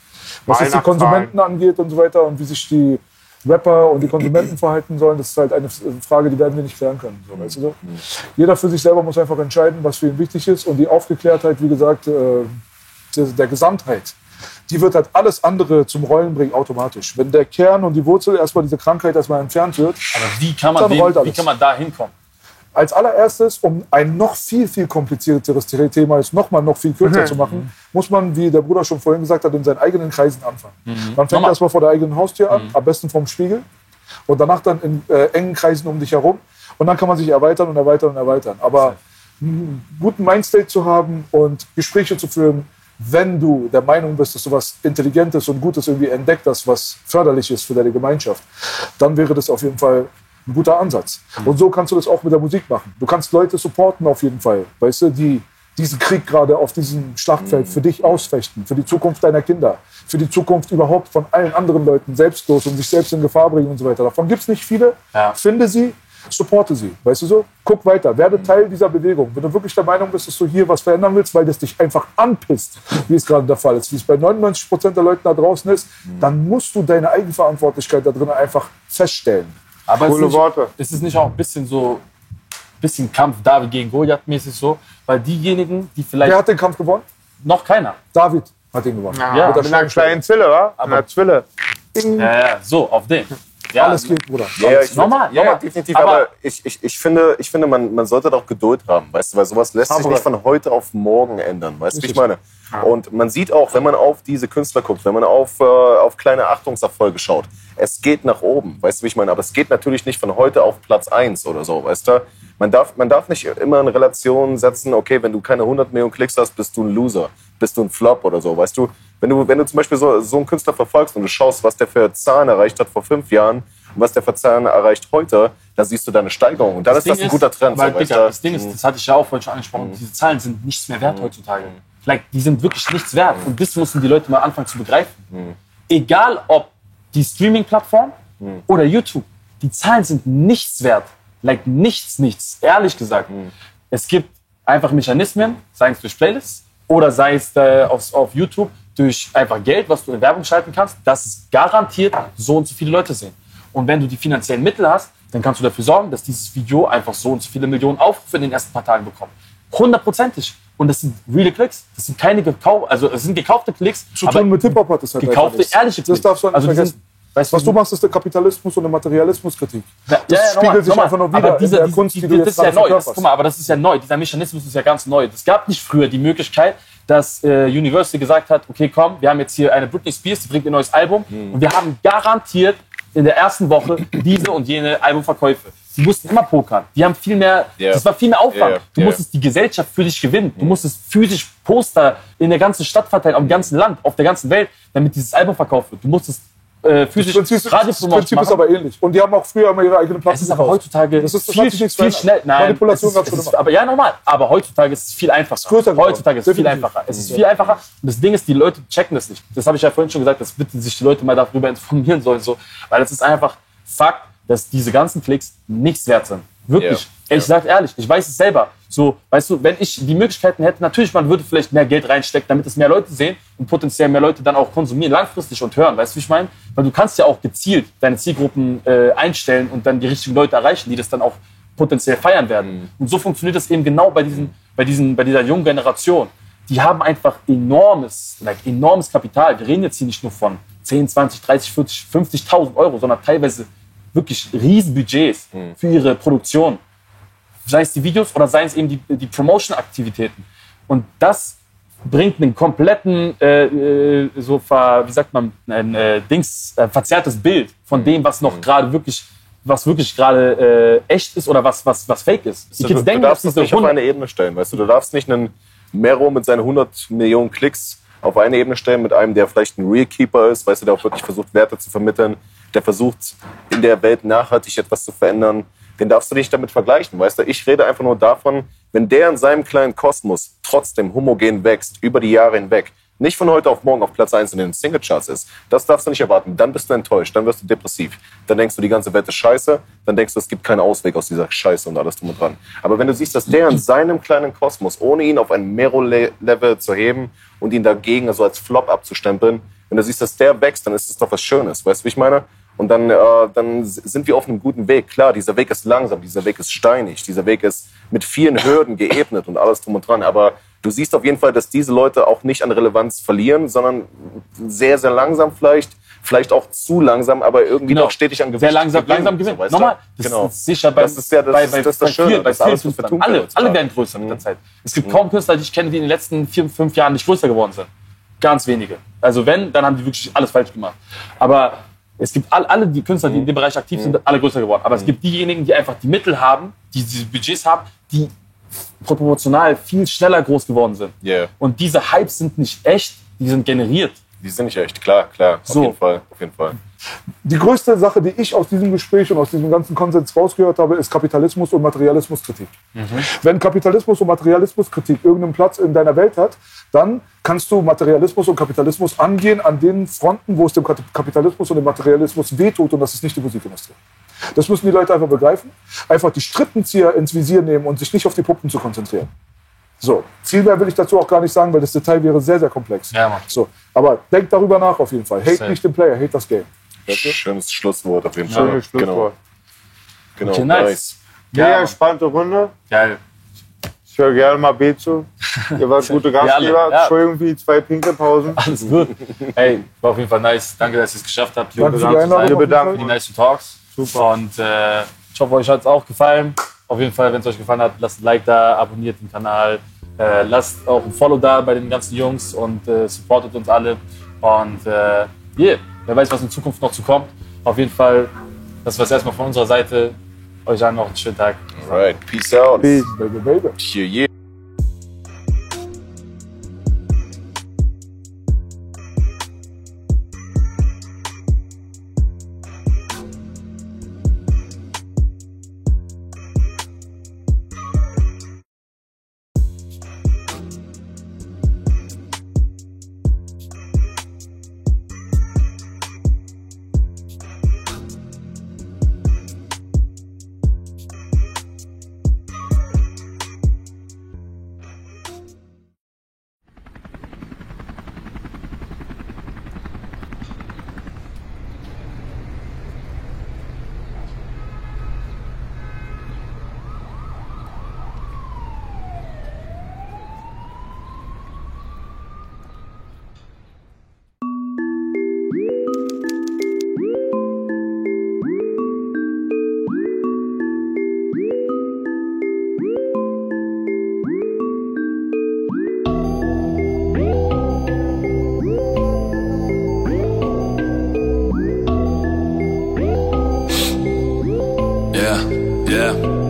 Was Mal jetzt die nach Konsumenten angeht und so weiter und wie sich die Rapper und die Konsumenten verhalten sollen, das ist halt eine Frage, die werden wir nicht klären können. So, weißt du so? Jeder für sich selber muss einfach entscheiden, was für ihn wichtig ist. Und die Aufgeklärtheit, wie gesagt, der Gesamtheit, die wird halt alles andere zum Rollen bringen automatisch. Wenn der Kern und die Wurzel erstmal diese Krankheit erstmal entfernt wird, aber wie kann man da hinkommen? Als allererstes, um ein noch viel, viel komplizierteres Thema jetzt noch viel kürzer zu machen, muss man, wie der Bruder schon vorhin gesagt hat, in seinen eigenen Kreisen anfangen. Man fängt erstmal vor der eigenen Haustür an, am besten vom Spiegel und danach dann in engen Kreisen um dich herum und dann kann man sich erweitern und erweitern und erweitern. Aber einen guten Mindstate zu haben und Gespräche zu führen, wenn du der Meinung bist, dass du was Intelligentes und Gutes irgendwie entdeckt hast, was förderlich ist für deine Gemeinschaft, dann wäre das auf jeden Fall ein guter Ansatz. Und so kannst du das auch mit der Musik machen. Du kannst Leute supporten auf jeden Fall, weißt du, die diesen Krieg gerade auf diesem Schlachtfeld für dich ausfechten, für die Zukunft deiner Kinder, für die Zukunft überhaupt von allen anderen Leuten selbstlos und sich selbst in Gefahr bringen und so weiter. Davon gibt es nicht viele. Ja. Finde sie, supporte sie, weißt du so? Guck weiter, werde Teil dieser Bewegung. Wenn du wirklich der Meinung bist, dass du hier was verändern willst, weil das dich einfach anpisst, wie es gerade der Fall ist, wie es bei 99% der Leuten da draußen ist, dann musst du deine Eigenverantwortlichkeit da drin einfach feststellen. Aber ist es nicht auch ein bisschen Kampf David gegen Goliath mäßig so? Weil diejenigen, die vielleicht... Wer hat den Kampf gewonnen? Noch keiner. David hat den gewonnen. Ja, mit einer kleinen Zwille, wa? Aber Zwille. Ja, so, auf den. Ja, alles geht, Bruder. Ja, normal, definitiv. Aber ich finde, man sollte doch Geduld haben, weißt du, weil sowas lässt sich nicht von heute auf morgen ändern, weißt du, wie ich meine? Und man sieht auch, wenn man auf diese Künstler guckt, wenn man auf kleine Achtungserfolge schaut, es geht nach oben, weißt du, wie ich meine? Aber es geht natürlich nicht von heute auf Platz 1 oder so, weißt du? Man darf nicht immer in Relation setzen, okay, wenn du keine 100 Millionen Klicks hast, bist du ein Loser, bist du ein Flop oder so, weißt du? Wenn du zum Beispiel so einen Künstler verfolgst und du schaust, was der für Zahlen erreicht hat vor 5 Jahren und was der für Zahlen erreicht heute, dann siehst du deine Steigerung. Und dann ist das ein guter Trend. Weil, so, das Ding ist, das hatte ich ja auch vorhin schon angesprochen, diese Zahlen sind nichts mehr wert heutzutage. Vielleicht, die sind wirklich nichts wert. Und das mussten die Leute mal anfangen zu begreifen. Egal ob die Streaming-Plattform oder YouTube, die Zahlen sind nichts wert. Like nichts, ehrlich gesagt. Es gibt einfach Mechanismen, sei es durch Playlists oder sei es auf YouTube durch einfach Geld, was du in Werbung schalten kannst, dass es garantiert so und so viele Leute sehen. Und wenn du die finanziellen Mittel hast, dann kannst du dafür sorgen, dass dieses Video einfach so und so viele Millionen Aufrufe in den ersten paar Tagen bekommt. 100%. Und das sind reale Klicks. Das sind keine es sind gekaufte Klicks. Zu tun mit Hip-Hop hat das halt gekaufte, ehrliche Klicks. Das darfst du nicht vergessen. Was du machst, ist der Kapitalismus und der Materialismuskritik. Das spiegelt sich einfach nur wieder in der Kunst, die du jetzt gerade verkörperst. Guck mal, aber das ist ja neu. Dieser Mechanismus ist ja ganz neu. Es gab nicht früher die Möglichkeit, dass Universal gesagt hat, okay, komm, wir haben jetzt hier eine Britney Spears, die bringt ein neues Album und wir haben garantiert in der ersten Woche diese und jene Albumverkäufe. Sie mussten immer pokern. Die haben viel mehr, das war viel mehr Aufwand. Du musstest die Gesellschaft für dich gewinnen. Du musstest physisch Poster in der ganzen Stadt verteilen, auf dem ganzen Land, auf der ganzen Welt, damit dieses Album verkauft wird. Du musstest physisch Das Prinzip ist aber ähnlich. Und die haben auch früher immer ihre eigenen Platten. Es ist aber heutzutage viel schnell. Nein, Manipulation gab's schon immer. aber ja, normal. Aber heutzutage ist es viel einfacher. Heutzutage ist es viel einfacher. Es ist viel einfacher. Und das Ding ist, die Leute checken das nicht. Das habe ich ja vorhin schon gesagt, dass bitte sich die Leute mal darüber informieren sollen. So. Weil es ist einfach Fakt, dass diese ganzen Klicks nichts wert sind. Wirklich. Ich sag ehrlich, ich weiß es selber. So, weißt du, wenn ich die Möglichkeiten hätte, natürlich, man würde vielleicht mehr Geld reinstecken, damit es mehr Leute sehen und potenziell mehr Leute dann auch konsumieren, langfristig und hören. Weißt du, wie ich meine? Weil du kannst ja auch gezielt deine Zielgruppen einstellen und dann die richtigen Leute erreichen, die das dann auch potenziell feiern werden. Und so funktioniert das eben genau bei dieser jungen Generation. Die haben einfach enormes Kapital. Wir reden jetzt hier nicht nur von 10, 20, 30, 40, 50.000 Euro, sondern teilweise wirklich Riesenbudgets für ihre Produktion. Sei es die Videos oder seien es eben die Promotion-Aktivitäten. Und das bringt einen kompletten, verzerrtes Bild von dem, was noch gerade wirklich, echt ist oder was fake ist. Du darfst das nicht auf eine Ebene stellen, weißt du? Du darfst nicht einen Mero mit seinen 100 Millionen Klicks auf eine Ebene stellen mit einem, der vielleicht ein Real-Keeper ist, weißt du, der auch wirklich versucht, Werte zu vermitteln, der versucht, in der Welt nachhaltig etwas zu verändern. Den darfst du nicht damit vergleichen, weißt du? Ich rede einfach nur davon, wenn der in seinem kleinen Kosmos trotzdem homogen wächst, über die Jahre hinweg, nicht von heute auf morgen auf Platz 1 in den Singlecharts ist, das darfst du nicht erwarten. Dann bist du enttäuscht, dann wirst du depressiv. Dann denkst du, die ganze Welt ist scheiße, dann denkst du, es gibt keinen Ausweg aus dieser Scheiße und alles drum und dran. Aber wenn du siehst, dass der in seinem kleinen Kosmos, ohne ihn auf ein Mero-Level zu heben und ihn dagegen also als Flop abzustempeln, wenn du siehst, dass der wächst, dann ist das doch was Schönes, weißt du, wie ich meine? Und dann sind wir auf einem guten Weg. Klar, dieser Weg ist langsam, dieser Weg ist steinig, dieser Weg ist mit vielen Hürden geebnet und alles drum und dran. Aber du siehst auf jeden Fall, dass diese Leute auch nicht an Relevanz verlieren, sondern sehr, sehr langsam vielleicht auch zu langsam, aber irgendwie noch stetig an Gewicht. Sehr langsam gewinnen. So, Nochmal, das ist sicher bei vielen Künstlern. Alle werden größer mit der Zeit. Es gibt kaum Künstler, die ich kenne, die in den letzten 4, 5 Jahren nicht größer geworden sind. Ganz wenige. Also wenn, dann haben die wirklich alles falsch gemacht. Aber es gibt alle die Künstler, die in dem Bereich aktiv sind, alle größer geworden. Aber es gibt diejenigen, die einfach die Mittel haben, die diese Budgets haben, die proportional viel schneller groß geworden sind. Und diese Hypes sind nicht echt, die sind generiert. Die sind nicht echt, klar, auf jeden Fall. Die größte Sache, die ich aus diesem Gespräch und aus diesem ganzen Konsens rausgehört habe, ist Kapitalismus und Materialismuskritik. Wenn Kapitalismus und Materialismuskritik irgendeinen Platz in deiner Welt hat, dann kannst du Materialismus und Kapitalismus angehen an den Fronten, wo es dem Kapitalismus und dem Materialismus wehtut, und das ist nicht die Musikindustrie. Das müssen die Leute einfach begreifen. Einfach die Strippenzieher ins Visier nehmen und sich nicht auf die Puppen zu konzentrieren. So, viel mehr will ich dazu auch gar nicht sagen, weil das Detail wäre sehr, sehr komplex. Ja, Mann. So, aber denkt darüber nach auf jeden Fall. Hate nicht den Player, hate das Game. Schönes Schlusswort auf jeden Fall. Schönes Schlusswort. Genau. Okay, nice. Sehr entspannte Runde. Geil. Ich höre gerne mal B zu. Ihr wart gute Gastgeber. Ja. Entschuldigung für die 2 Pinkelpausen. Alles gut. Ey, war auf jeden Fall nice. Danke, dass ihr es geschafft habt. Danke für die Einladung. Wir bedanken Die nice Talks. Super. Und ich hoffe, euch hat es auch gefallen. Auf jeden Fall, wenn es euch gefallen hat, lasst ein Like da, abonniert den Kanal. Lasst auch ein Follow da bei den ganzen Jungs und supportet uns alle. Und wer weiß, was in Zukunft noch zu kommt. Auf jeden Fall, das war es erstmal von unserer Seite. Euch allen noch einen schönen Tag. Alright, peace out. Peace. Baby. Yeah. Yeah.